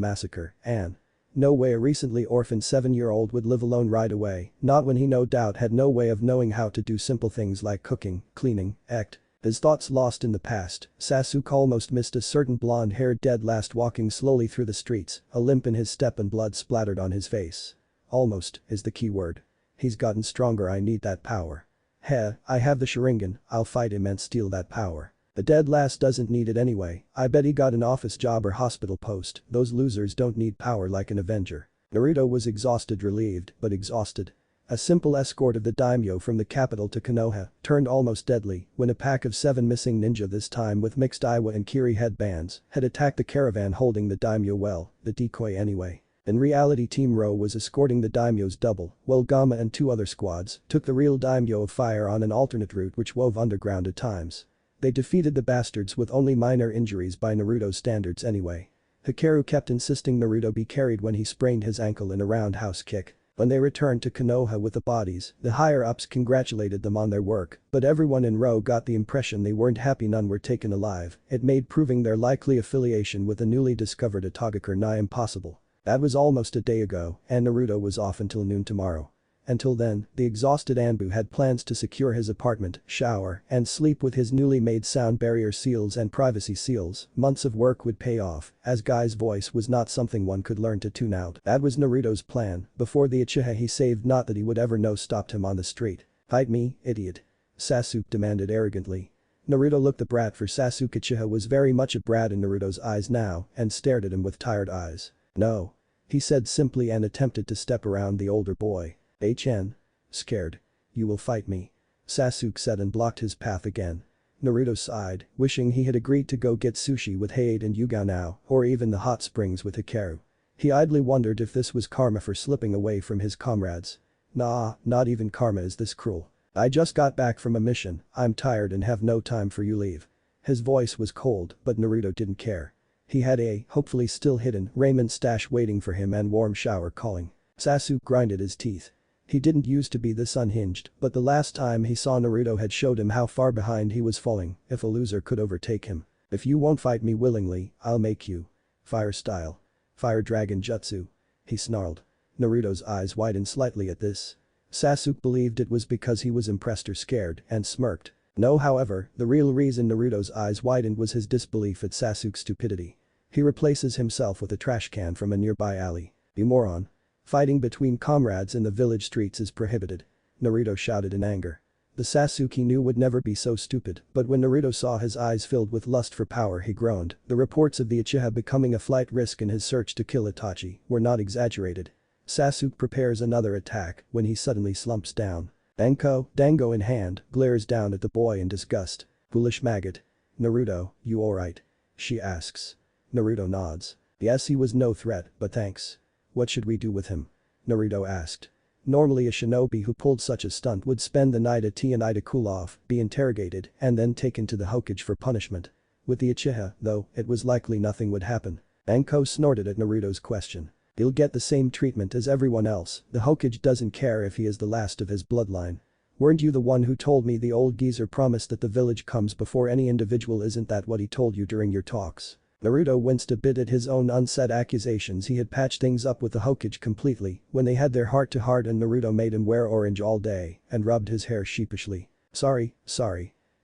Speaker 1: massacre, and no way a recently orphaned 7-year-old would live alone right away, not when he no doubt had no way of knowing how to do simple things like cooking, cleaning, act. His thoughts lost in the past, Sasuke almost missed a certain blonde-haired dead last walking slowly through the streets, a limp in his step and blood splattered on his face. Almost is the key word. He's gotten stronger. I need that power. Heh, I have the Sharingan, I'll fight him and steal that power. The dead last doesn't need it anyway, I bet he got an office job or hospital post, those losers don't need power like an Avenger. Naruto was exhausted, relieved, but exhausted. A simple escort of the daimyo from the capital to Konoha turned almost deadly when a pack of 7 missing ninja, this time with mixed Iwa and Kiri headbands, had attacked the caravan holding the daimyo, well, the decoy anyway. In reality, Team Ro was escorting the daimyo's double, while Gamma and 2 other squads took the real daimyo of fire on an alternate route which wove underground at times. They defeated the bastards with only minor injuries by Naruto's standards anyway. Hikaru kept insisting Naruto be carried when he sprained his ankle in a roundhouse kick. When they returned to Konoha with the bodies, the higher-ups congratulated them on their work, but everyone in Ro got the impression they weren't happy none were taken alive. It made proving their likely affiliation with the newly discovered Hokage nigh impossible. That was almost a day ago, and Naruto was off until noon tomorrow. Until then, the exhausted Anbu had plans to secure his apartment, shower, and sleep with his newly made sound barrier seals and privacy seals. Months of work would pay off, as Guy's voice was not something one could learn to tune out. That was Naruto's plan. Before the Uchiha he saved not that he would ever know stopped him on the street. "Fight me, idiot," Sasuke demanded arrogantly. Naruto looked the brat, for Sasuke Uchiha was very much a brat in Naruto's eyes now, and stared at him with tired eyes. "No," he said simply and attempted to step around the older boy. "HN? Scared? You will fight me," Sasuke said and blocked his path again. Naruto sighed, wishing he had agreed to go get sushi with Hayate and Yuga now, or even the hot springs with Hikaru. He idly wondered if this was karma for slipping away from his comrades. "Nah, not even karma is this cruel. I just got back from a mission, I'm tired and have no time for you, leave." His voice was cold, but Naruto didn't care. He had a, hopefully still hidden, raiment stash waiting for him and warm shower calling. Sasuke grinded his teeth. He didn't used to be this unhinged, but the last time he saw Naruto had showed him how far behind he was falling. If a loser could overtake him. "If you won't fight me willingly, I'll make you. Fire style. Fire dragon jutsu," he snarled. Naruto's eyes widened slightly at this. Sasuke believed it was because he was impressed or scared, and smirked. No, however, the real reason Naruto's eyes widened was his disbelief at Sasuke's stupidity. He replaces himself with a trash can from a nearby alley. "You moron. Fighting between comrades in the village streets is prohibited," Naruto shouted in anger. The Sasuke he knew would never be so stupid, but when Naruto saw his eyes filled with lust for power he groaned. The reports of the Uchiha becoming a flight risk in his search to kill Itachi were not exaggerated. Sasuke prepares another attack when he suddenly slumps down. Dango in hand, glares down at the boy in disgust. "Foolish maggot. Naruto, you alright?" she asks. Naruto nods. Yes, he was no threat, but thanks. "What should we do with him?" Naruto asked. Normally a shinobi who pulled such a stunt would spend the night at Tea to cool off, be interrogated, and then taken to the Hokage for punishment. With the Uchiha, though, it was likely nothing would happen. Anko snorted at Naruto's question. "He'll get the same treatment as everyone else, the Hokage doesn't care if he is the last of his bloodline. Weren't you the one who told me the old geezer promised that the village comes before any individual? Isn't that what he told you during your talks?" Naruto winced a bit at his own unsaid accusations. He had patched things up with the Hokage completely when they had their heart-to-heart and Naruto made him wear orange all day and rubbed his hair sheepishly. Sorry.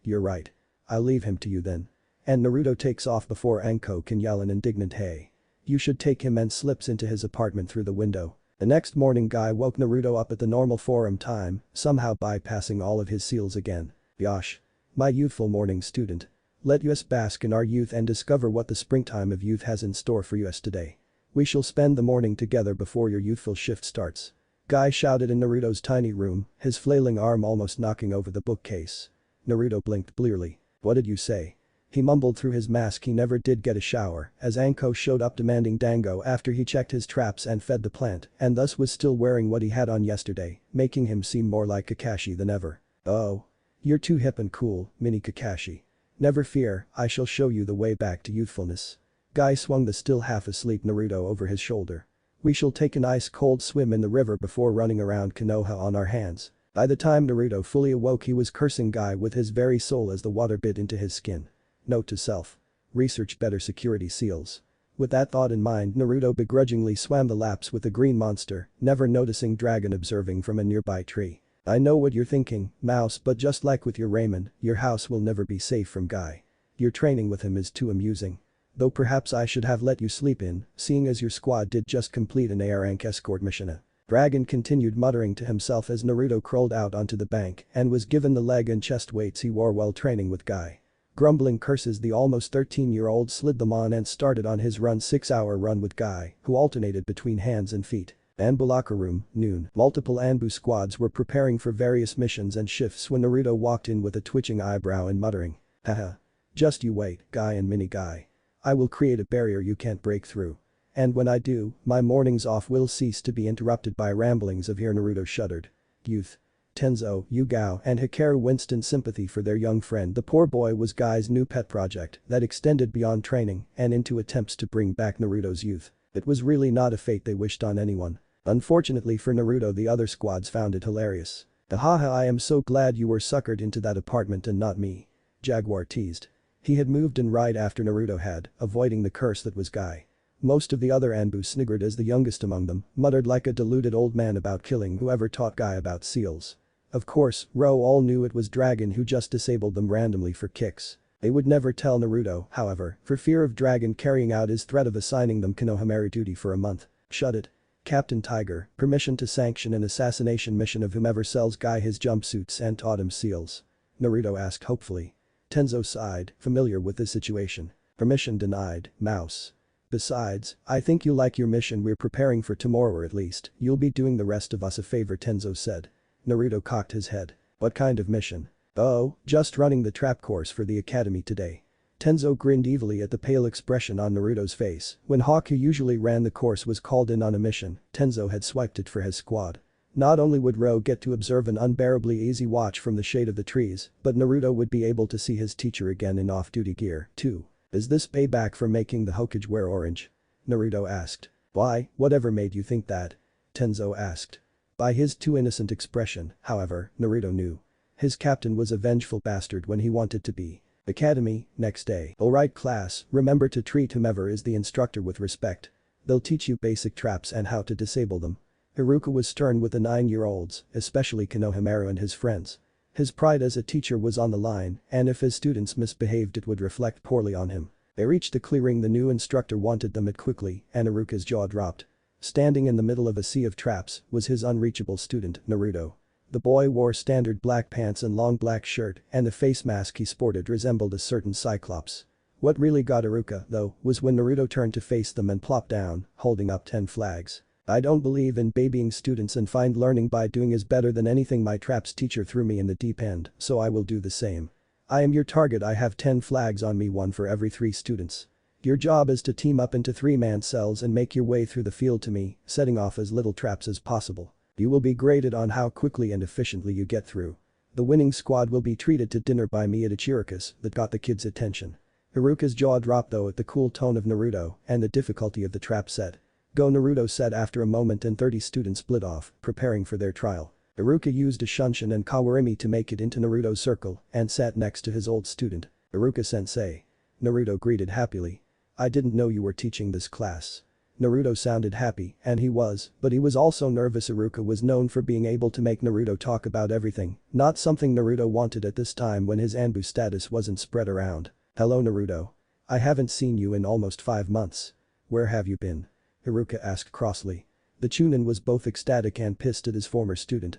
Speaker 1: You're right. I'll leave him to you then." And Naruto takes off before Anko can yell an indignant "Hey. You should take him," and slips into his apartment through the window. The next morning Guy woke Naruto up at the normal forum time, somehow bypassing all of his seals again. "Yosh. My youthful morning student. Let us bask in our youth and discover what the springtime of youth has in store for us today. We shall spend the morning together before your youthful shift starts." Guy shouted in Naruto's tiny room, his flailing arm almost knocking over the bookcase. Naruto blinked blearily. "What did you say?" He mumbled through his mask he never did get a shower as Anko showed up demanding dango after he checked his traps and fed the plant and thus was still wearing what he had on yesterday, making him seem more like Kakashi than ever. "Oh. You're too hip and cool, mini Kakashi. Never fear, I shall show you the way back to youthfulness." Guy swung the still half-asleep Naruto over his shoulder. "We shall take an ice-cold swim in the river before running around Konoha on our hands." By the time Naruto fully awoke he was cursing Guy with his very soul as the water bit into his skin. Note to self. Research better security seals. With that thought in mind Naruto begrudgingly swam the laps with the green monster, never noticing Dragon observing from a nearby tree. "I know what you're thinking, Mouse, but just like with your Raymond, your house will never be safe from Guy. Your training with him is too amusing. Though perhaps I should have let you sleep in, seeing as your squad did just complete an AR rank escort mission." Dragon continued muttering to himself as Naruto crawled out onto the bank and was given the leg and chest weights he wore while training with Guy. Grumbling curses the almost 13-year-old slid them on and started on his 6-hour run with Guy, who alternated between hands and feet. Anbu locker room, noon. Multiple Anbu squads were preparing for various missions and shifts when Naruto walked in with a twitching eyebrow and muttering. "Haha. Just you wait, Guy and Mini Guy. I will create a barrier you can't break through." and when I do, my mornings off will cease to be interrupted by ramblings of here. Naruto shuddered. Youth. Tenzo, Yugao, and Hikaru winced in sympathy for their young friend. The poor boy was Guy's new pet project that extended beyond training and into attempts to bring back Naruto's youth. It was really not a fate they wished on anyone. Unfortunately for Naruto, the other squads found it hilarious. Haha, I am so glad you were suckered into that apartment and not me. Jaguar teased. He had moved in right after Naruto had, avoiding the curse that was Guy. Most of the other Anbu sniggered as the youngest among them muttered like a deluded old man about killing whoever taught Guy about seals. Of course, Ro all knew it was Dragon who just disabled them randomly for kicks. They would never tell Naruto, however, for fear of Dragon carrying out his threat of assigning them Konohamaru duty for a month. Shut it. Captain Tiger, permission to sanction an assassination mission of whomever sells Guy his jumpsuits and taught him seals. Naruto asked hopefully. Tenzo sighed, familiar with this situation. Permission denied, mouse. Besides, I think you like your mission we're preparing for tomorrow, or at least, you'll be doing the rest of us a favor, Tenzo said. Naruto cocked his head. What kind of mission? Oh, just running the trap course for the academy today. Tenzo grinned evilly at the pale expression on Naruto's face. When Hawk, who usually ran the course, was called in on a mission, Tenzo had swiped it for his squad. Not only would Ro get to observe an unbearably easy watch from the shade of the trees, but Naruto would be able to see his teacher again in off-duty gear, too. Is this payback for making the Hokage wear orange? Naruto asked. Why, whatever made you think that? Tenzo asked. By his too innocent expression, however, Naruto knew. His captain was a vengeful bastard when he wanted to be. Academy, next day. Alright class, remember to treat whomever is the instructor with respect. They'll teach you basic traps and how to disable them. Iruka was stern with the 9-year-olds, especially Konohamaru and his friends. His pride as a teacher was on the line, and if his students misbehaved it would reflect poorly on him. They reached the clearing the new instructor wanted them at quickly, and Iruka's jaw dropped. Standing in the middle of a sea of traps was his unreachable student, Naruto. The boy wore standard black pants and long black shirt, and the face mask he sported resembled a certain cyclops. What really got Iruka, though, was when Naruto turned to face them and plopped down, holding up 10 flags. I don't believe in babying students and find learning by doing is better than anything. My traps teacher threw me in the deep end, so I will do the same. I am your target. I have 10 flags on me, 1 for every 3 students. Your job is to team up into 3-man cells and make your way through the field to me, setting off as little traps as possible. You will be graded on how quickly and efficiently you get through. The winning squad will be treated to dinner by me at Ichiroku's. That got the kids' attention. Iruka's jaw dropped though at the cool tone of Naruto and the difficulty of the trap set. Go, Naruto said after a moment, and 30 students split off, preparing for their trial. Iruka used a Shunshin and Kawarimi to make it into Naruto's circle and sat next to his old student. Iruka-sensei. Naruto greeted happily. I didn't know you were teaching this class. Naruto sounded happy, and he was, but he was also nervous. Iruka was known for being able to make Naruto talk about everything, not something Naruto wanted at this time when his Anbu status wasn't spread around. Hello Naruto. I haven't seen you in almost 5 months. Where have you been? Iruka asked crossly. The Chunin was both ecstatic and pissed at his former student.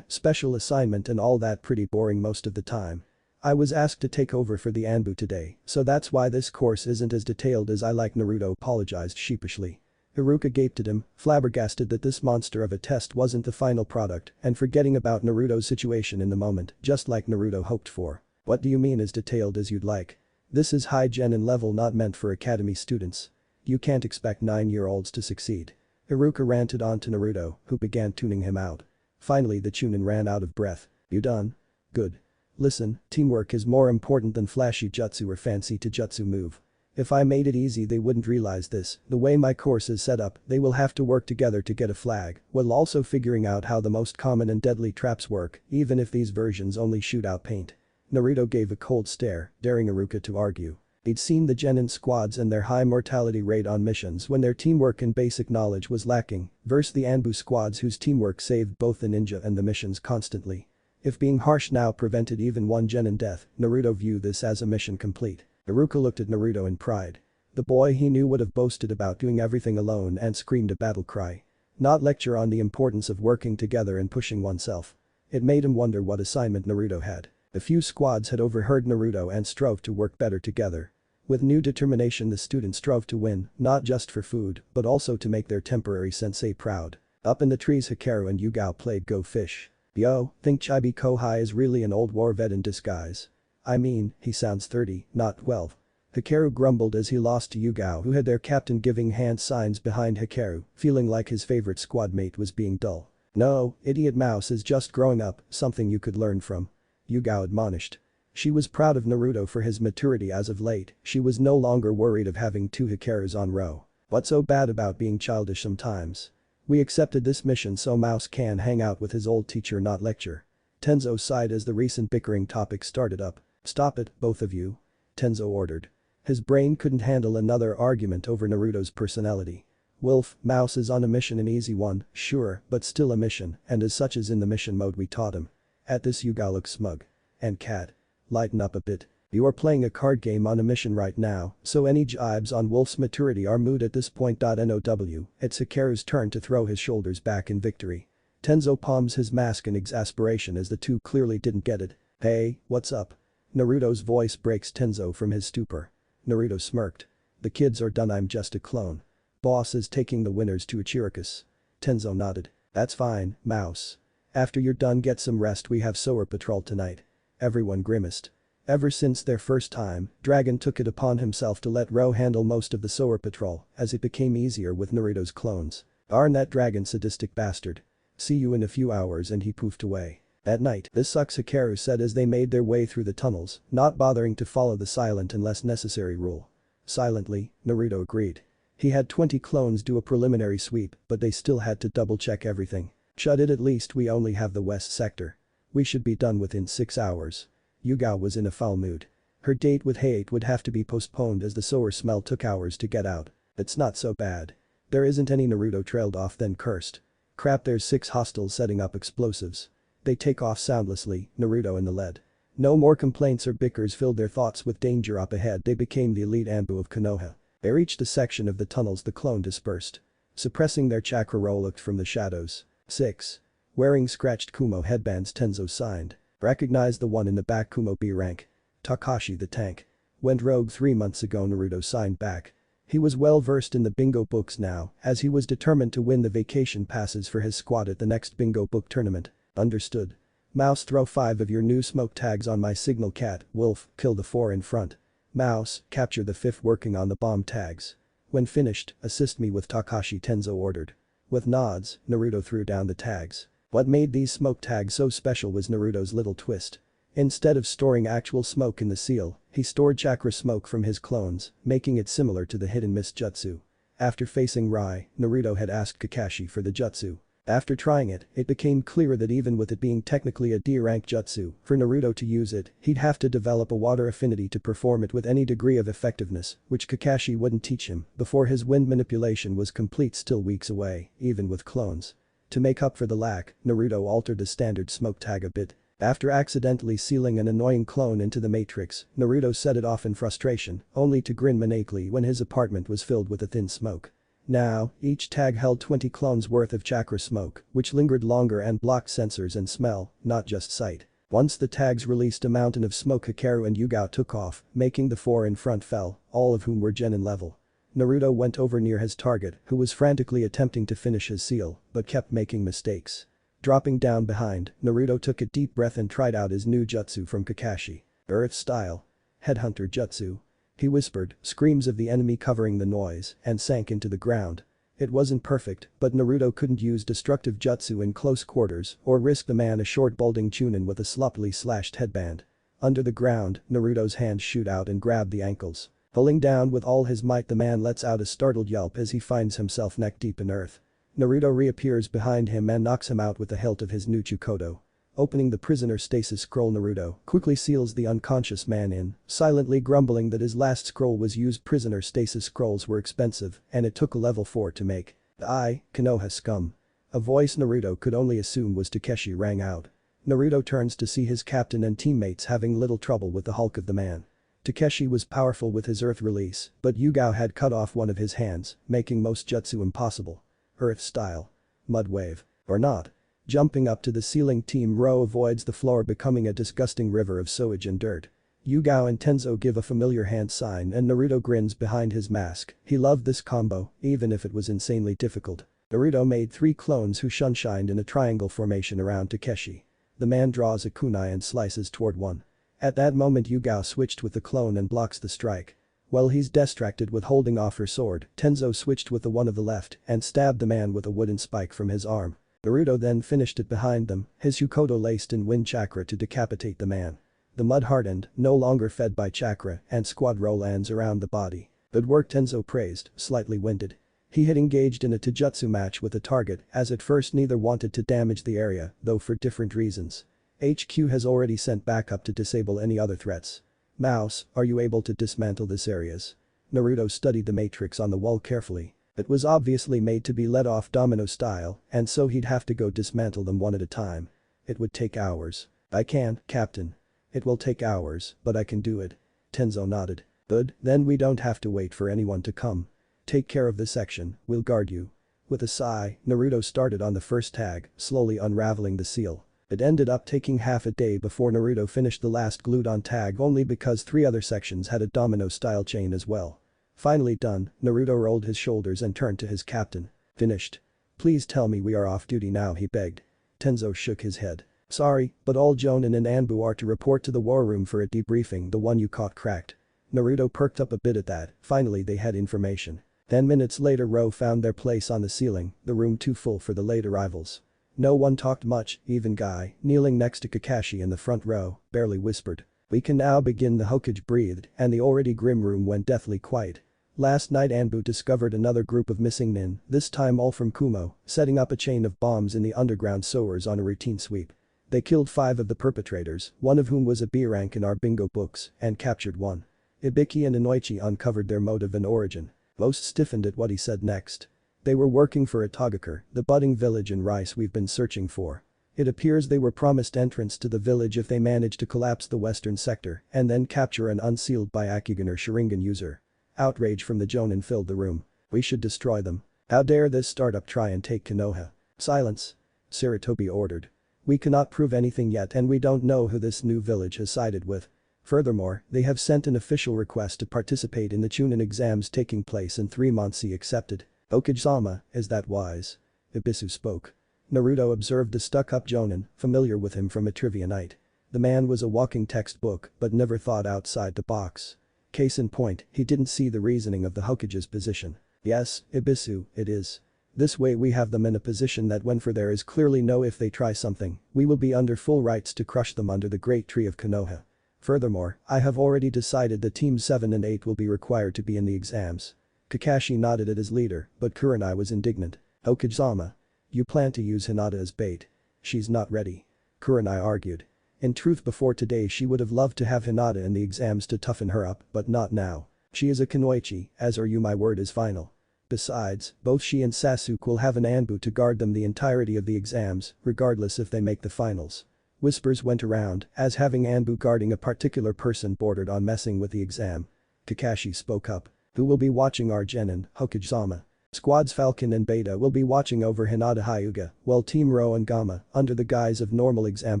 Speaker 1: Special assignment and all that, pretty boring most of the time. I was asked to take over for the Anbu today, so that's why this course isn't as detailed as I like. Naruto apologized sheepishly. Iruka gaped at him, flabbergasted that this monster of a test wasn't the final product and forgetting about Naruto's situation in the moment, just like Naruto hoped for. What do you mean as detailed as you'd like? This is high genin level, not meant for academy students. You can't expect 9-year-olds to succeed. Iruka ranted on to Naruto, who began tuning him out. Finally the Chunin ran out of breath. You done? Good. Listen, teamwork is more important than flashy jutsu or fancy taijutsu move. If I made it easy they wouldn't realize this. The way my course is set up, they will have to work together to get a flag, while also figuring out how the most common and deadly traps work, even if these versions only shoot out paint. Naruto gave a cold stare, daring Iruka to argue. He'd seen the genin squads and their high mortality rate on missions when their teamwork and basic knowledge was lacking, versus the Anbu squads whose teamwork saved both the ninja and the missions constantly. If being harsh now prevented even one genin death, Naruto viewed this as a mission complete. Iruka looked at Naruto in pride. The boy he knew would have boasted about doing everything alone and screamed a battle cry. Not lecture on the importance of working together and pushing oneself. It made him wonder what assignment Naruto had. A few squads had overheard Naruto and strove to work better together. With new determination the students strove to win, not just for food, but also to make their temporary sensei proud. Up in the trees Hikaru and Yugao played Go Fish. Yo, think Chibi Kohai is really an old war vet in disguise. I mean, he sounds 30, not 12. Hikaru grumbled as he lost to Yugao, who had their captain giving hand signs behind Hikaru, feeling like his favorite squad mate was being dull. "No, idiot mouse is just growing up, something you could learn from," Yugao admonished. She was proud of Naruto for his maturity as of late, she was no longer worried of having two Hikarus on row. What's so bad about being childish sometimes? We accepted this mission so Mouse can hang out with his old teacher, not lecture. Tenzo sighed as the recent bickering topic started up. "Stop it, both of you," Tenzo ordered. His brain couldn't handle another argument over Naruto's personality. "Wolf, Mouse is on a mission, an easy one, sure, but still a mission, and as such is in the mission mode we taught him." At this Yugao looked smug. "And Cat. Lighten up a bit. You are playing a card game on a mission right now, so any jibes on Wolf's maturity are moot at this point. Now it's Hikaru's turn to throw his shoulders back in victory." Tenzo palms his mask in exasperation as the two clearly didn't get it. "Hey, what's up?" Naruto's voice breaks Tenzo from his stupor. Naruto smirked. "The kids are done, I'm just a clone. Boss is taking the winners to Ichirikus." Tenzo nodded. "That's fine, Mouse. After you're done get some rest, we have Sower Patrol tonight." Everyone grimaced. Ever since their first time, Dragon took it upon himself to let Ro handle most of the Sower Patrol, as it became easier with Naruto's clones. "Darn that Dragon, sadistic bastard. See you in a few hours," and he poofed away. At night, "This sucks," Hikaru said as they made their way through the tunnels, not bothering to follow the silent unless necessary rule. Silently, Naruto agreed. He had 20 clones do a preliminary sweep, but they still had to double-check everything. "Shut it, at least we only have the west sector. We should be done within 6 hours." Yugao was in a foul mood. Her date with Hate would have to be postponed as the sour smell took hours to get out. "It's not so bad. There isn't any." Naruto trailed off, then cursed. "Crap, there's 6 hostiles setting up explosives." They take off soundlessly, Naruto in the lead. No more complaints or bickers filled their thoughts with danger up ahead. They became the elite Anbu of Konoha. They reached a section of the tunnels the clone dispersed. Suppressing their chakra looked from the shadows. 6. Wearing scratched Kumo headbands, Tenzo signed. "Recognize the one in the back, Kumo B rank. Takashi the tank. Went rogue 3 months ago." Naruto signed back. He was well versed in the bingo books now, as he was determined to win the vacation passes for his squad at the next bingo book tournament. "Understood. Mouse, throw 5 of your new smoke tags on my signal. Cat, Wolf, kill the 4 in front. Mouse, capture the 5th working on the bomb tags. When finished, assist me with Takashi," Tenzo ordered. With nods, Naruto threw down the tags. What made these smoke tags so special was Naruto's little twist. Instead of storing actual smoke in the seal, he stored chakra smoke from his clones, making it similar to the hidden mist jutsu. After facing Rai, Naruto had asked Kakashi for the jutsu. After trying it, it became clear that even with it being technically a D-rank jutsu, for Naruto to use it, he'd have to develop a water affinity to perform it with any degree of effectiveness, which Kakashi wouldn't teach him before his wind manipulation was complete, still weeks away, even with clones. To make up for the lack, Naruto altered the standard smoke tag a bit. After accidentally sealing an annoying clone into the matrix, Naruto set it off in frustration, only to grin maniacally when his apartment was filled with a thin smoke. Now, each tag held 20 clones worth of chakra smoke, which lingered longer and blocked sensors and smell, not just sight. Once the tags released a mountain of smoke, Hikaru and Yugao took off, making the 4 in front fell, all of whom were genin level. Naruto went over near his target, who was frantically attempting to finish his seal, but kept making mistakes. Dropping down behind, Naruto took a deep breath and tried out his new jutsu from Kakashi. Earth style. Headhunter jutsu. He whispered, screams of the enemy covering the noise, and sank into the ground. It wasn't perfect, but Naruto couldn't use destructive jutsu in close quarters or risk the man a short balding chunin with a sloppily slashed headband. Under the ground, Naruto's hands shoot out and grab the ankles. Pulling down with all his might, the man lets out a startled yelp as he finds himself neck deep in earth. Naruto reappears behind him and knocks him out with the hilt of his new Chukodo. Opening the prisoner stasis scroll, Naruto quickly seals the unconscious man in, silently grumbling that his last scroll was used. Prisoner stasis scrolls were expensive, and it took a level 4 to make. Konoha scum. A voice Naruto could only assume was Takeshi rang out. Naruto turns to see his captain and teammates having little trouble with the hulk of the man. Takeshi was powerful with his earth release, but Yugao had cut off one of his hands, making most jutsu impossible. Earth style. Mud wave. Or not. Jumping up to the ceiling, Team Ro avoids the floor, becoming a disgusting river of sewage and dirt. Yugao and Tenzo give a familiar hand sign and Naruto grins behind his mask. He loved this combo, even if it was insanely difficult. Naruto made 3 clones who shunshined in a triangle formation around Takeshi. The man draws a kunai and slices toward one. At that moment Yugao switched with the clone and blocks the strike. While he's distracted with holding off her sword, Tenzo switched with the one of the left and stabbed the man with a wooden spike from his arm. Naruto then finished it behind them, his Hukoto laced in wind chakra to decapitate the man. The mud hardened, no longer fed by chakra, and squad roll-ends around the body. Good work, Tenzo praised, slightly winded. He had engaged in a taijutsu match with the target as at first neither wanted to damage the area, though for different reasons. HQ has already sent backup to disable any other threats. Mouse, are you able to dismantle this areas? Naruto studied the matrix on the wall carefully. It was obviously made to be let off domino style, and so he'd have to go dismantle them one at a time. It would take hours. I can, Captain. It will take hours, but I can do it. Tenzo nodded. Good, then we don't have to wait for anyone to come. Take care of this section, we'll guard you. With a sigh, Naruto started on the first tag, slowly unraveling the seal. It ended up taking half a day before Naruto finished the last glued-on tag only because 3 other sections had a domino-style chain as well. Finally done, Naruto rolled his shoulders and turned to his captain. Finished. Please tell me we are off duty now, he begged. Tenzo shook his head. Sorry, but all Jonin and Anbu are to report to the war room for a debriefing, the one you caught cracked. Naruto perked up a bit at that, finally they had information. 10 minutes later Ro found their place on the ceiling, the room too full for the late arrivals. No one talked much, even Guy, kneeling next to Kakashi in the front row, barely whispered. We can now begin, the Hokage breathed, and the already grim room went deathly quiet. Last night Anbu discovered another group of missing nin, this time all from Kumo, setting up a chain of bombs in the underground sewers on a routine sweep. They killed 5 of the perpetrators, one of whom was a B rank in our bingo books, and captured 1. Ibiki and Inoichi uncovered their motive and origin. Most stiffened at what he said next. They were working for Itagakure, the budding village in Rice we've been searching for. It appears they were promised entrance to the village if they managed to collapse the western sector and then capture an unsealed Byakugan or Sharingan user. Outrage from the Jonin filled the room. We should destroy them. How dare this startup try and take Konoha? Silence. Sarutobi ordered. We cannot prove anything yet and we don't know who this new village has sided with. Furthermore, they have sent an official request to participate in the Chunin exams taking place in 3 months. He accepted. Okage-sama, is that wise? Ibisu spoke. Naruto observed the stuck-up Jonin, familiar with him from a trivia night. The man was a walking textbook but never thought outside the box. Case in point, he didn't see the reasoning of the Hokage's position. Yes, Ibisu, it is. This way we have them in a position that when for there is clearly no if they try something, we will be under full rights to crush them under the great tree of Konoha. Furthermore, I have already decided that Teams 7 and 8 will be required to be in the exams. Kakashi nodded at his leader, but Kurenai was indignant. Okage-sama. You plan to use Hinata as bait. She's not ready. Kurenai argued. In truth, before today she would have loved to have Hinata in the exams to toughen her up, but not now. She is a kunoichi, as are you, my word is final. Besides, both she and Sasuke will have an Anbu to guard them the entirety of the exams, regardless if they make the finals. Whispers went around, as having Anbu guarding a particular person bordered on messing with the exam. Kakashi spoke up. Who will be watching our genin, Hokage-sama? Squads Falcon and Beta will be watching over Hinata Hyuga, while Team Ro and Gamma, under the guise of normal exam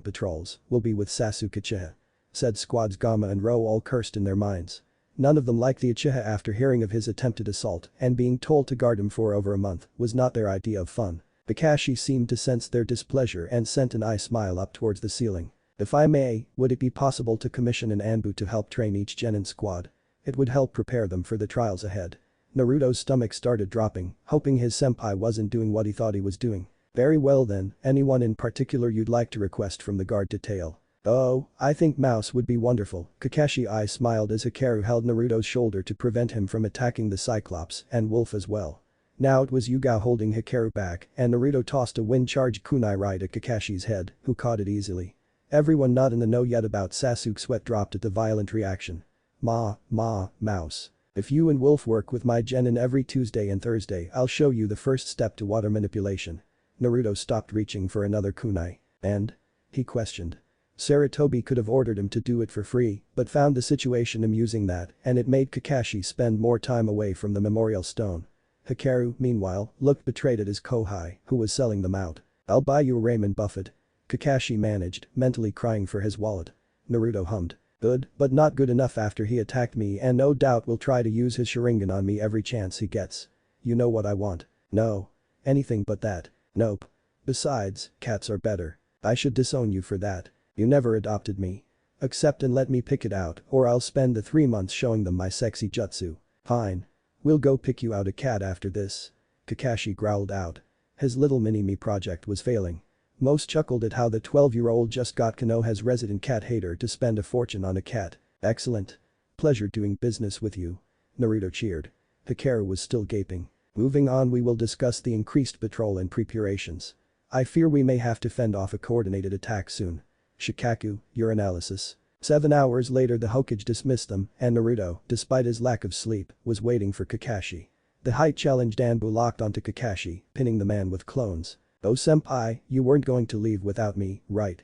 Speaker 1: patrols, will be with Sasuke Uchiha. Said squads Gamma and Ro all cursed in their minds. None of them liked the Uchiha after hearing of his attempted assault and being told to guard him for over a month was not their idea of fun. Kakashi seemed to sense their displeasure and sent an eye smile up towards the ceiling. If I may, would it be possible to commission an Anbu to help train each genin squad? It would help prepare them for the trials ahead. Naruto's stomach started dropping, hoping his senpai wasn't doing what he thought he was doing. Very well then, anyone in particular you'd like to request from the guard detail? Oh, I think Mouse would be wonderful. Kakashi eye smiled as Hikaru held Naruto's shoulder to prevent him from attacking the Cyclops and Wolf as well. Now it was Yuga holding Hikaru back and Naruto tossed a wind-charged kunai right at Kakashi's head, who caught it easily. Everyone not in the know yet about Sasuke's sweat dropped at the violent reaction. Mouse. If you and Wolf work with my genin every Tuesday and Thursday, I'll show you the first step to water manipulation. Naruto stopped reaching for another kunai. And? He questioned. Sarutobi could have ordered him to do it for free, but found the situation amusing that, and it made Kakashi spend more time away from the memorial stone. Hikaru, meanwhile, looked betrayed at his kohai, who was selling them out. I'll buy you a Raymond Buffett. Kakashi managed, mentally crying for his wallet. Naruto hummed. Good, but not good enough after he attacked me and no doubt will try to use his Sharingan on me every chance he gets. You know what I want? No. Anything but that. Nope. Besides, cats are better. I should disown you for that. You never adopted me. Accept and let me pick it out or I'll spend the 3 months showing them my sexy jutsu. Fine. We'll go pick you out a cat after this. Kakashi growled out. His little mini-me project was failing. Most chuckled at how the 12-year-old just got Konoha's resident cat hater to spend a fortune on a cat. Excellent. Pleasure doing business with you. Naruto cheered. Hikaru was still gaping. Moving on, we will discuss the increased patrol and preparations. I fear we may have to fend off a coordinated attack soon. Shikaku, your analysis. 7 hours later the Hokage dismissed them and Naruto, despite his lack of sleep, was waiting for Kakashi. The height-challenged Anbu locked onto Kakashi, pinning the man with clones. "Oh senpai, you weren't going to leave without me, right?"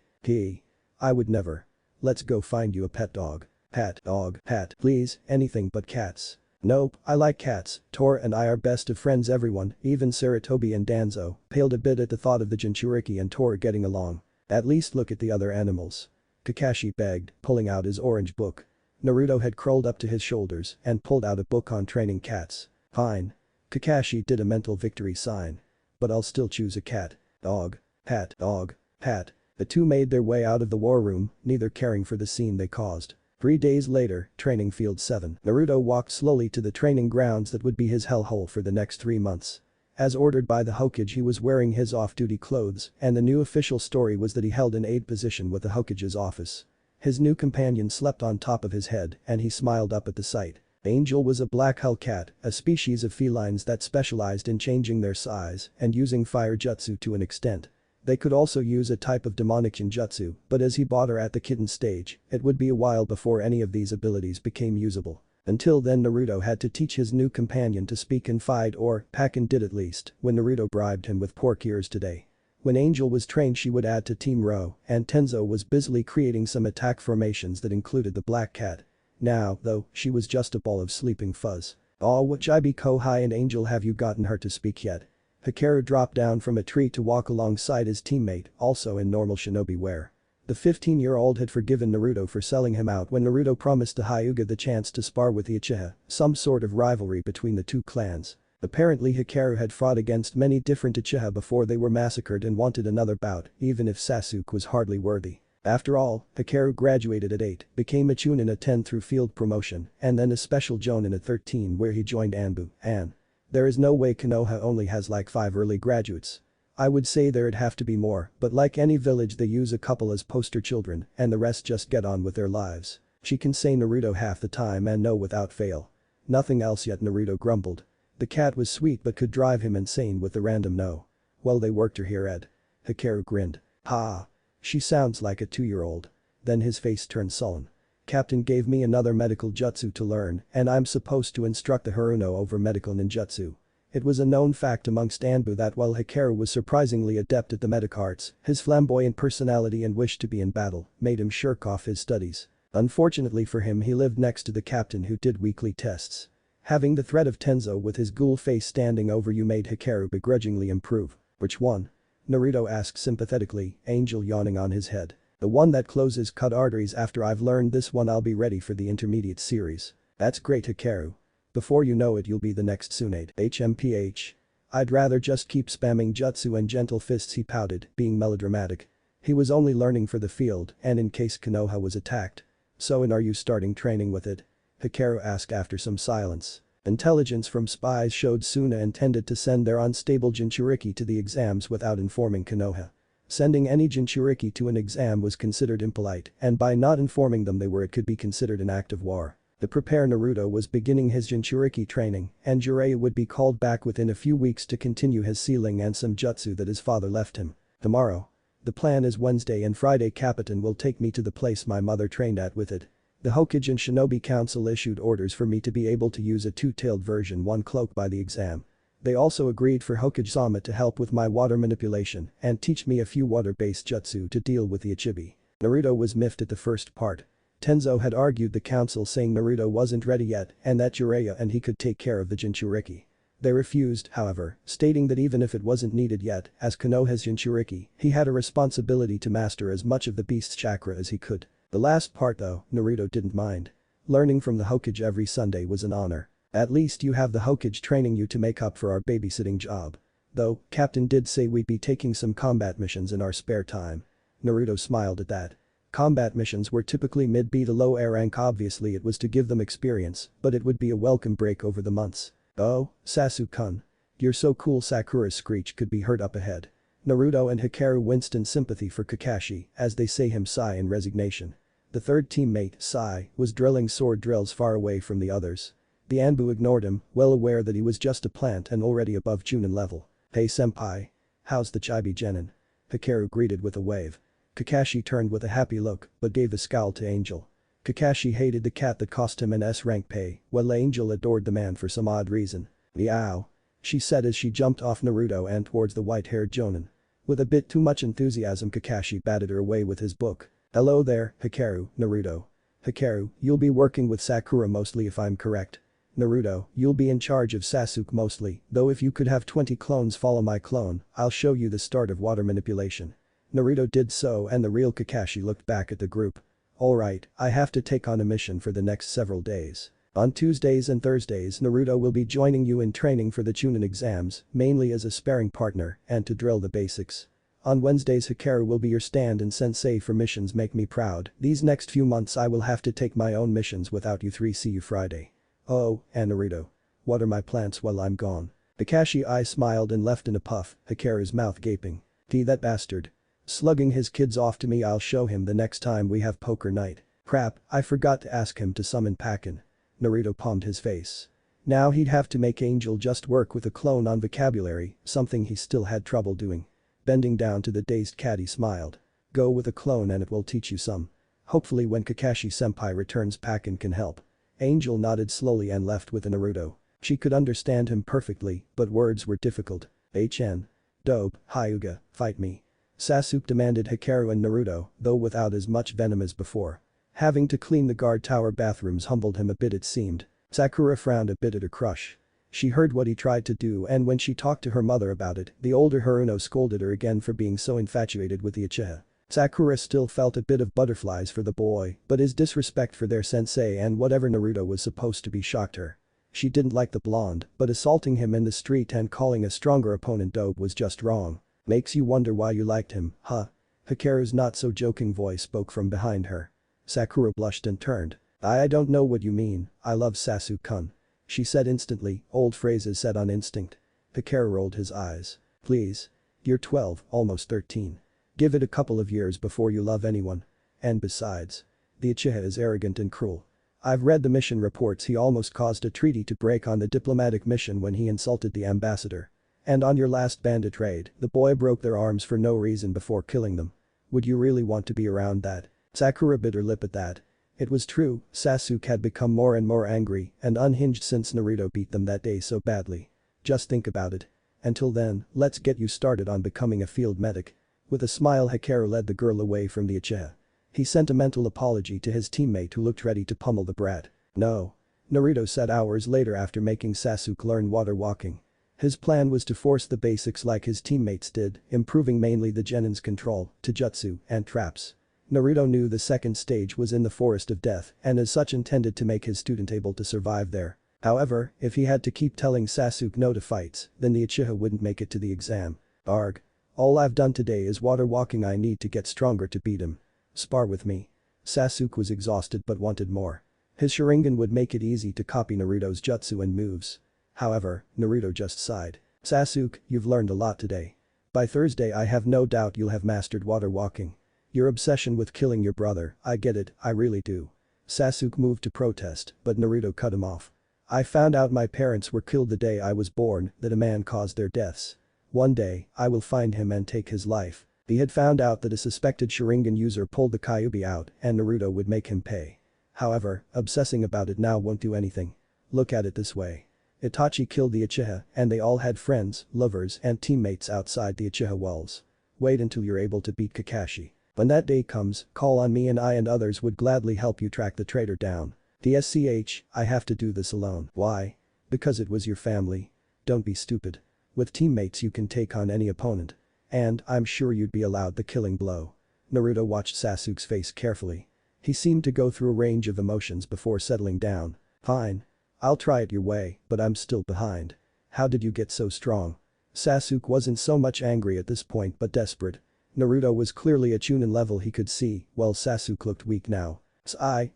Speaker 1: "I would never. Let's go find you a pet dog." "Pet dog, pet, please, anything but cats." "Nope, I like cats, Tor and I are best of friends." Everyone, even Saratobi and Danzo, paled a bit at the thought of the Jinchuriki and Tor getting along. "At least look at the other animals." Kakashi begged, pulling out his orange book. Naruto had curled up to his shoulders and pulled out a book on training cats. "Fine." Kakashi did a mental victory sign. "But I'll still choose a cat. Dog. Pat. Dog. Pat." The two made their way out of the war room, neither caring for the scene they caused. 3 days later, Training Field 7. Naruto walked slowly to the training grounds that would be his hellhole for the next 3 months. As ordered by the Hokage, he was wearing his off-duty clothes, and the new official story was that he held an aide position with the Hokage's office. His new companion slept on top of his head and he smiled up at the sight. Angel was a black hull cat, a species of felines that specialized in changing their size and using fire jutsu to an extent. They could also use a type of demonic jutsu, but as he bought her at the kitten stage, it would be a while before any of these abilities became usable. Until then Naruto had to teach his new companion to speak and fight, or Pakken did at least, when Naruto bribed him with pork ears today. When Angel was trained she would add to Team Ro, and Tenzo was busily creating some attack formations that included the black cat. Now, though, she was just a ball of sleeping fuzz. "Aw, what Chibi Kohai and Angel, have you gotten her to speak yet?" Hikaru dropped down from a tree to walk alongside his teammate, also in normal shinobi wear. The 15-year-old had forgiven Naruto for selling him out when Naruto promised the Hyuga the chance to spar with the Uchiha, some sort of rivalry between the two clans. Apparently Hikaru had fought against many different Uchiha before they were massacred and wanted another bout, even if Sasuke was hardly worthy. After all, Hikaru graduated at 8, became a Chunin at 10 through field promotion, and then a special Jonin at 13 where he joined Anbu, and there is no way Konoha only has like 5 early graduates. I would say there'd have to be more, but like any village they use a couple as poster children and the rest just get on with their lives. She can say Naruto half the time and no without fail. Nothing else yet, Naruto grumbled. The cat was sweet but could drive him insane with the random no. Well, they worked her here, Ed. Hikaru grinned. Ha. She sounds like a 2-year-old. Then his face turned sullen. Captain gave me another medical jutsu to learn and I'm supposed to instruct the Haruno over medical ninjutsu. It was a known fact amongst Anbu that while Hikaru was surprisingly adept at the medic arts, his flamboyant personality and wish to be in battle made him shirk off his studies. Unfortunately for him, he lived next to the captain who did weekly tests. Having the threat of Tenzo with his ghoul face standing over you made Hikaru begrudgingly improve. "Which one?" Naruto asked sympathetically, Angel yawning on his head. "The one that closes cut arteries. After I've learned this one I'll be ready for the intermediate series." "That's great, Hikaru. Before you know it you'll be the next Tsunade." HMPH. "I'd rather just keep spamming jutsu and gentle fists," he pouted, being melodramatic. He was only learning for the field and in case Konoha was attacked. "So, and are you starting training with it?" Hikaru asked after some silence. Intelligence from spies showed Suna intended to send their unstable Jinchuriki to the exams without informing Konoha. Sending any Jinchuriki to an exam was considered impolite, and by not informing them they were it could be considered an act of war. To prepare, Naruto was beginning his Jinchuriki training, and Jiraiya would be called back within a few weeks to continue his sealing and some jutsu that his father left him. "Tomorrow. The plan is Wednesday and Friday Capitan will take me to the place my mother trained at with it. The Hokage and Shinobi Council issued orders for me to be able to use a 2-tailed version 1 cloak by the exam. They also agreed for Hokage-sama to help with my water manipulation and teach me a few water-based jutsu to deal with the Ichibi." Naruto was miffed at the first part. Tenzo had argued the council saying Naruto wasn't ready yet and that Jiraiya and he could take care of the Jinchuriki. They refused, however, stating that even if it wasn't needed yet, as Konoha's Jinchuriki, he had a responsibility to master as much of the beast's chakra as he could. The last part though, Naruto didn't mind. Learning from the Hokage every Sunday was an honor. "At least you have the Hokage training you to make up for our babysitting job. Though, Captain did say we'd be taking some combat missions in our spare time." Naruto smiled at that. Combat missions were typically mid-B to low A rank. Obviously it was to give them experience, but it would be a welcome break over the months. "Oh, Sasuke-kun. You're so cool." Sakura's screech could be heard up ahead. Naruto and Hikaru winced in sympathy for Kakashi as they say him sigh in resignation. The third teammate, Sai, was drilling sword drills far away from the others. The Anbu ignored him, well aware that he was just a plant and already above Chunin level. "Hey senpai. How's the chibi genin?" Hikaru greeted with a wave. Kakashi turned with a happy look but gave a scowl to Angel. Kakashi hated the cat that cost him an S-rank pay, while Angel adored the man for some odd reason. "Meow," she said as she jumped off Naruto and towards the white-haired Jonin. With a bit too much enthusiasm, Kakashi batted her away with his book. "Hello there, Hikaru, Naruto. Hikaru, you'll be working with Sakura mostly if I'm correct. Naruto, you'll be in charge of Sasuke mostly, though if you could have 20 clones follow my clone, I'll show you the start of water manipulation." Naruto did so and the real Kakashi looked back at the group. "Alright, I have to take on a mission for the next several days. On Tuesdays and Thursdays Naruto will be joining you in training for the Chunin exams, mainly as a sparring partner and to drill the basics. On Wednesdays Hikaru will be your stand-in sensei for missions. Make me proud. These next few months I will have to take my own missions without you three. See you Friday." "Oh, and Naruto. What are my plans while I'm gone?" Kakashi I smiled and left in a puff, Hikaru's mouth gaping. "Gee, that bastard. Slugging his kids off to me. I'll show him the next time we have poker night. Crap, I forgot to ask him to summon Pakin." Naruto palmed his face. Now he'd have to make Angel just work with a clone on vocabulary, something he still had trouble doing. Bending down to the dazed cat he smiled. "Go with a clone and it will teach you some. Hopefully when Kakashi-senpai returns Pakin can help." Angel nodded slowly and left with Naruto. She could understand him perfectly, but words were difficult. "HN. Dope, Hyuga, fight me." Sasuke demanded Hikaru and Naruto, though without as much venom as before. Having to clean the guard tower bathrooms humbled him a bit it seemed. Sakura frowned a bit at her crush. She heard what he tried to do and when she talked to her mother about it, the older Haruno scolded her again for being so infatuated with the Uchiha. Sakura still felt a bit of butterflies for the boy, but his disrespect for their sensei and whatever Naruto was supposed to be shocked her. She didn't like the blonde, but assaulting him in the street and calling a stronger opponent dope was just wrong. "Makes you wonder why you liked him, huh?" Hikaru's not-so-joking voice spoke from behind her. Sakura blushed and turned. I don't know what you mean, I love Sasuke-kun," she said instantly, old phrases said on instinct. Hikaru rolled his eyes. "Please. You're 12, almost 13. Give it a couple of years before you love anyone. And besides. The Uchiha is arrogant and cruel. I've read the mission reports. He almost caused a treaty to break on the diplomatic mission when he insulted the ambassador. And on your last bandit raid, the boy broke their arms for no reason before killing them. Would you really want to be around that?" Sakura bit her lip at that. It was true, Sasuke had become more and more angry and unhinged since Naruto beat them that day so badly. Just think about it. Until then, let's get you started on becoming a field medic. With a smile Hikaru led the girl away from the Uchiha. He sent a mental apology to his teammate who looked ready to pummel the brat. "No." Naruto said hours later after making Sasuke learn water walking. His plan was to force the basics like his teammates did, improving mainly the genin's control, taijutsu, and traps. Naruto knew the second stage was in the Forest of Death and as such intended to make his student able to survive there. However, if he had to keep telling Sasuke no to fights, then the Uchiha wouldn't make it to the exam. Arg. All I've done today is water walking. I need to get stronger to beat him. Spar with me. Sasuke was exhausted but wanted more. His Sharingan would make it easy to copy Naruto's jutsu and moves. However, Naruto just sighed. "Sasuke, you've learned a lot today. By Thursday I have no doubt you'll have mastered water walking. Your obsession with killing your brother, I get it, I really do." Sasuke moved to protest, but Naruto cut him off. "I found out my parents were killed the day I was born, that a man caused their deaths. One day, I will find him and take his life." He had found out that a suspected Sharingan user pulled the Kyuubi out and Naruto would make him pay. However, obsessing about it now won't do anything. Look at it this way. Itachi killed the Uchiha and they all had friends, lovers and teammates outside the Uchiha walls. Wait until you're able to beat Kakashi. When that day comes, call on me and I and others would gladly help you track the traitor down. I have to do this alone. Why? Because it was your family. Don't be stupid. With teammates you can take on any opponent. And I'm sure you'd be allowed the killing blow." Naruto watched Sasuke's face carefully. He seemed to go through a range of emotions before settling down. "Fine. I'll try it your way, but I'm still behind. How did you get so strong?" Sasuke wasn't so much angry at this point but desperate. Naruto was clearly a Chunin level he could see, while Sasuke looked weak now.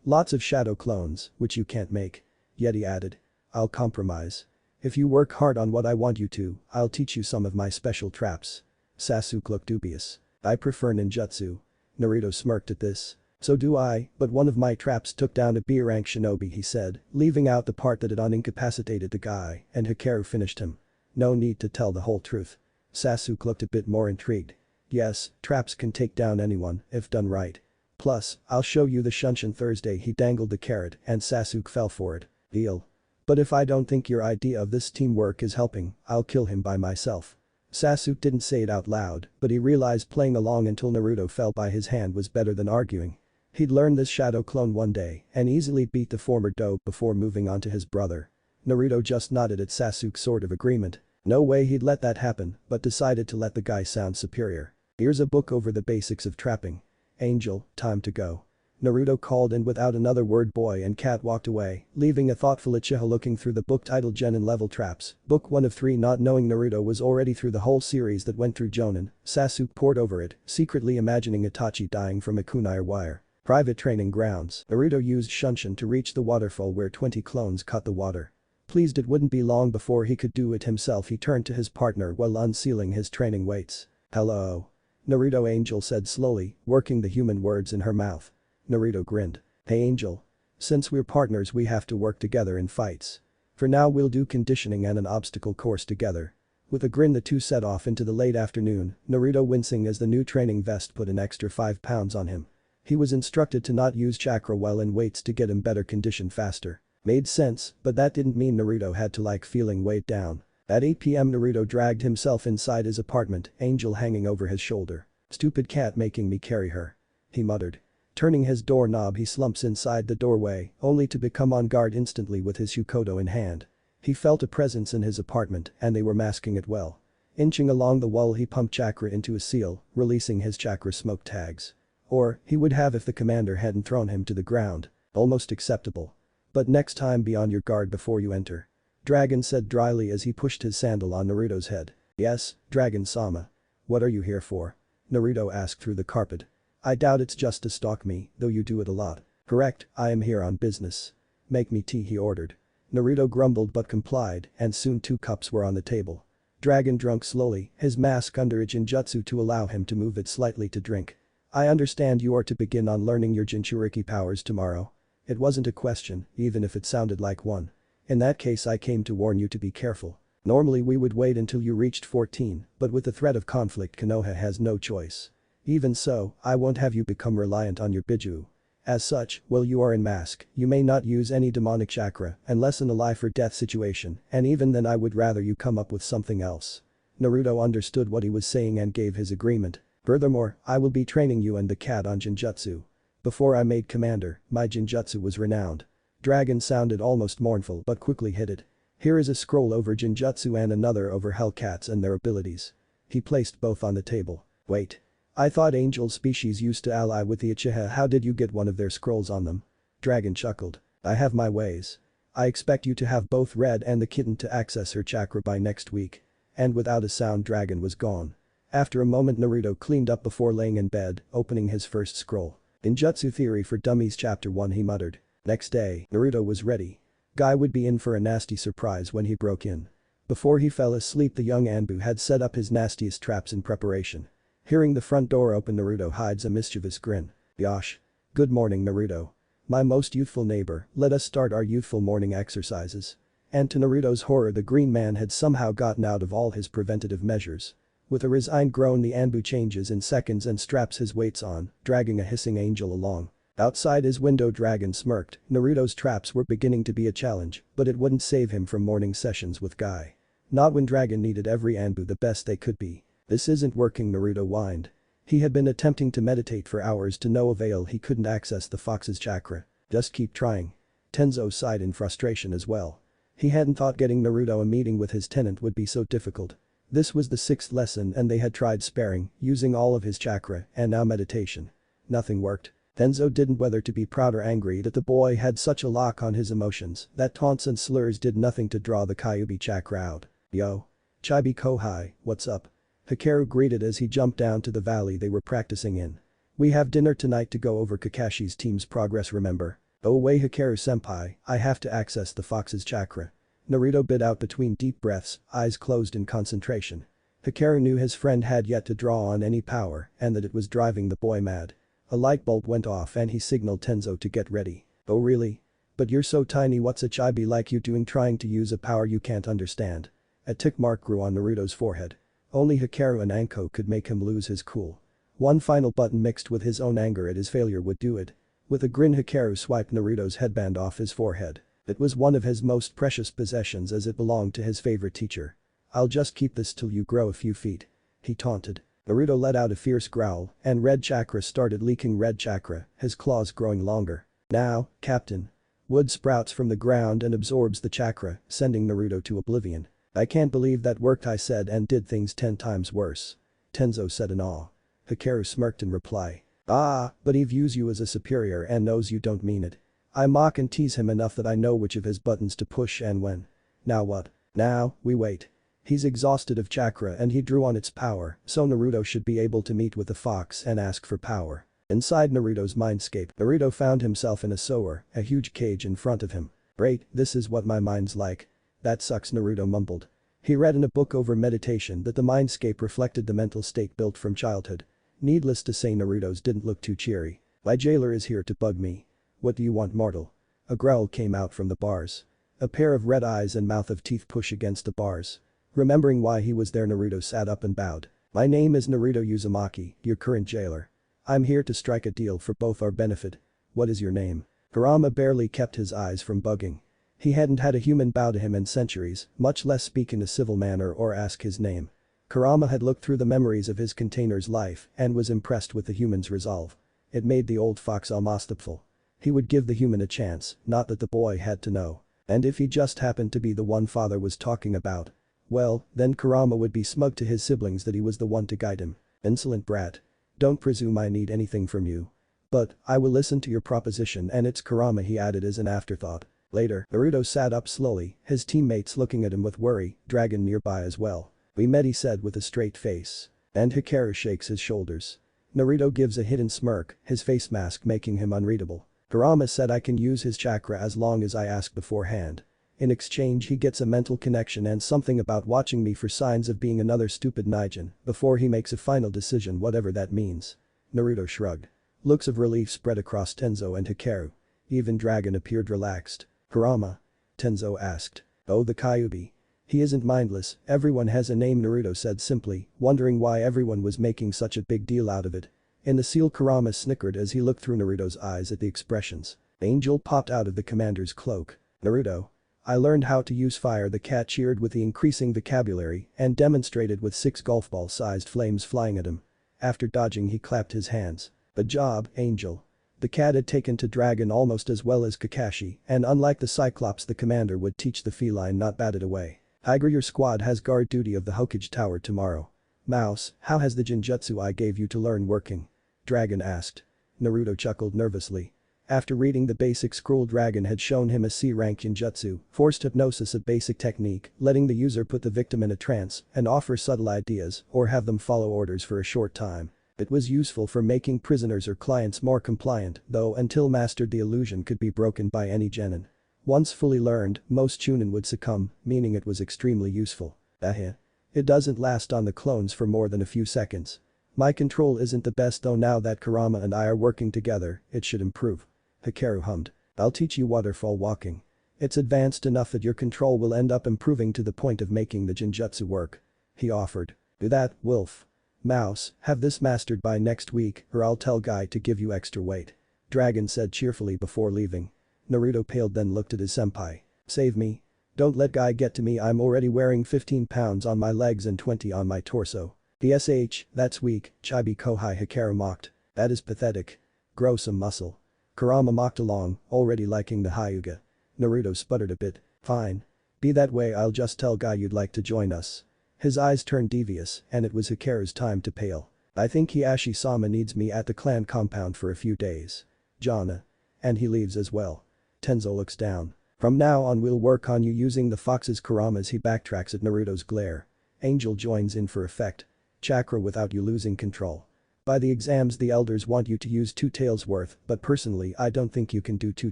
Speaker 1: Lots of shadow clones, which you can't make. Yet he added. I'll compromise. If you work hard on what I want you to, I'll teach you some of my special traps. Sasuke looked dubious. I prefer ninjutsu. Naruto smirked at this. So do I, but one of my traps took down a B-rank shinobi, he said, leaving out the part that it unincapacitated the guy, and Hikaru finished him. No need to tell the whole truth. Sasuke looked a bit more intrigued. Yes, traps can take down anyone, if done right. Plus, I'll show you the Shunshin Thursday. He dangled the carrot and Sasuke fell for it. Deal. But if I don't think your idea of this teamwork is helping, I'll kill him by myself. Sasuke didn't say it out loud, but he realized playing along until Naruto fell by his hand was better than arguing. He'd learned this shadow clone one day and easily beat the former dope before moving on to his brother. Naruto just nodded at Sasuke's sort of agreement. No way he'd let that happen, but decided to let the guy sound superior. Here's a book over the basics of trapping. Angel, time to go. Naruto called, and without another word boy and cat walked away, leaving a thoughtful Uchiha looking through the book titled Genin Level Traps, book 1 of 3. Not knowing Naruto was already through the whole series that went through Jonin, Sasuke pored over it, secretly imagining Itachi dying from a kunai wire. Private training grounds. Naruto used Shunshin to reach the waterfall where 20 clones cut the water. Pleased it wouldn't be long before he could do it himself, he turned to his partner while unsealing his training weights. Hello. Naruto. Angel said slowly, working the human words in her mouth. Naruto grinned. Hey Angel. Since we're partners we have to work together in fights. For now we'll do conditioning and an obstacle course together. With a grin the two set off into the late afternoon, Naruto wincing as the new training vest put an extra 5 pounds on him. He was instructed to not use chakra while in weights to get him better conditioned faster. Made sense, but that didn't mean Naruto had to like feeling weighed down. At 8 p.m. Naruto dragged himself inside his apartment, Angel hanging over his shoulder. Stupid cat making me carry her. He muttered. Turning his doorknob he slumps inside the doorway, only to become on guard instantly with his Hukoto in hand. He felt a presence in his apartment and they were masking it well. Inching along the wall he pumped chakra into a seal, releasing his chakra smoke tags. Or, he would have if the commander hadn't thrown him to the ground. Almost acceptable. But next time be on your guard before you enter. Dragon said dryly as he pushed his sandal on Naruto's head. Yes, Dragon-sama. What are you here for? Naruto asked through the carpet. I doubt it's just to stalk me, though you do it a lot. Correct, I am here on business. Make me tea, he ordered. Naruto grumbled but complied, and soon 2 cups were on the table. Dragon drank slowly, his mask under a Jinjutsu to allow him to move it slightly to drink. I understand you are to begin on learning your Jinchuriki powers tomorrow. It wasn't a question, even if it sounded like one. In that case I came to warn you to be careful. Normally we would wait until you reached 14, but with the threat of conflict Konoha has no choice. Even so, I won't have you become reliant on your Biju. As such, while you are in mask, you may not use any demonic chakra unless in a life or death situation, and even then I would rather you come up with something else. Naruto understood what he was saying and gave his agreement. Furthermore, I will be training you and the cat on Jinjutsu. Before I made commander, my Jinjutsu was renowned. Dragon sounded almost mournful but quickly hid it. Here is a scroll over Jinjutsu and another over Hellcats and their abilities. He placed both on the table. Wait. I thought angel species used to ally with the Uchiha. How did you get one of their scrolls on them? Dragon chuckled. I have my ways. I expect you to have both Red and the kitten to access her chakra by next week. And without a sound Dragon was gone. After a moment Naruto cleaned up before laying in bed, opening his first scroll. Ninjutsu Theory for Dummies Chapter 1, he muttered. Next day, Naruto was ready. Guy would be in for a nasty surprise when he broke in. Before he fell asleep the young Anbu had set up his nastiest traps in preparation. Hearing the front door open Naruto hides a mischievous grin. Yosh. Good morning Naruto. My most youthful neighbor, let us start our youthful morning exercises. And to Naruto's horror the green man had somehow gotten out of all his preventative measures. With a resigned groan the Anbu changes in seconds and straps his weights on, dragging a hissing angel along. Outside his window Dragon smirked. Naruto's traps were beginning to be a challenge, but it wouldn't save him from morning sessions with Guy. Not when Dragon needed every Anbu the best they could be. This isn't working, Naruto whined. He had been attempting to meditate for hours to no avail. He couldn't access the fox's chakra. Just keep trying. Tenzo sighed in frustration as well. He hadn't thought getting Naruto a meeting with his tenant would be so difficult. This was the 6th lesson and they had tried sparing, using all of his chakra, and now meditation. Nothing worked. Tenzo didn't whether to be proud or angry that the boy had such a lock on his emotions that taunts and slurs did nothing to draw the Kyuubi chakra out. Yo. Chibi Kohai, what's up? Hikaru greeted as he jumped down to the valley they were practicing in. We have dinner tonight to go over Kakashi's team's progress, remember? Oh wait, Hikaru-senpai, I have to access the fox's chakra. Naruto bit out between deep breaths, eyes closed in concentration. Hikaru knew his friend had yet to draw on any power and that it was driving the boy mad. A light bulb went off and he signaled Tenzo to get ready. Oh really? But you're so tiny, what's a chibi like you doing trying to use a power you can't understand? A tick mark grew on Naruto's forehead. Only Hikaru and Anko could make him lose his cool. One final button mixed with his own anger at his failure would do it. With a grin, Hikaru swiped Naruto's headband off his forehead. It was one of his most precious possessions as it belonged to his favorite teacher. I'll just keep this till you grow a few feet. He taunted. Naruto let out a fierce growl and red chakra started leaking red chakra, his claws growing longer. Now, Captain. Wood sprouts from the ground and absorbs the chakra, sending Naruto to oblivion. I can't believe that worked, I said, and did things 10 times worse. Tenzo said in awe. Hikaru smirked in reply. Ah, but he views you as a superior and knows you don't mean it. I mock and tease him enough that I know which of his buttons to push and when. Now what? Now, we wait. He's exhausted of chakra and he drew on its power, so Naruto should be able to meet with the fox and ask for power. Inside Naruto's mindscape, Naruto found himself in a sewer, a huge cage in front of him. Great, this is what my mind's like. That sucks, Naruto mumbled. He read in a book over meditation that the mindscape reflected the mental state built from childhood. Needless to say, Naruto's didn't look too cheery. My jailer is here to bug me. What do you want, mortal? A growl came out from the bars. A pair of red eyes and mouth of teeth push against the bars. Remembering why he was there, Naruto sat up and bowed. My name is Naruto Uzumaki, your current jailer. I'm here to strike a deal for both our benefit. What is your name? Kurama barely kept his eyes from bugging. He hadn't had a human bow to him in centuries, much less speak in a civil manner or ask his name. Kurama had looked through the memories of his container's life and was impressed with the human's resolve. It made the old fox almost hopeful. He would give the human a chance, not that the boy had to know. And if he just happened to be the one father was talking about, well, then Kurama would be smug to his siblings that he was the one to guide him. Insolent brat. Don't presume I need anything from you. But, I will listen to your proposition, and it's Kurama, he added as an afterthought. Later, Naruto sat up slowly, his teammates looking at him with worry, Dragon nearby as well. We met, he said with a straight face. And Hikaru shakes his shoulders. Naruto gives a hidden smirk, his face mask making him unreadable. Kurama said I can use his chakra as long as I ask beforehand. In exchange he gets a mental connection and something about watching me for signs of being another stupid Nijin before he makes a final decision, whatever that means. Naruto shrugged. Looks of relief spread across Tenzo and Hikaru. Even Dragon appeared relaxed. Kurama? Tenzo asked. Oh, the Kyuubi. He isn't mindless, everyone has a name, Naruto said simply, wondering why everyone was making such a big deal out of it. In the seal, Kurama snickered as he looked through Naruto's eyes at the expressions. Angel popped out of the commander's cloak. Naruto. I learned how to use fire, the cat cheered with the increasing vocabulary and demonstrated with 6 golf ball-sized flames flying at him. After dodging he clapped his hands. Good job, Angel. The cat had taken to Dragon almost as well as Kakashi, and unlike the Cyclops, the commander would teach the feline, not bat it away. Tiger, your squad has guard duty of the Hokage tower tomorrow. Mouse, how has the Jinjutsu I gave you to learn working? Dragon asked. Naruto chuckled nervously. After reading the basics, Cruel Dragon had shown him a C-rank Jinjutsu, forced hypnosis, a basic technique, letting the user put the victim in a trance and offer subtle ideas or have them follow orders for a short time. It was useful for making prisoners or clients more compliant, though until mastered the illusion could be broken by any genin. Once fully learned, most chunin would succumb, meaning it was extremely useful. It doesn't last on the clones for more than a few seconds. My control isn't the best, though now that Kurama and I are working together, it should improve. Hikaru hummed. I'll teach you waterfall walking. It's advanced enough that your control will end up improving to the point of making the Jinjutsu work. He offered. Do that, Wolf. Mouse, have this mastered by next week or I'll tell Guy to give you extra weight. Dragon said cheerfully before leaving. Naruto paled, then looked at his senpai. Save me. Don't let Guy get to me, I'm already wearing 15 pounds on my legs and 20 on my torso. PSH, that's weak, Chibi Kohai, Hikaru mocked. That is pathetic. Grow some muscle. Kurama mocked along, already liking the Hyuga. Naruto sputtered a bit. Fine. Be that way, I'll just tell Guy you'd like to join us. His eyes turned devious and it was Hikaru's time to pale. I think Hiashi-sama needs me at the clan compound for a few days. Jana. And he leaves as well. Tenzo looks down. From now on we'll work on you using the fox's Kurama as he backtracks at Naruto's glare. Angel joins in for effect. chakra without you losing control. By the exams the elders want you to use 2 tails worth, but personally I don't think you can do 2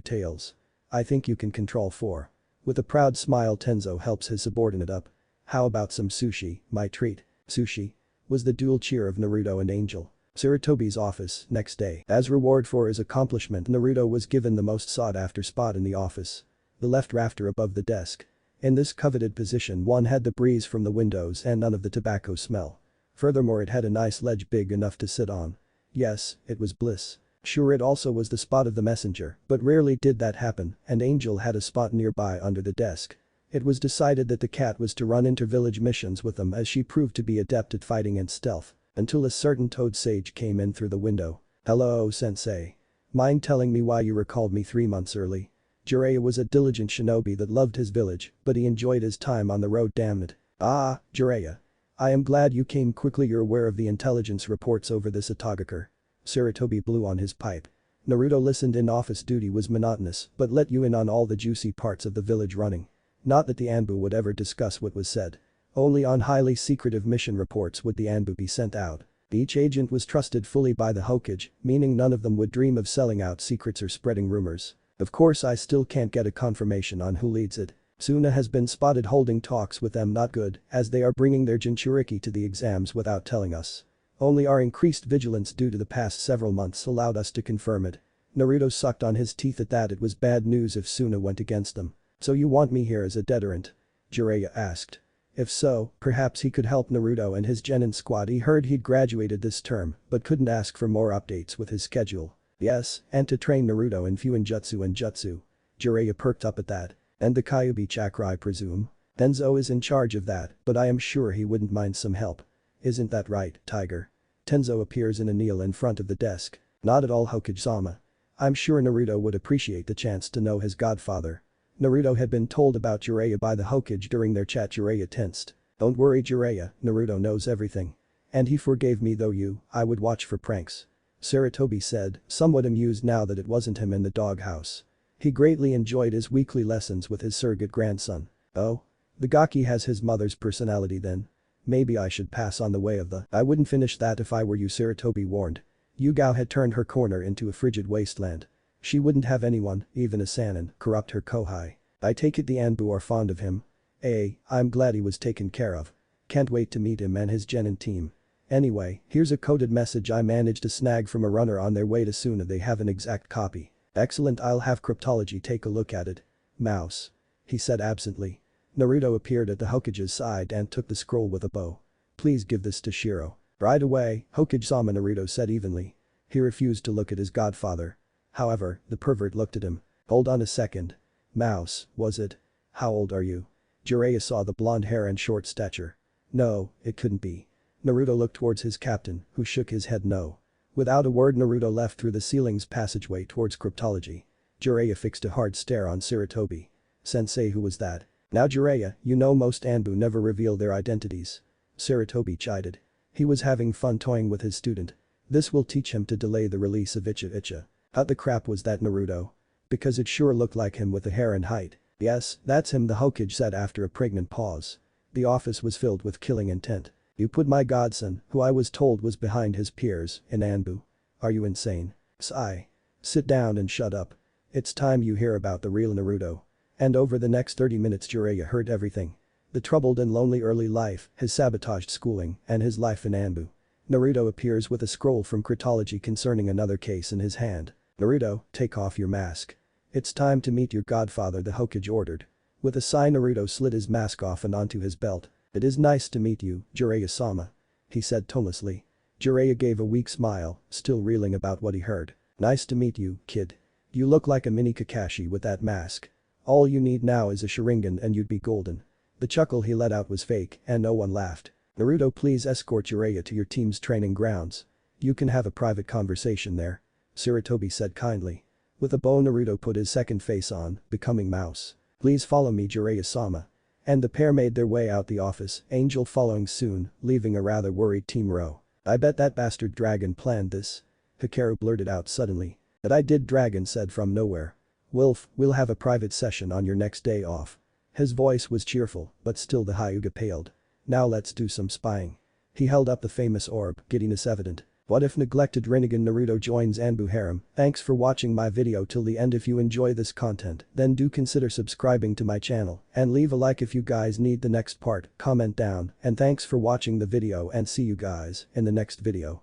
Speaker 1: tails. I think you can control 4. With a proud smile Tenzo helps his subordinate up. How about some sushi, my treat? Sushi? Was the dual cheer of Naruto and Angel. Sarutobi's office, next day. As reward for his accomplishment Naruto was given the most sought-after spot in the office. The left rafter above the desk. In this coveted position one had the breeze from the windows and none of the tobacco smell. Furthermore it had a nice ledge big enough to sit on. Yes, it was bliss. Sure it also was the spot of the messenger, but rarely did that happen and Angel had a spot nearby under the desk. It was decided that the cat was to run inter-village missions with them as she proved to be adept at fighting and stealth, until a certain toad sage came in through the window. Hello sensei. Mind telling me why you recalled me 3 months early? Jiraiya was a diligent shinobi that loved his village, but he enjoyed his time on the road damn it. Ah, Jiraiya. I am glad you came quickly you're aware of the intelligence reports over this Atagaker. Sarutobi blew on his pipe. Naruto listened in office duty was monotonous but let you in on all the juicy parts of the village running. Not that the Anbu would ever discuss what was said. Only on highly secretive mission reports would the Anbu be sent out. Each agent was trusted fully by the Hokage, meaning none of them would dream of selling out secrets or spreading rumors. Of course I still can't get a confirmation on who leads it. Suna has been spotted holding talks with them not good as they are bringing their Jinchuriki to the exams without telling us. Only our increased vigilance due to the past several months allowed us to confirm it. Naruto sucked on his teeth at that it was bad news if Suna went against them. So you want me here as a deterrent? Jiraiya asked. If so, perhaps he could help Naruto and his genin squad he heard he'd graduated this term but couldn't ask for more updates with his schedule. Yes, and to train Naruto in Fuinjutsu and Jutsu. Jiraiya perked up at that. And the Kyuubi chakra I presume? Tenzo is in charge of that, but I am sure he wouldn't mind some help. Isn't that right, Tiger? Tenzo appears in a kneel in front of the desk. Not at all Hokage-sama. I'm sure Naruto would appreciate the chance to know his godfather. Naruto had been told about Jiraiya by the Hokage during their chat. Jiraiya tensed. Don't worry Jiraiya, Naruto knows everything. And he forgave me though I would watch for pranks. Sarutobi said, somewhat amused now that it wasn't him in the doghouse. He greatly enjoyed his weekly lessons with his surrogate grandson. Oh? The Gaki has his mother's personality then. Maybe I should pass on the way of the I wouldn't finish that if I were you Sarutobi warned. Yugao had turned her corner into a frigid wasteland. She wouldn't have anyone, even a Sannin, corrupt her Kohai. I take it the Anbu are fond of him. I'm glad he was taken care of. Can't wait to meet him and his genin team. Anyway, here's a coded message I managed to snag from a runner on their way to Suna. They have an exact copy. Excellent, I'll have cryptology take a look at it. Mouse. He said absently. Naruto appeared at the Hokage's side and took the scroll with a bow. Please give this to Shiro. Right away, Hokage-sama, Naruto said evenly. He refused to look at his godfather. However, the pervert looked at him. Hold on a second. Mouse, was it? How old are you? Jiraiya saw the blonde hair and short stature. No, it couldn't be. Naruto looked towards his captain, who shook his head no. Without a word Naruto left through the ceiling's passageway towards cryptology. Jiraiya fixed a hard stare on Sarutobi. Sensei, who was that? Now Jiraiya, you know most Anbu never reveal their identities. Sarutobi chided. He was having fun toying with his student. This will teach him to delay the release of Icha Icha. How the crap was that Naruto? Because it sure looked like him with the hair and height. Yes, that's him, the Hokage said after a pregnant pause. The office was filled with killing intent. You put my godson, who I was told was behind his peers, in Anbu. Are you insane? Sigh. Sit down and shut up. It's time you hear about the real Naruto. And over the next 30 minutes Jiraiya heard everything. The troubled and lonely early life, his sabotaged schooling, and his life in Anbu. Naruto appears with a scroll from cryptology concerning another case in his hand. Naruto, take off your mask. It's time to meet your godfather, the Hokage ordered. With a sigh Naruto slid his mask off and onto his belt. It is nice to meet you, Jiraiya-sama. He said tonelessly. Jiraiya gave a weak smile, still reeling about what he heard. Nice to meet you, kid. You look like a mini Kakashi with that mask. All you need now is a Sharingan and you'd be golden. The chuckle he let out was fake and no one laughed. Naruto, please escort Jiraiya to your team's training grounds. You can have a private conversation there. Sarutobi said kindly. With a bow Naruto put his second face on, becoming Mouse. Please follow me Jiraiya-sama. And the pair made their way out the office, Angel following soon, leaving a rather worried Team Ro. I bet that bastard Dragon planned this. Hikaru blurted out suddenly. That I did, Dragon said from nowhere. Wilf, we'll have a private session on your next day off. His voice was cheerful, but still the Hyuga paled. Now let's do some spying. He held up the famous orb, giddiness evident. What if neglected rinnegan Naruto joins Anbu harem? Thanks for watching my video till the end. If you enjoy this content, then do consider subscribing to my channel and leave a like if you guys need the next part, comment down, and thanks for watching the video and see you guys in the next video.